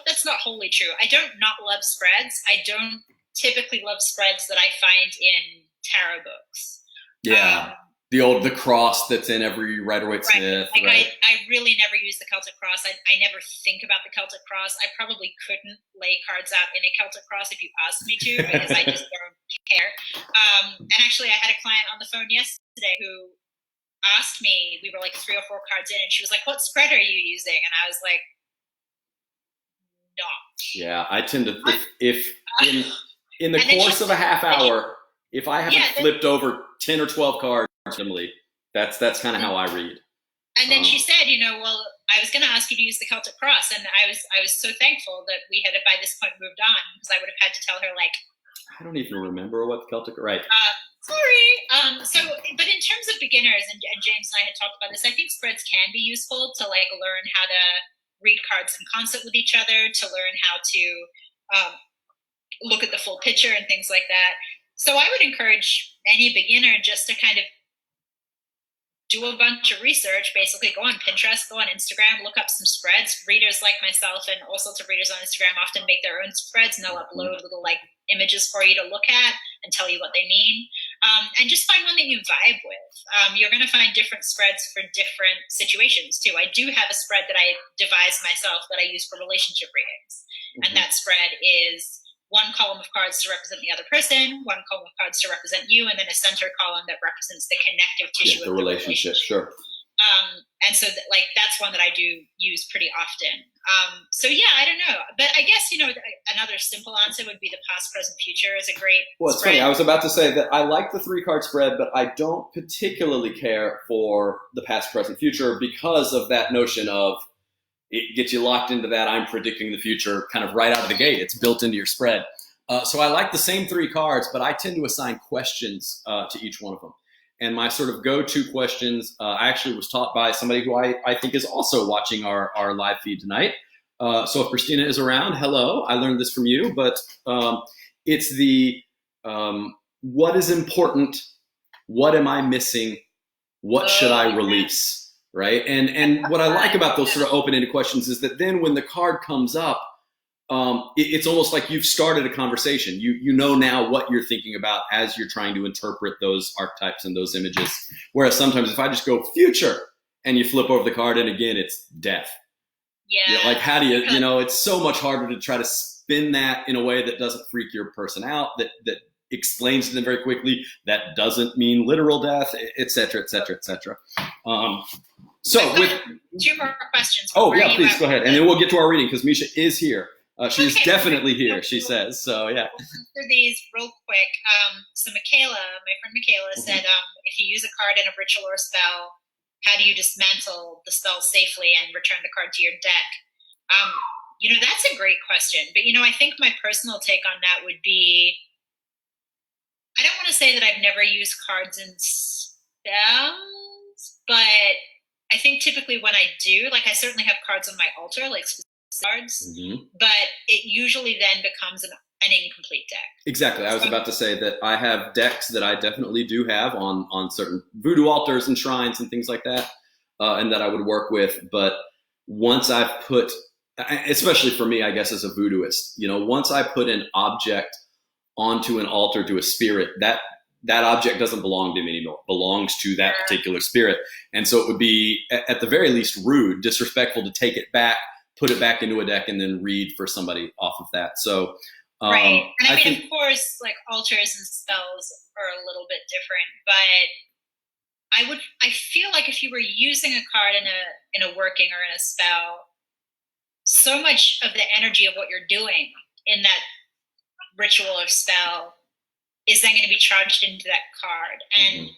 that's not wholly true. I don't not love spreads. I don't typically love spreads that I find in tarot books. Yeah. The cross that's in every Rider-Waite-Smith. Like right. I really never use the Celtic cross. I never think about the Celtic cross. I probably couldn't lay cards out in a Celtic cross if you asked me to, because I just don't care. And actually, I had a client on the phone yesterday who asked me, we were like 3 or 4 cards in, and she was like, "What spread are you using?" And I was like, "No." Yeah, I tend to, if in the course of a half hour, if I haven't flipped over 10 or 12 cards, that's kind of how I read. And then she said, well, I was going to ask you to use the Celtic cross, and I was so thankful that we had by this point moved on, because I would have had to tell her, like, I don't even remember what the Celtic, right? Sorry. But in terms of beginners, and James and I had talked about this, I think spreads can be useful to like learn how to read cards in concert with each other, to learn how to look at the full picture and things like that. So I would encourage any beginner just to kind of do a bunch of research, basically go on Pinterest, go on Instagram, look up some spreads. Readers like myself and all sorts of readers on Instagram often make their own spreads, and they'll upload little like images for you to look at and tell you what they mean. And just find one that you vibe with. You're going to find different spreads for different situations too. I do have a spread that I devised myself that I use for relationship readings. And that spread is 1 column of cards to represent the other person, 1 column of cards to represent you, and then a center column that represents the connective tissue of the relationship. Sure. And so that's one that I do use pretty often. So yeah, I don't know, but I guess another simple answer would be the past, present, future is a great. Well, it's funny. I was about to say that I like the 3-card spread, but I don't particularly care for the past, present, future because of that notion of it gets you locked into that I'm predicting the future kind of right out of the gate. It's built into your spread. So I like the same 3 cards, but I tend to assign questions to each one of them. And my sort of go-to questions, I actually was taught by somebody who I think is also watching our live feed tonight. So if Christina is around, hello, I learned this from you, but it's the what is important, what am I missing, what should I release? Right. And what I like about those sort of open-ended questions is that then when the card comes up, it's almost like you've started a conversation. You know now what you're thinking about as you're trying to interpret those archetypes and those images. Whereas sometimes if I just go future and you flip over the card and again, it's death. Yeah. Like how do you, it's so much harder to try to spin that in a way that doesn't freak your person out, that explains to them very quickly that doesn't mean literal death, et cetera, et cetera, et cetera. So with 2 more questions. Oh yeah, please go ahead, and then we'll get to our reading because Misha is here. She is definitely here. She says so. Yeah. We'll answer these real quick. So Michaela, my friend Michaela, said, if you use a card in a ritual or spell, how do you dismantle the spell safely and return the card to your deck? That's a great question. But I think my personal take on that would be, I don't want to say that I've never used cards in spells, but I think typically when I do, like I certainly have cards on my altar, like specific cards, but it usually then becomes an incomplete deck. Exactly. I was about to say that I have decks that I definitely do have on certain voodoo altars and shrines and things like that, and that I would work with. But once I've put, especially for me, I guess as a voodooist, once I put an object onto an altar to a spirit, that object doesn't belong to me anymore. It belongs to that particular spirit. And so it would be, at the very least, rude, disrespectful to take it back, put it back into a deck, and then read for somebody off of that. So, right. And I mean, of course, like altars and spells are a little bit different, but I feel like if you were using a card in a working or in a spell, so much of the energy of what you're doing in that ritual or spell is then going to be charged into that card. And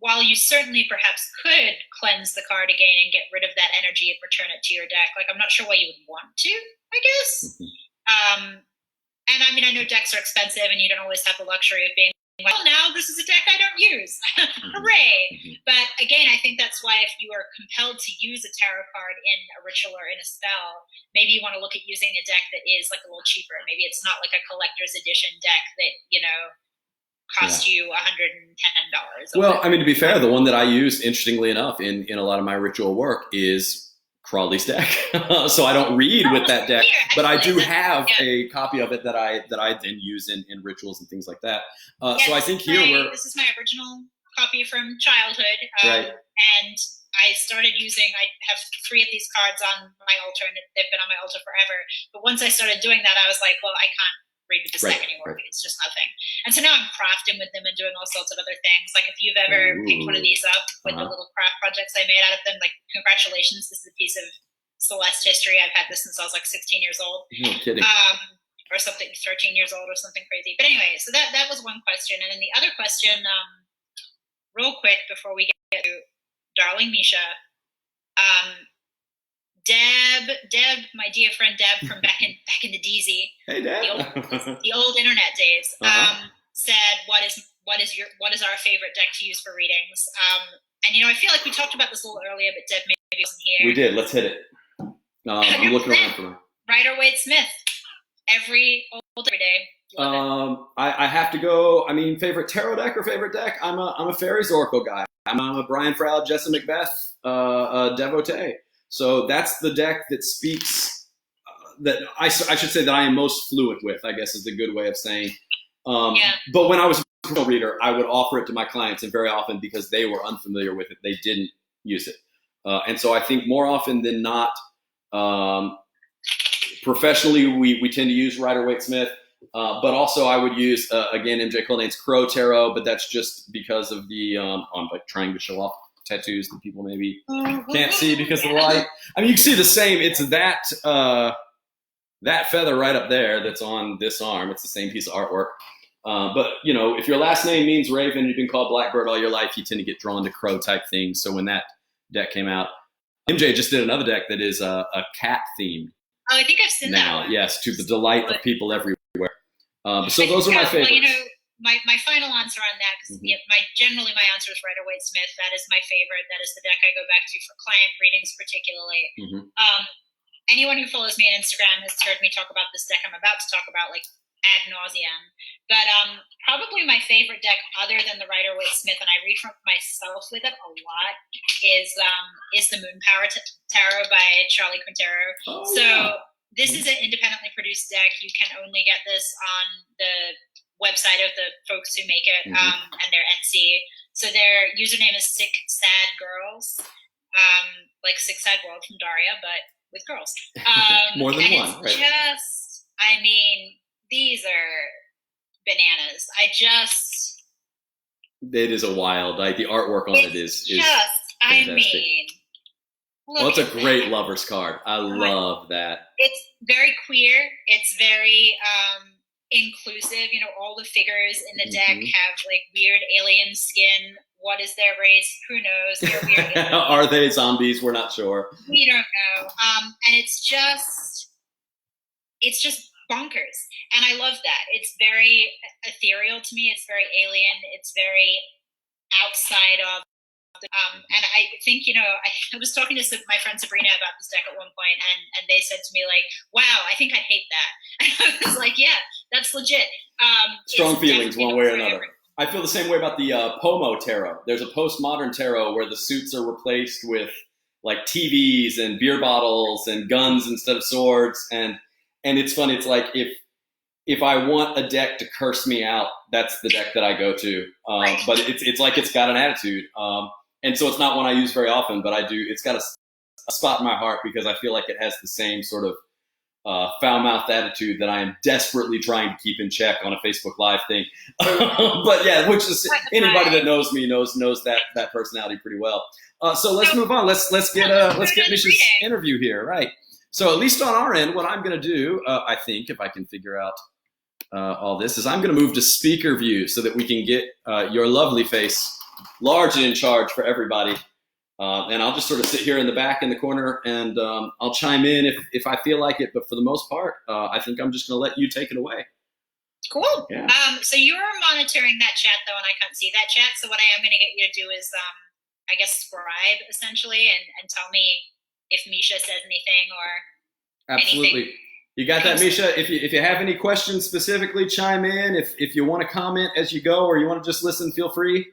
while you certainly perhaps could cleanse the card again and get rid of that energy and return it to your deck, like I'm not sure why you would want to, I guess. And I mean, I know decks are expensive and you don't always have the luxury of being like, well, now this is a deck I don't use. Hooray. But again, I think that's why if you are compelled to use a tarot card in a ritual or in a spell, maybe you want to look at using a deck that is like a little cheaper. Maybe it's not like a collector's edition deck that, cost you $110. Well, I mean, to be fair, the one that I use, interestingly enough, in a lot of my ritual work is Crawley's deck. So I don't read with that deck, but I do have a copy of it that I then use in rituals and things like that. So I think this is my original copy from childhood. Right. And I started using, I have 3 of these cards on my altar, and they've been on my altar forever. But once I started doing that, I was like, well, I can't read with this deck anymore. Right. It's just nothing. And so now I'm crafting with them and doing all sorts of other things. Like if you've ever picked one of these up with the little craft projects I made out of them, like congratulations, this is a piece of Celeste history. I've had this since I was like 16 years old. No kidding. Or something, 13 years old or something crazy. But anyway, so that was one question. And then the other question, real quick before we get to darling Misha, Deb, my dear friend Deb from back in the DZ, hey Deb, the old internet days, said, what is our favorite deck to use for readings? And I feel like we talked about this a little earlier, but Deb maybe wasn't here. We did. Let's hit it. I'm looking around for them. Rider-Waite-Smith, every day. I have to go. I mean, favorite tarot deck or favorite deck? I'm a Fairies Oracle guy. I'm a Brian Froud, Jessa Macbeth devotee. So that's the deck that speaks, that I should say that I am most fluent with, I guess is the good way of saying. But when I was a personal reader, I would offer it to my clients, and very often because they were unfamiliar with it, they didn't use it. And so I think more often than not, professionally, we tend to use Rider-Waite-Smith. But also I would use, again, MJ Coldane's Crow Tarot, but that's just because of the, I'm like trying to show off tattoos that people maybe can't see because of the light. I mean, you can see the same, it's that feather right up there that's on this arm. It's the same piece of artwork. But, if your last name means Raven, you've been called Blackbird all your life, you tend to get drawn to crow type things. So when that deck came out, MJ just did another deck that is a cat themed. Oh, I think I've seen that one. Yes, to the delight of people everywhere. So those are my favorites. Well, my final answer on that, because generally my answer is Rider-Waite-Smith. That is my favorite. That is the deck I go back to for client readings, particularly. Anyone who follows me on Instagram has heard me talk about this deck I'm about to talk about, like ad nauseum. But probably my favorite deck, other than the Rider-Waite-Smith, and I read from myself with it a lot, is the Moon Power Tarot by Charlie Quintero. This is an independently produced deck. You can only get this on the website of the folks who make it, and their Etsy. So their username is Sick Sad Girls, like Sick Sad World from Daria, but with girls. More than one, right? These are bananas. It is a wild, like the artwork on it is fantastic. Well, it's a great lover's card. I love that. It's very queer. It's very inclusive. All the figures in the deck have like weird alien skin. What is their race? Who knows? They're weird. Are they zombies? We're not sure. We don't know. And it's just bonkers. And I love that. It's very ethereal to me. It's very alien. It's very outside of. And I think, I was talking to my friend Sabrina about this deck at one point, and they said to me, like, wow, I think I'd hate that. And I was like, yeah, that's legit. Strong feelings one way or another. I feel the same way about the Pomo Tarot. There's a postmodern tarot where the suits are replaced with like TVs and beer bottles and guns instead of swords. And it's funny. It's like if I want a deck to curse me out, that's the deck that I go to. But it's like it's got an attitude. And so it's not one I use very often, but I do. It's got a spot in my heart because I feel like it has the same sort of foul-mouthed attitude that I am desperately trying to keep in check on a Facebook Live thing. But yeah, which is anybody that knows me knows that personality pretty well. So let's move on. Let's get Misha's interview here, right? So at least on our end, what I'm going to do, I think, if I can figure out all this, is I'm going to move to speaker view so that we can get your lovely face large and in charge for everybody. And I'll just sort of sit here in the back in the corner, and I'll chime in if I feel like it. But for the most part, I think I'm just going to let you take it away. Cool. Yeah. So you're monitoring that chat, though, and I can't see that chat. So what I am going to get you to do is, I guess, scribe, essentially, and tell me if Misha says anything or Absolutely. anything. You got that, Misha? If you have any questions specifically, chime in. If you want to comment as you go or you want to just listen, feel free.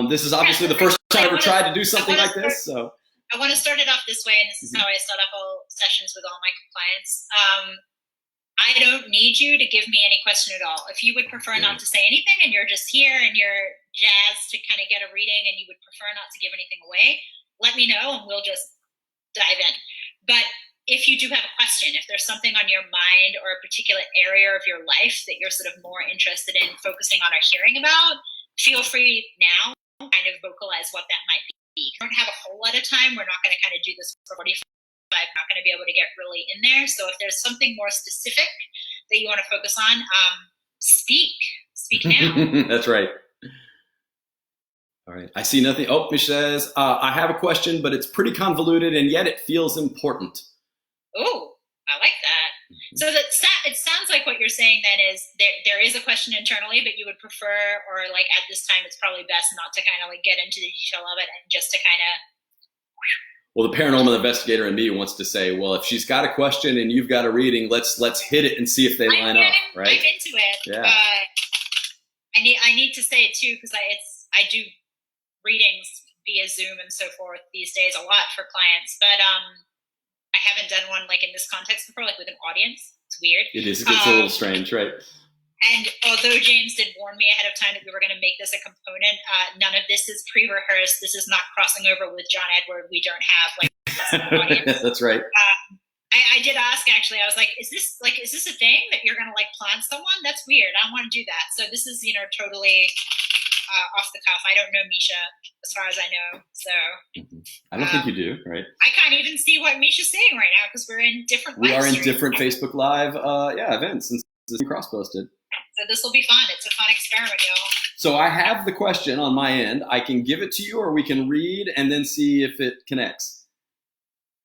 This is obviously the first time I ever tried to do something like this. So I want to start it off this way, and this is how I start up all sessions with all my clients. I don't need you to give me any question at all. If you would prefer not to say anything and you're just here and you're jazzed to kind of get a reading and you would prefer not to give anything away, let me know and we'll just dive in. But if you do have a question, if there's something on your mind or a particular area of your life that you're sort of more interested in focusing on or hearing about, feel free now to kind of vocalize what that might be. We don't have a whole lot of time. We're not going to kind of do this for 45. I'm not going to be able to get really in there. So if there's something more specific that you want to focus on, speak now. That's right. All right. I see nothing. Oh, Mish says, I have a question, but it's pretty convoluted and yet it feels important. Oh, I like that. So it sounds like what you're saying then is there is a question internally, but you would prefer, or like at this time, it's probably best not to kind of like get into the detail of it and just to kind of. Well, the paranormal investigator in me wants to say, well, if she's got a question and you've got a reading, let's hit it and see if they line up, right? I'm into it. Yeah. I need to say it too because I do readings via Zoom and so forth these days a lot for clients, but I haven't done one like in this context before, like with an audience. It's weird. It is. It gets a little strange, right? And although James did warn me ahead of time that we were going to make this a component, none of this is pre-rehearsed. This is not crossing over with John Edward. We don't have like an audience. That's right. I did ask actually. I was like, "Is this a thing that you're going to like plant someone? That's weird. I don't want to do that." So this is totally off the cuff. I don't know Misha as far as I know. So I don't think you do, right? I can't even see what Misha's saying right now because we're in different. We are in different Facebook Live events and this is cross-posted. So this will be fun. It's a fun experiment, y'all. So I have the question on my end. I can give it to you, or we can read and then see if it connects.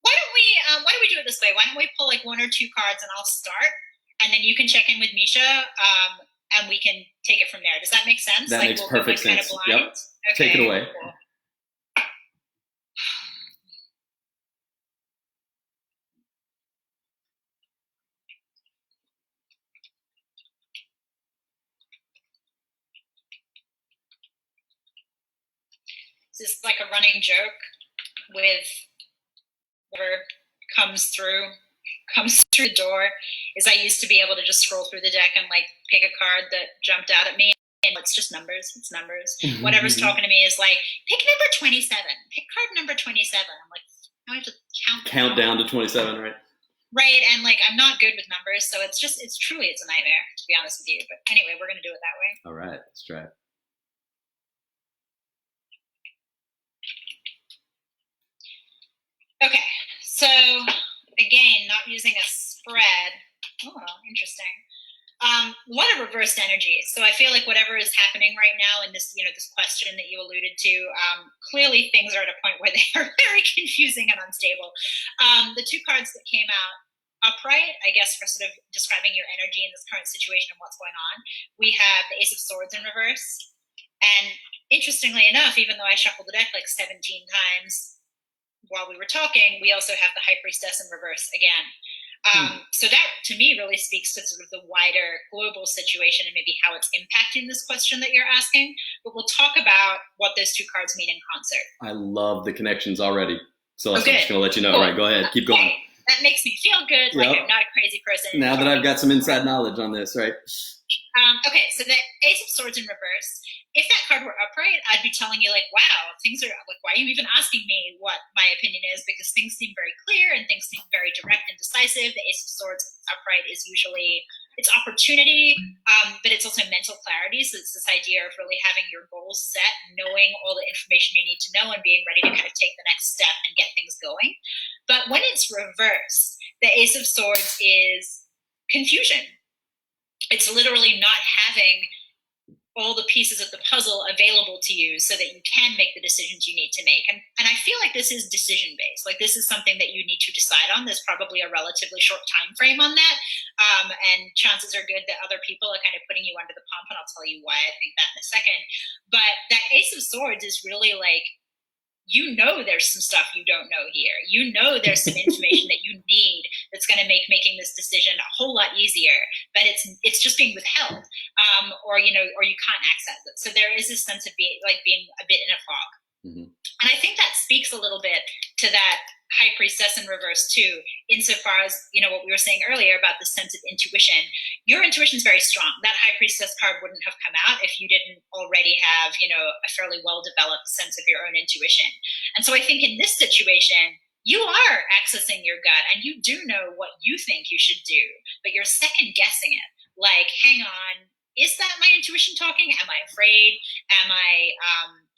Why don't we do it this way? Why don't we pull like one or two cards and I'll start, and then you can check in with Misha, and we can take it from there. Does that make sense? That makes perfect sense. Kind of blind? Yep. Okay, take it away. Cool. This is like a running joke with whatever comes through the door is I used to be able to just scroll through the deck and like pick a card that jumped out at me, and it's just numbers. It's numbers. Whatever's talking to me is like, pick number 27. Pick card number 27. I'm like, I have to count down to 27, right? Right, and like I'm not good with numbers, so it's a nightmare to be honest with you. But anyway, we're gonna do it that way. All right, let's try it. Okay, so again, not using a spread. Oh, interesting. A lot of reversed energy. So I feel like whatever is happening right now in this, this question that you alluded to, clearly things are at a point where they are very confusing and unstable. The two cards that came out upright, I guess, for sort of describing your energy in this current situation and what's going on, we have the Ace of Swords in reverse. And interestingly enough, even though I shuffled the deck like 17 times, while we were talking, we also have the High Priestess in reverse again. So that, to me, really speaks to sort of the wider global situation and maybe how it's impacting this question that you're asking. But we'll talk about what those two cards mean in concert. I love the connections already. So I'm just going to let you know. Cool. All right, go ahead. Keep going. That makes me feel good. Like I'm not a crazy person. Now that I've got some inside knowledge on this, right? Okay, so the Ace of Swords in reverse. If that card were upright, I'd be telling you like, wow, things are like, why are you even asking me what my opinion is? Because things seem very clear and things seem very direct and decisive. The Ace of Swords upright is usually, it's opportunity, but it's also mental clarity. So it's this idea of really having your goals set, knowing all the information you need to know and being ready to kind of take the next step and get things going. But when it's reversed, the Ace of Swords is confusion. It's literally not having all the pieces of the puzzle available to you so that you can make the decisions you need to make. And I feel like this is decision-based. Like this is something that you need to decide on. There's probably a relatively short time frame on that. And chances are good that other people are kind of putting you under the pump, and I'll tell you why I think that in a second. But that Ace of Swords is really like, there's some stuff you don't know here. There's some information that you need that's going to make making this decision a whole lot easier, but it's just being withheld, or you can't access it. So there is this sense of being a bit in a fog. Mm-hmm. And I think that speaks a little bit to that High Priestess in reverse too, insofar as, you know, what we were saying earlier about the sense of intuition. Your intuition is very strong. That High Priestess card wouldn't have come out if you didn't already have, you know, a fairly well-developed sense of your own intuition. And so I think in this situation, you are accessing your gut and you do know what you think you should do, but you're second guessing it. Like, hang on, is that my intuition talking? Am I afraid? Am I,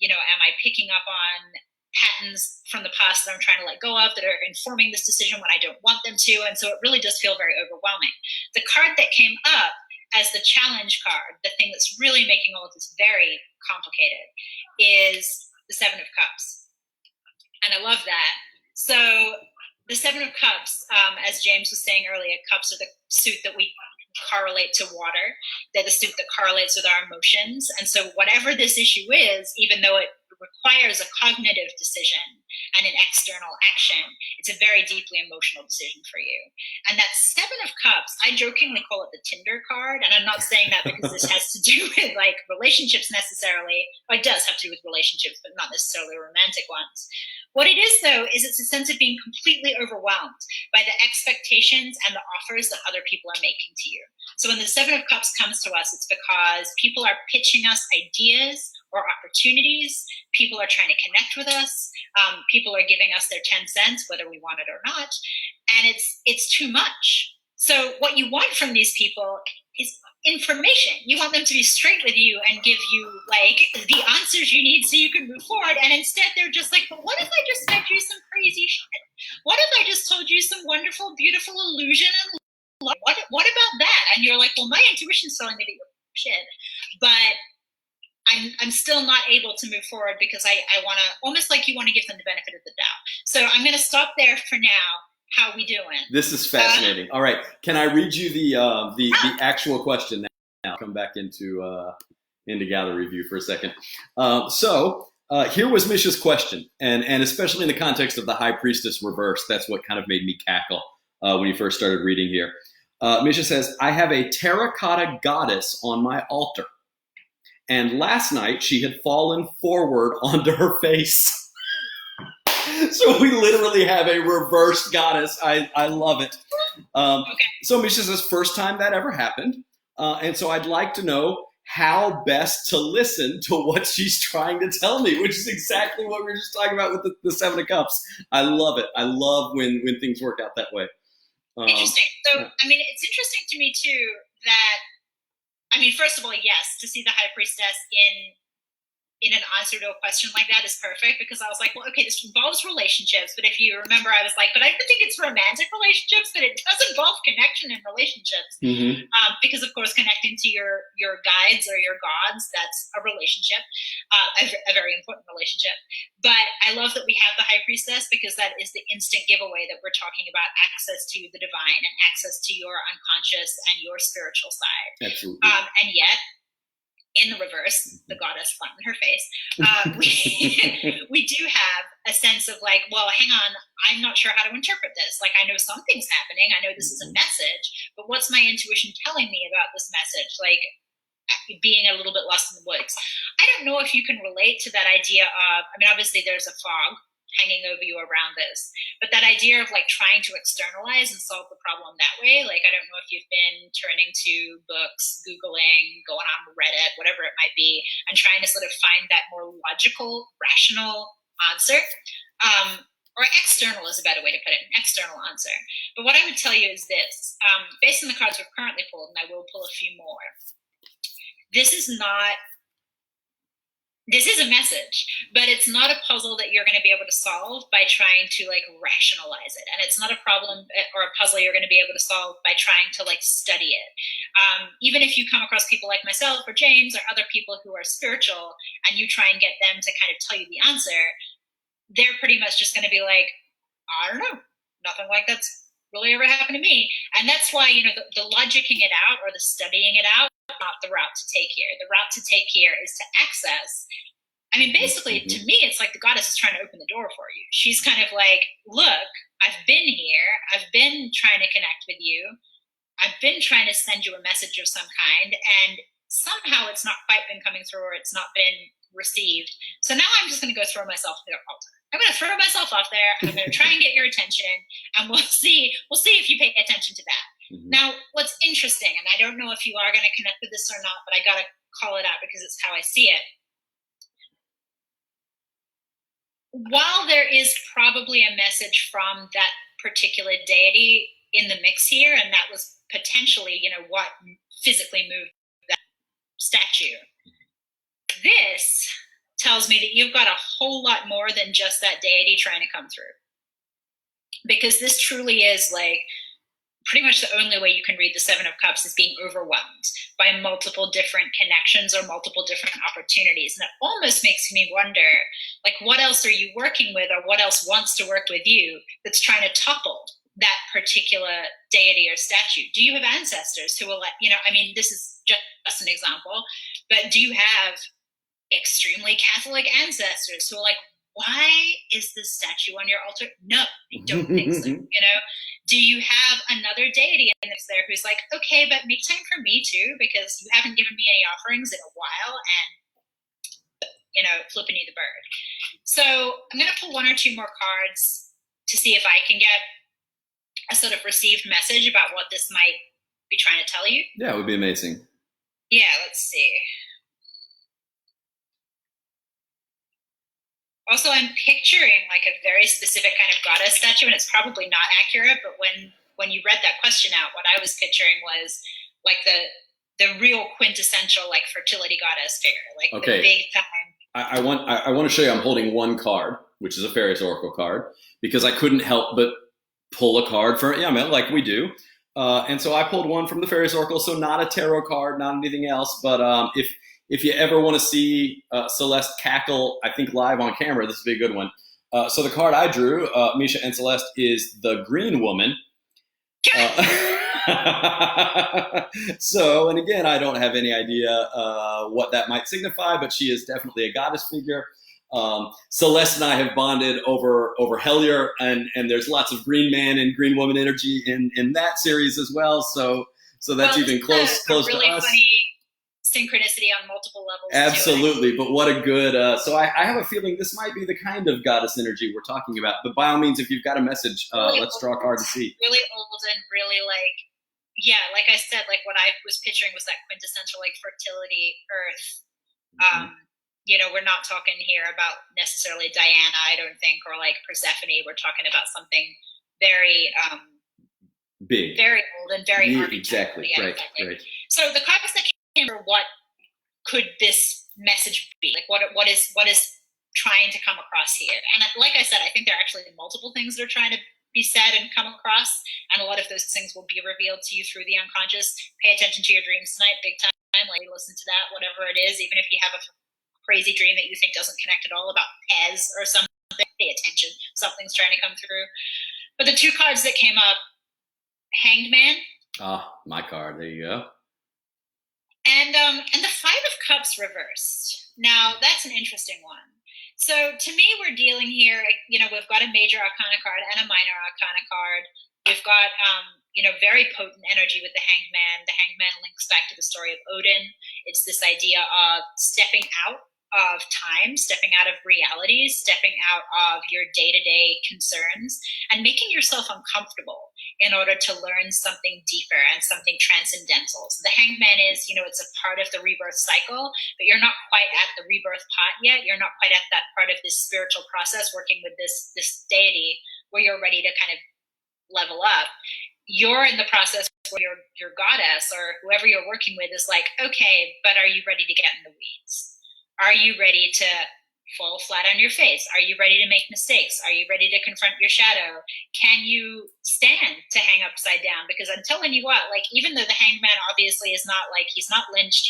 am I picking up on patterns from the past that I'm trying to let go of that are informing this decision when I don't want them to? And so it really does feel very overwhelming. The card that came up as the challenge card, the thing that's really making all of this very complicated, is the Seven of Cups. And I love that. So the Seven of Cups, as James was saying earlier, cups are the suit that we correlate to water. They're the suit that correlates with our emotions. And so whatever this issue is, even though it requires a cognitive decision and an external action, it's a very deeply emotional decision for you. And that Seven of Cups, I jokingly call it the Tinder card. And I'm not saying that because this has to do with like relationships necessarily. Well, it does have to do with relationships, but not necessarily romantic ones. What it is, though, is it's a sense of being completely overwhelmed by the expectations and the offers that other people are making to you. So when the Seven of Cups comes to us, it's because people are pitching us ideas or opportunities. People are trying to connect with us. People are giving us their 10 cents, whether we want it or not. And it's too much. So what you want from these people is information. You want them to be straight with you and give you like the answers you need so you can move forward. And instead they're just like, but what if I just fed you some crazy shit? What if I just told you some wonderful, beautiful illusion and love? What about that? And you're like, well, my intuition's telling me that you're shit, but I'm still not able to move forward because I want to, almost like you want to give them the benefit of the doubt. So I'm going to stop there for now. How we doing? This is fascinating. All right, can I read you the actual question now? Come back into gallery view for a second. So here was Misha's question, and especially in the context of the High Priestess reverse, that's what kind of made me cackle when you first started reading here. Misha says, I have a terracotta goddess on my altar, and last night she had fallen forward onto her face. So we literally have a reversed goddess. I love it. Okay. So Misha says, first time that ever happened. And so I'd like to know how best to listen to what she's trying to tell me, which is exactly what we were just talking about with the Seven of Cups. I love it. I love when things work out that way. Interesting. So, I mean, it's interesting to me too that, I mean, first of all, yes, to see the High Priestess in an answer to a question like that is perfect, because I was like, well, okay, this involves relationships, but if you remember, I was like, but I think it's romantic relationships, but it does involve connection in relationships. Mm-hmm. Because of course, connecting to your guides or your gods, that's a relationship, a very important relationship. But I love that we have the High Priestess, because that is the instant giveaway that we're talking about access to the divine and access to your unconscious and your spiritual side. Absolutely. And yet, in the reverse, the goddess flat in her face, we do have a sense of like, well, hang on, I'm not sure how to interpret this. Like, I know something's happening. I know this is a message, but what's my intuition telling me about this message? Like, being a little bit lost in the woods. I don't know if you can relate to that idea of, I mean, obviously there's a fog hanging over you around this, but that idea of like trying to externalize and solve the problem that way. Like, I don't know if you've been turning to books, Googling, going on Reddit, whatever it might be, and trying to sort of find that more logical, rational answer. Or external is a better way to put it, an external answer. But what I would tell you is this, based on the cards we've currently pulled, and I will pull a few more, this is a message, but it's not a puzzle that you're going to be able to solve by trying to like rationalize it. And it's not a problem or a puzzle you're going to be able to solve by trying to like study it. Even if you come across people like myself or James or other people who are spiritual and you try and get them to kind of tell you the answer, they're pretty much just going to be like, I don't know, nothing like that's really ever happened to me. And that's why, you know, the logicking it out or the studying it out, not the route to take here. The route to take here is to access. I mean, basically, to me, it's like the goddess is trying to open the door for you. She's kind of like, look, I've been here. I've been trying to connect with you. I've been trying to send you a message of some kind, and somehow it's not quite been coming through, or it's not been received. So now I'm just going to go throw myself to the altar. I'm going to throw myself off there. I'm going to try and get your attention, and we'll see if you pay attention to that. Mm-hmm. Now, what's interesting, and I don't know if you are going to connect with this or not, but I got to call it out because it's how I see it. While there is probably a message from that particular deity in the mix here, and that was potentially, what physically moved that statue, this tells me that you've got a whole lot more than just that deity trying to come through. Because this truly is like pretty much the only way you can read the Seven of Cups is being overwhelmed by multiple different connections or multiple different opportunities. And it almost makes me wonder, like, what else are you working with, or what else wants to work with you that's trying to topple that particular deity or statue? Do you have ancestors who will let, this is just an example, but do you have extremely Catholic ancestors who are like, why is this statue on your altar? No, I don't think so. Do you have another deity in there who's like, okay, but make time for me too, because you haven't given me any offerings in a while, and flipping you the bird. So I'm going to pull one or two more cards to see if I can get a sort of received message about what this might be trying to tell you. Yeah, it would be amazing. Yeah, let's see. Also, I'm picturing like a very specific kind of goddess statue, and it's probably not accurate, but when you read that question out, what I was picturing was like the real quintessential like fertility goddess figure, like the big time. I want to show you I'm holding one card, which is a Fairies Oracle card, because I couldn't help but pull a card for like we do. And so I pulled one from the Fairies Oracle, so not a tarot card, not anything else, but if you ever want to see Celeste cackle, I think live on camera, this would be a good one. So the card I drew, Misha and Celeste, is the Green Woman. So, and again, I don't have any idea what that might signify, but she is definitely a goddess figure. Celeste and I have bonded over Hellier, and there's lots of Green Man and Green Woman energy in that series as well. So that's even close really to us. Funny synchronicity on multiple levels. Absolutely, but what a good. So I have a feeling this might be the kind of goddess energy we're talking about. But by all means, if you've got a message, really let's draw a card and see. Really old and really like I said, like what I was picturing was that quintessential like fertility Earth. Mm-hmm. We're not talking here about necessarily Diana, I don't think, or like Persephone. We're talking about something very big, very old, and very exactly. Yeah, right. Exactly. So the cards that came for what could this message be? Like what is trying to come across here? And like I said, I think there are actually multiple things that are trying to be said and come across, and a lot of those things will be revealed to you through the unconscious. Pay attention to your dreams tonight, big time. Like listen to that, whatever it is, even if you have a crazy dream that you think doesn't connect at all about Pez or something, pay attention. Something's trying to come through. But the two cards that came up, Hanged Man. My card. There you go. And the Five of Cups reversed. Now that's an interesting one. So to me, we're dealing here. We've got a major arcana card and a minor arcana card. We've got very potent energy with the Hanged Man. The Hanged Man links back to the story of Odin. It's this idea of stepping out of time, stepping out of reality, stepping out of your day-to-day concerns, and making yourself uncomfortable in order to learn something deeper and something transcendental. So the Hanged Man is, it's a part of the rebirth cycle, but you're not quite at the rebirth pot yet. You're not quite at that part of this spiritual process working with this deity where you're ready to kind of level up. You're in the process where your goddess or whoever you're working with is like, okay, but are you ready to get in the weeds? Are you ready to fall flat on your face? Are you ready to make mistakes? Are you ready to confront your shadow? Can you stand to hang upside down? Because I'm telling you what, like, even though the Hanged Man obviously is not like, he's not lynched,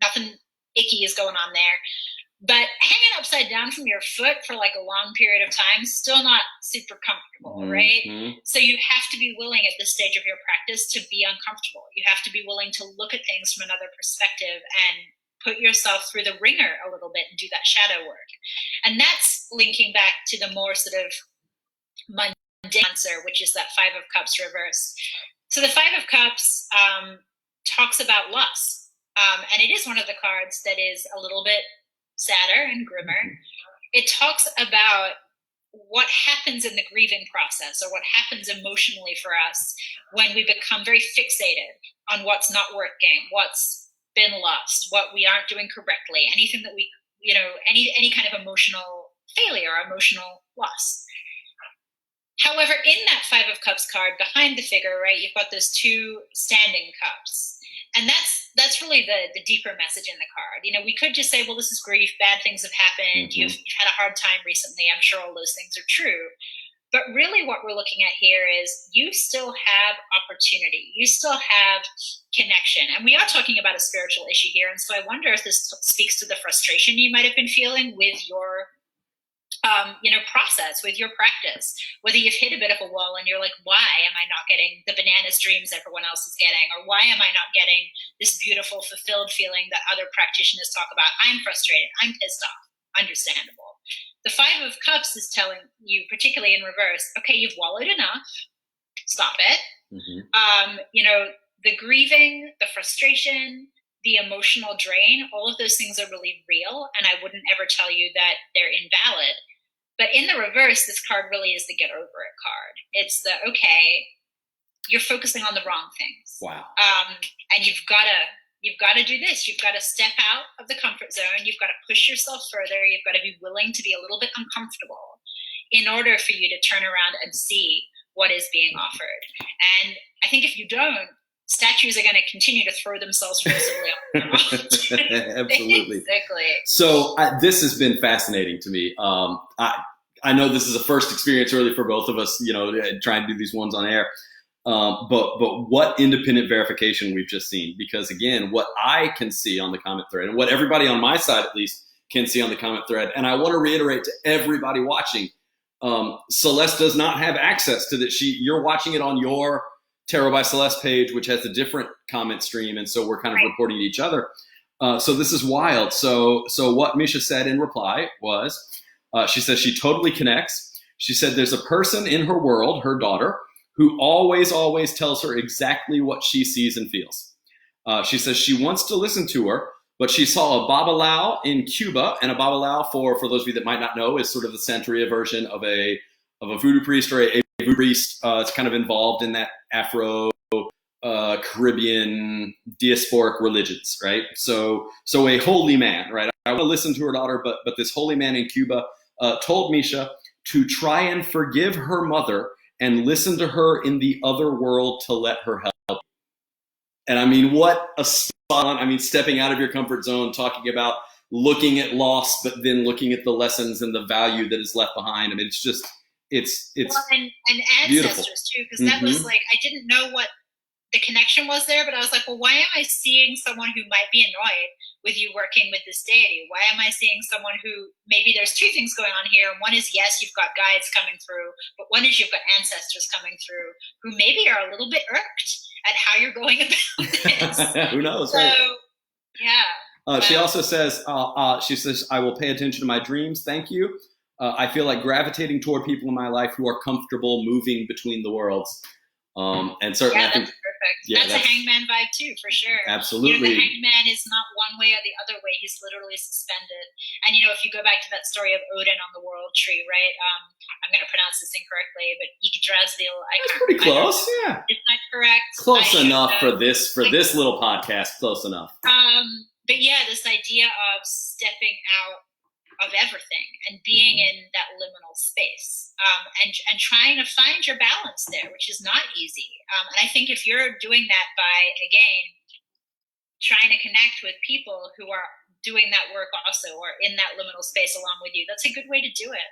nothing icky is going on there, but hanging upside down from your foot for like a long period of time, still not super comfortable, right? So you have to be willing at this stage of your practice to be uncomfortable. You have to be willing to look at things from another perspective and put yourself through the ringer a little bit and do that shadow work. And that's linking back to the more sort of mundane answer, which is that Five of Cups reverse. So the Five of Cups talks about lust. And it is one of the cards that is a little bit sadder and grimmer. it talks about what happens in the grieving process, or what happens emotionally for us when we become very fixated on what's not working, what's been lost, what we aren't doing correctly, anything that we, any kind of emotional failure or emotional loss. However, in that Five of Cups card, behind the figure, right, you've got those two standing cups. And that's really the deeper message in the card. We could just say, well, this is grief, bad things have happened, you've had a hard time recently, I'm sure all those things are true. But really what we're looking at here is you still have opportunity, you still have connection. And we are talking about a spiritual issue here. And so I wonder if this speaks to the frustration you might have been feeling with your process, with your practice, whether you've hit a bit of a wall and you're like, why am I not getting the banana streams everyone else is getting? Or why am I not getting this beautiful, fulfilled feeling that other practitioners talk about? I'm frustrated. I'm pissed off. Understandable. The Five of Cups is telling you, particularly in reverse, okay, you've wallowed enough. Stop it. The grieving, the frustration, the emotional drain, all of those things are really real. And I wouldn't ever tell you that they're invalid. But in the reverse, this card really is the get over it card. It's the, okay, you're focusing on the wrong things. Wow. And you've got to do this. You've got to step out of the comfort zone. You've got to push yourself further. You've got to be willing to be a little bit uncomfortable in order for you to turn around and see what is being offered. And I think if you don't, statues are going to continue to throw themselves forcibly on the world. Absolutely. Basically. So this has been fascinating to me. I know this is a first experience really for both of us, trying to do these ones on air. But what independent verification we've just seen, because again, what I can see on the comment thread and what everybody on my side at least can see on the comment thread. And I want to reiterate to everybody watching, Celeste does not have access to that. You're watching it on your Tarot by Celeste page, which has a different comment stream. And so we're kind of reporting to each other. So this is wild. So what Misha said in reply was, she says she totally connects. She said there's a person in her world, her daughter, who always tells her exactly what she sees and feels. She says she wants to listen to her, but she saw a babalao in Cuba, and a babalao, for those of you that might not know, is sort of the Santeria version of a voodoo priest or a voodoo priest. It's kind of involved in that Afro Caribbean diasporic religions, right? So a holy man, right? I want to listen to her daughter, but this holy man in Cuba told Misha to try and forgive her mother and listen to her in the other world to let her help. And I mean, what a spot on, stepping out of your comfort zone, talking about looking at loss, but then looking at the lessons and the value that is left behind. It's just, it's well, and ancestors beautiful. Too, because that was like, I didn't know what the connection was there, but I was like, well, why am I seeing someone who might be annoyed with you working with this deity? Why am I seeing someone who, maybe there's two things going on here. One is, yes, you've got guides coming through, but one is you've got ancestors coming through who maybe are a little bit irked at how you're going about this. Who knows? So, right? Yeah. She also says, she says, I will pay attention to my dreams. Thank you. I feel like gravitating toward people in my life who are comfortable moving between the worlds. And certainly, yeah, that's perfect. Yeah, that's a hangman vibe too, for sure. Absolutely. The hangman is not one way or the other way. He's literally suspended. And, if you go back to that story of Odin on the world tree, right? I'm going to pronounce this incorrectly, but Yggdrasil. That's pretty close, yeah. Is that correct? Close enough for this little podcast. Close enough. But yeah, this idea of stepping out of everything and being in that liminal space, and trying to find your balance there, which is not easy. And I think if you're doing that by, again, trying to connect with people who are doing that work also, or in that liminal space along with you, that's a good way to do it.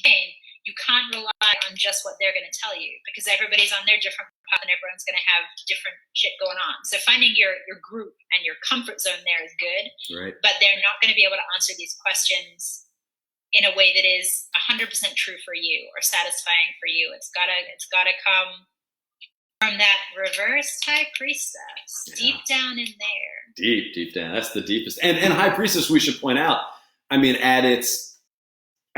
Again, you can't rely on just what they're going to tell you, because everybody's on their different path and everyone's going to have different shit going on. So finding your group and your comfort zone there is good, right? But they're not going to be able to answer these questions in a way that is 100% true for you or satisfying for you. It's gotta come from that reversed High Priestess, deep down in there. Deep down. That's the deepest. And High Priestess, we should point out,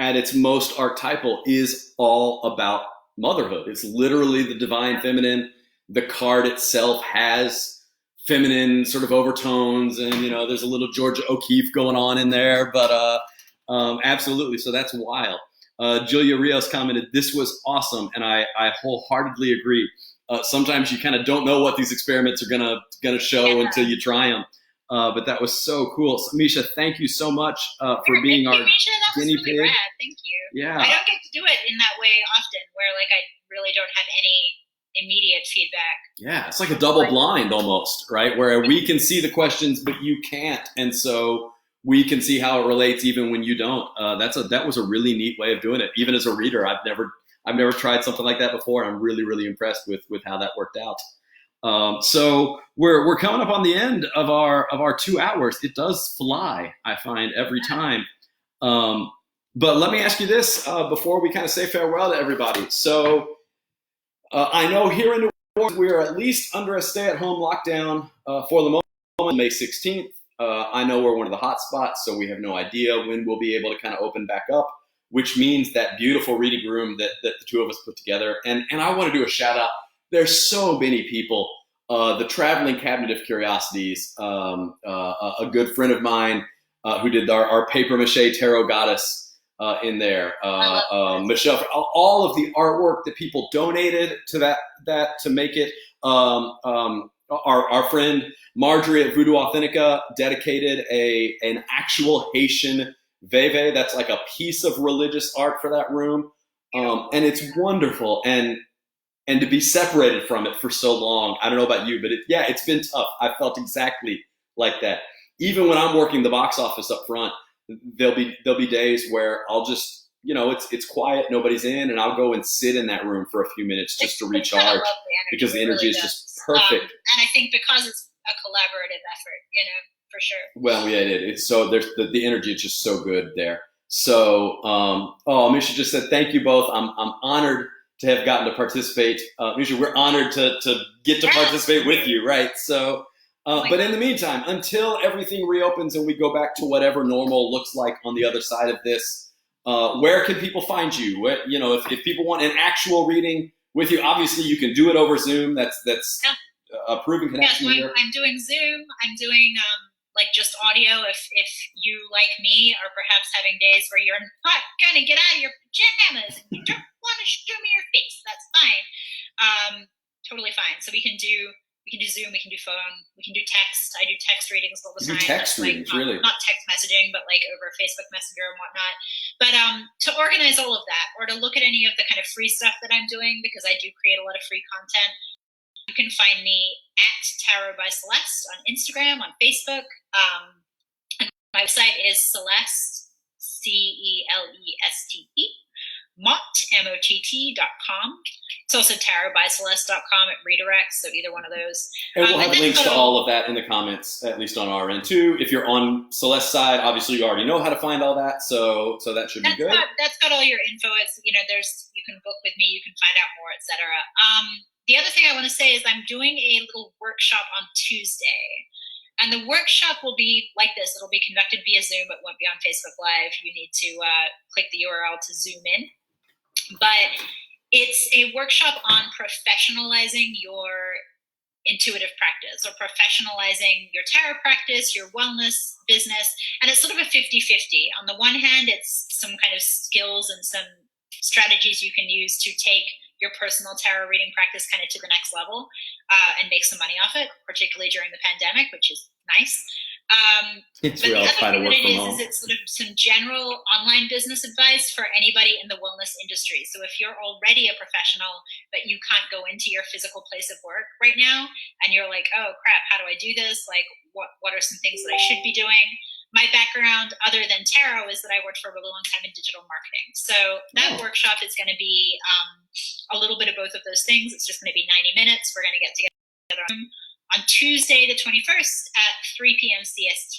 at its most archetypal, is all about motherhood. It's literally the divine feminine. The card itself has feminine sort of overtones, and there's a little Georgia O'Keeffe going on in there, but Absolutely. So that's wild. Julia Rios commented, "This was awesome," and I wholeheartedly agree. Sometimes you kind of don't know what these experiments are gonna show until you try them. But that was so cool. So, Misha, thank you so much for being our Misha, that was guinea really pig. rad. Thank you. Yeah. I don't get to do it in that way often, where like I really don't have any immediate feedback. Yeah, it's like a double blind almost, right? Where we can see the questions, but you can't, and so we can see how it relates even when you don't. That was a really neat way of doing it. Even as a reader, I've never tried something like that before. I'm really impressed with how that worked out. So we're coming up on the end of our 2 hours. It does fly, I find, every time. But let me ask you this before we kind of say farewell to everybody. So I know here in New Orleans we are at least under a stay-at-home lockdown for the moment, May 16th. I know we're one of the hot spots, so we have no idea when we'll be able to kind of open back up, which means that beautiful reading room that the two of us put together. And I want to do a shout out. There's so many people. The Traveling Cabinet of Curiosities, a good friend of mine who did our paper mache tarot goddess in there. Michelle, all of the artwork that people donated to that to make it. Our friend Marjorie at Voodoo Authentica dedicated an actual Haitian veve. That's like a piece of religious art for that room, and it's wonderful. And to be separated from it for so long, I don't know about you, but it's been tough. I felt exactly like that. Even when I'm working the box office up front, there'll be days where I'll just, it's quiet, nobody's in, and I'll go and sit in that room for a few minutes just to recharge because the energy is just perfect. And I think because it's a collaborative effort, for sure. Well, yeah, it's so there's the energy is just so good there. So, Misha just said thank you both. I'm honored to have gotten to participate. Misha, we're honored to get to participate with you, right? So, but in the meantime, until everything reopens and we go back to whatever normal looks like on the other side of this, where can people find you? If people want an actual reading with you, obviously you can do it over Zoom. That's a proven connection. Yeah, so I'm doing Zoom. I'm doing like just audio if you, like me, are perhaps having days where you're not gonna get out of your pajamas and you don't want to show me your face. That's fine. Totally fine. So we can do Zoom, we can do phone, we can do text. I do text readings all the time. Text readings, really? Not text messaging, but like over Facebook Messenger and whatnot. But to organize all of that, or to look at any of the kind of free stuff that I'm doing, because I do create a lot of free content, you can find me at Tarot by Celeste on Instagram, on Facebook. And my website is Celeste, Celeste, Mott, MOTT.com. It's also tarotbyceleste.com. It redirects, so either one of those. And we'll have links to all of that in the comments, at least on our end too. If you're on Celeste's side, obviously you already know how to find all that, so that should be good. That's got all your info. It's you can book with me, you can find out more, etc. The other thing I want to say is I'm doing a little workshop on Tuesday. And the workshop will be like this. It'll be conducted via Zoom. It won't be on Facebook Live. You need to click the URL to Zoom in. But it's a workshop on professionalizing your intuitive practice, or professionalizing your tarot practice, your wellness business. And it's sort of a 50-50. On the one hand, it's some kind of skills and some strategies you can use to take your personal tarot reading practice kind of to the next level and make some money off it, particularly during the pandemic, which is nice. It's but real. the other Try to thing work that it from home. is it's sort of some general online business advice for anybody in the wellness industry. So if you're already a professional, but you can't go into your physical place of work right now, and you're like, oh crap, how do I do this? Like, what are some things that I should be doing? My background, other than tarot, is that I worked for a really long time in digital marketing. So that workshop is going to be a little bit of both of those things. It's just going to be 90 minutes. We're going to get together on Tuesday, the 21st at 3 p.m. CST.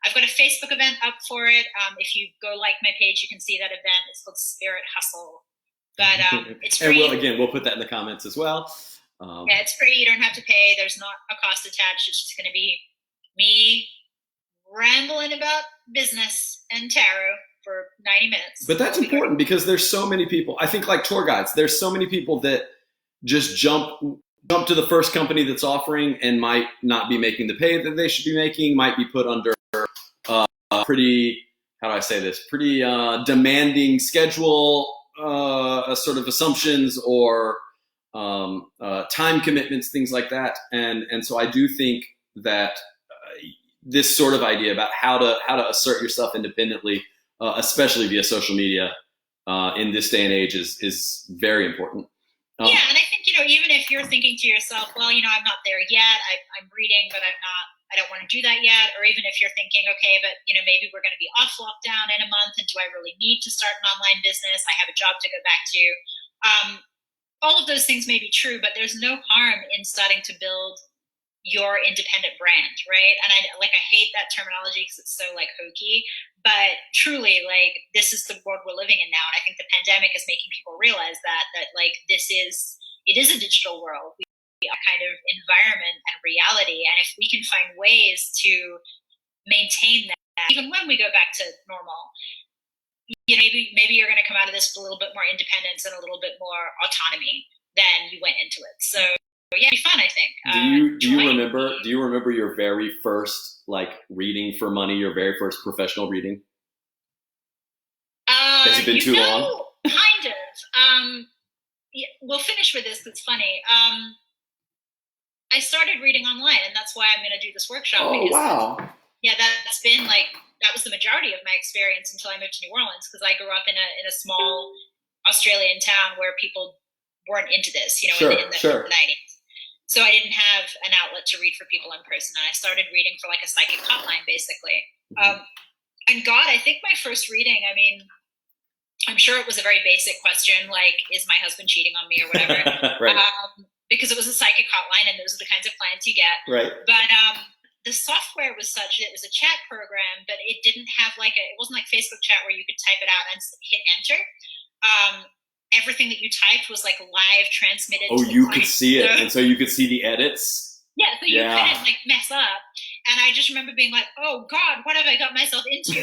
I've got a Facebook event up for it. If you go like my page, you can see that event. It's called Spirit Hustle. But it's free. And we'll put that in the comments as well. Yeah, it's free. You don't have to pay. There's not a cost attached. It's just going to be me rambling about business and tarot for 90 minutes. But that's important because there's so many people. I think like tour guides, there's so many people that just jump to the first company that's offering and might not be making the pay that they should be making, might be put under pretty how do I say this? Pretty demanding schedule, sort of assumptions or time commitments, things like that. And so I do think that this sort of idea about how to assert yourself independently, especially via social media, in this day and age is very important. Yeah, and I think, even if you're thinking to yourself, well, I'm not there yet. I'm reading, but I don't want to do that yet. Or even if you're thinking, okay, but maybe we're going to be off lockdown in a month, and do I really need to start an online business? I have a job to go back to. All of those things may be true, but there's no harm in starting to build your independent brand, right? And I hate that terminology because it's so hokey, but truly, this is the world we're living in now. And I think the pandemic is making people realize that it is a digital world. We are kind of environment and reality. And if we can find ways to maintain that, even when we go back to normal, maybe you're going to come out of this with a little bit more independence and a little bit more autonomy than you went into it. So yeah, it'd be fun, I think. Do you remember your very first reading for money, your very first professional reading? Has it been too long? Kind of. Yeah, we'll finish with this. It's funny. I started reading online, and that's why I'm going to do this workshop. Oh, wow. Yeah, that was the majority of my experience until I moved to New Orleans, because I grew up in a small Australian town where people weren't into this, in the 90s. So I didn't have an outlet to read for people in person. And I started reading for a psychic hotline, basically. And God, I think my first reading, I'm sure it was a very basic question, is my husband cheating on me or whatever? Right. Because it was a psychic hotline, and those are the kinds of clients you get. Right. But the software was such that it was a chat program, but it didn't have it wasn't like Facebook chat where you could type it out and hit enter. Everything that you typed was live transmitted. Oh, you could see it, and so you could see the edits. Yeah, so you couldn't mess up. And I just remember being oh God, what have I got myself into?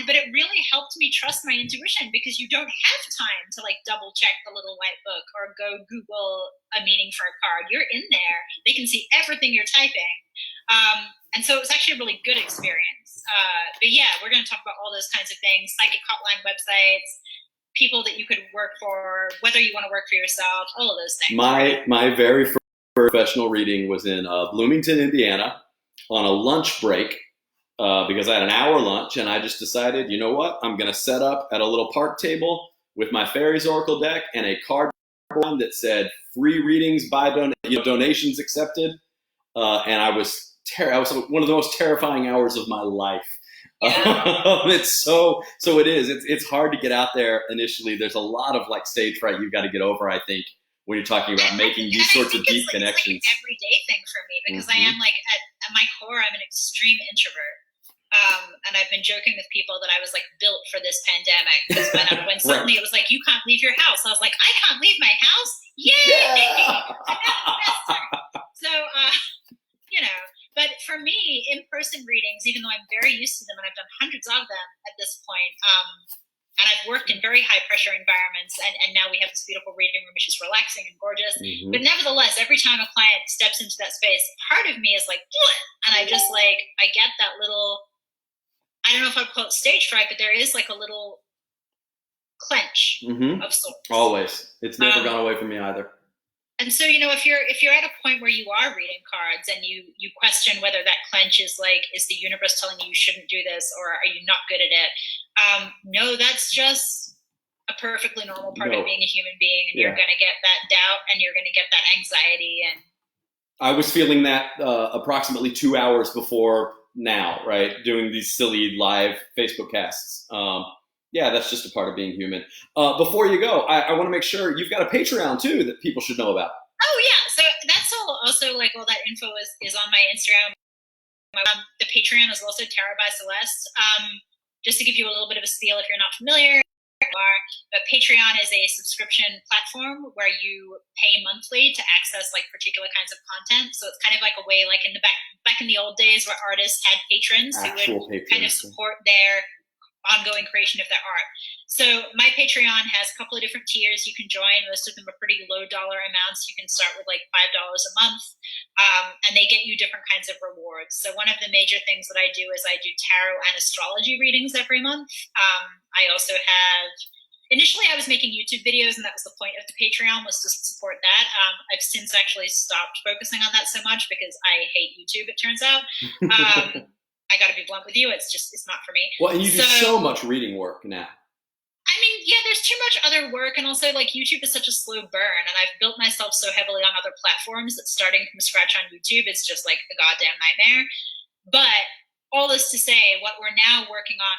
But it really helped me trust my intuition, because you don't have time to double check the little white book or go Google a meaning for a card. You're in there; they can see everything you're typing. And so it was actually a really good experience. But yeah, we're going to talk about all those kinds of things: psychic hotline websites, people that you could work for, whether you want to work for yourself, all of those things. My very first professional reading was in Bloomington, Indiana, on a lunch break, because I had an hour lunch, and I just decided, you know what, I'm going to set up at a little park table with my Fairies Oracle deck and a card that said free readings by donations accepted, and I was one of the most terrifying hours of my life. Yeah. It's hard to get out there initially. There's a lot of stage fright you've got to get over, I think, when you're talking about making these sorts of deep connections. It's an everyday thing for me, because I am at my core, I'm an extreme introvert. And I've been joking with people that I was built for this pandemic, because when suddenly it was you can't leave your house, I was I can't leave my house. Yay! Yeah! So but for me, in-person readings, even though I'm very used to them and I've done hundreds of them at this point, and I've worked in very high-pressure environments, and now we have this beautiful reading room, which is relaxing and gorgeous. Mm-hmm. But nevertheless, every time a client steps into that space, part of me is and I just I get that little, I don't know if I'd call it stage fright, but there is a little clench of sorts. Always. It's never gone away from me either. And so, if you're at a point where you are reading cards and you question whether that clench is is the universe telling you shouldn't do this, or are you not good at it? No, that's just a perfectly normal part of being a human being, and you're going to get that doubt, and you're going to get that anxiety. And I was feeling that approximately 2 hours before now, right? Doing these silly live Facebook casts. Yeah, that's just a part of being human. Before you go, I want to make sure you've got a Patreon too that people should know about. Oh yeah, so that's also all that info is on my Instagram. The Patreon is also Tarot by Celeste. Just to give you a little bit of a spiel, if you're not familiar, but Patreon is a subscription platform where you pay monthly to access particular kinds of content. So it's kind of a way, in the back in the old days, where artists had patrons who would kind of support their ongoing creation of their art. So my Patreon has a couple of different tiers you can join. Most of them are pretty low dollar amounts. You can start with like $5 a month, and they get you different kinds of rewards. So one of the major things that I do is I do tarot and astrology readings every month. I also have, initially I was making YouTube videos, and that was the point of the Patreon, was to support that. I've since actually stopped focusing on that so much because I hate YouTube, it turns out. I got to be blunt with you. It's not for me. Well, and you do so much reading work now. I mean, yeah, there's too much other work, and also like YouTube is such a slow burn, and I've built myself so heavily on other platforms that starting from scratch on YouTube is just like a goddamn nightmare. But all this to say, what we're now working on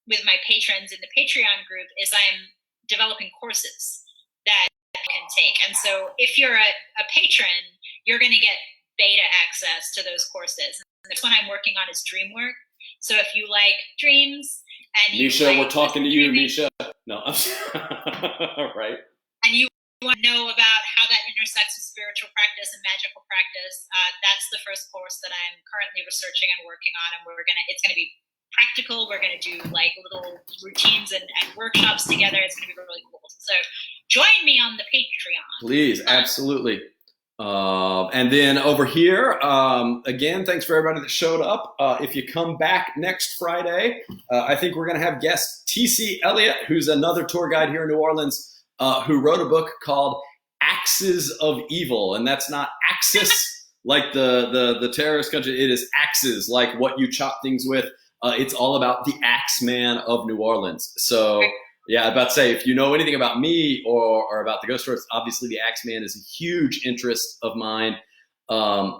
with my patrons in the Patreon group is I'm developing courses that you can take. And so if you're a patron, you're going to get beta access to those courses. And the one I'm working on is dream work. So if you like dreams and you Misha, like we're talking to you, Misha. No, right. And you want to know about how that intersects with spiritual practice and magical practice, that's the first course that I'm currently researching and working on. And it's going to be practical. We're going to do like little routines and workshops together. It's going to be really cool. So join me on the Patreon. Please, absolutely. And then over here, again, thanks for everybody that showed up. If you come back next Friday, I think we're going to have guest T.C. Elliott, who's another tour guide here in New Orleans, who wrote a book called Axes of Evil. And that's not axis like the terrorist country. It is axes, like what you chop things with. It's all about the Axeman of New Orleans. So yeah, I'm about to say, if you know anything about me or about the ghost stories, obviously the Axeman is a huge interest of mine. TC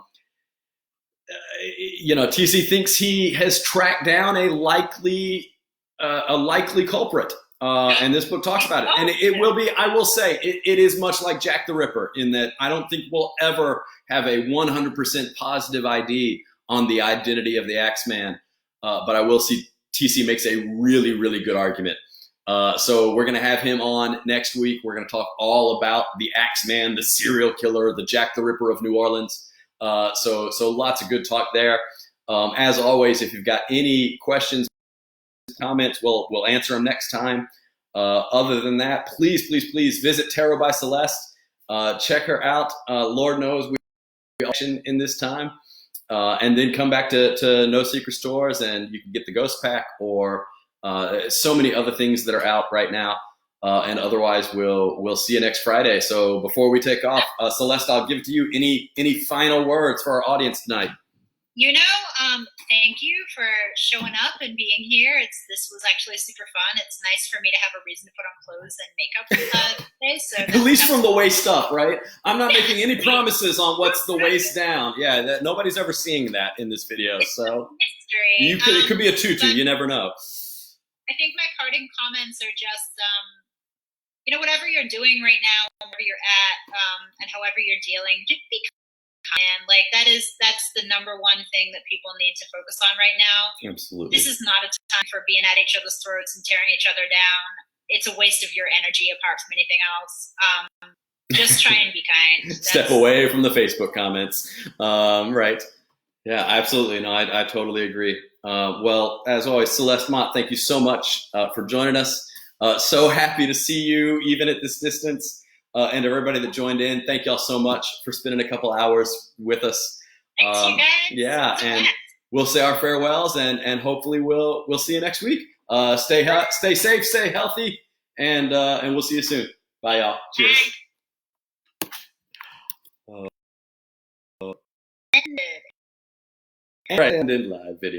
thinks he has tracked down a likely culprit, and this book talks about it. And it will be, I will say, it is much like Jack the Ripper in that I don't think we'll ever have a 100% positive ID on the identity of the Axeman, but I will see TC makes a really, really good argument. So we're going to have him on next week. We're going to talk all about the Axeman, the serial killer, the Jack the Ripper of New Orleans. So lots of good talk there. As always, if you've got any questions, comments, we'll answer them next time. Other than that, please visit Tarot by Celeste. Check her out. Lord knows we auction in this time. And then come back to No Secret Stores, and you can get the Ghost Pack or so many other things that are out right now. And otherwise, we'll see you next Friday. So before we take off, Celeste, I'll give it to you. Any final words for our audience tonight? Thank you for showing up and being here. This was actually super fun. It's nice for me to have a reason to put on clothes and makeup today. So at least from the waist up, right? I'm not making any promises on what's the waist down. Yeah, nobody's ever seeing that in this video. So mystery. It could be a tutu. You never know. I think my parting comments are just, whatever you're doing right now, wherever you're at, and however you're dealing, just be kind. Like that's the number one thing that people need to focus on right now. Absolutely. This is not a time for being at each other's throats and tearing each other down. It's a waste of your energy apart from anything else. Just try and be kind. Step away from the Facebook comments. Right. Yeah, absolutely. No, I totally agree. Well, as always, Celeste Mott, thank you so much for joining us. So happy to see you even at this distance. And everybody that joined in, thank y'all so much for spending a couple hours with us. Thanks, you guys. Yeah, and we'll say our farewells, and hopefully we'll see you next week. Stay safe, stay healthy, and we'll see you soon. Bye, y'all. Cheers. Ended. Right, ended live video.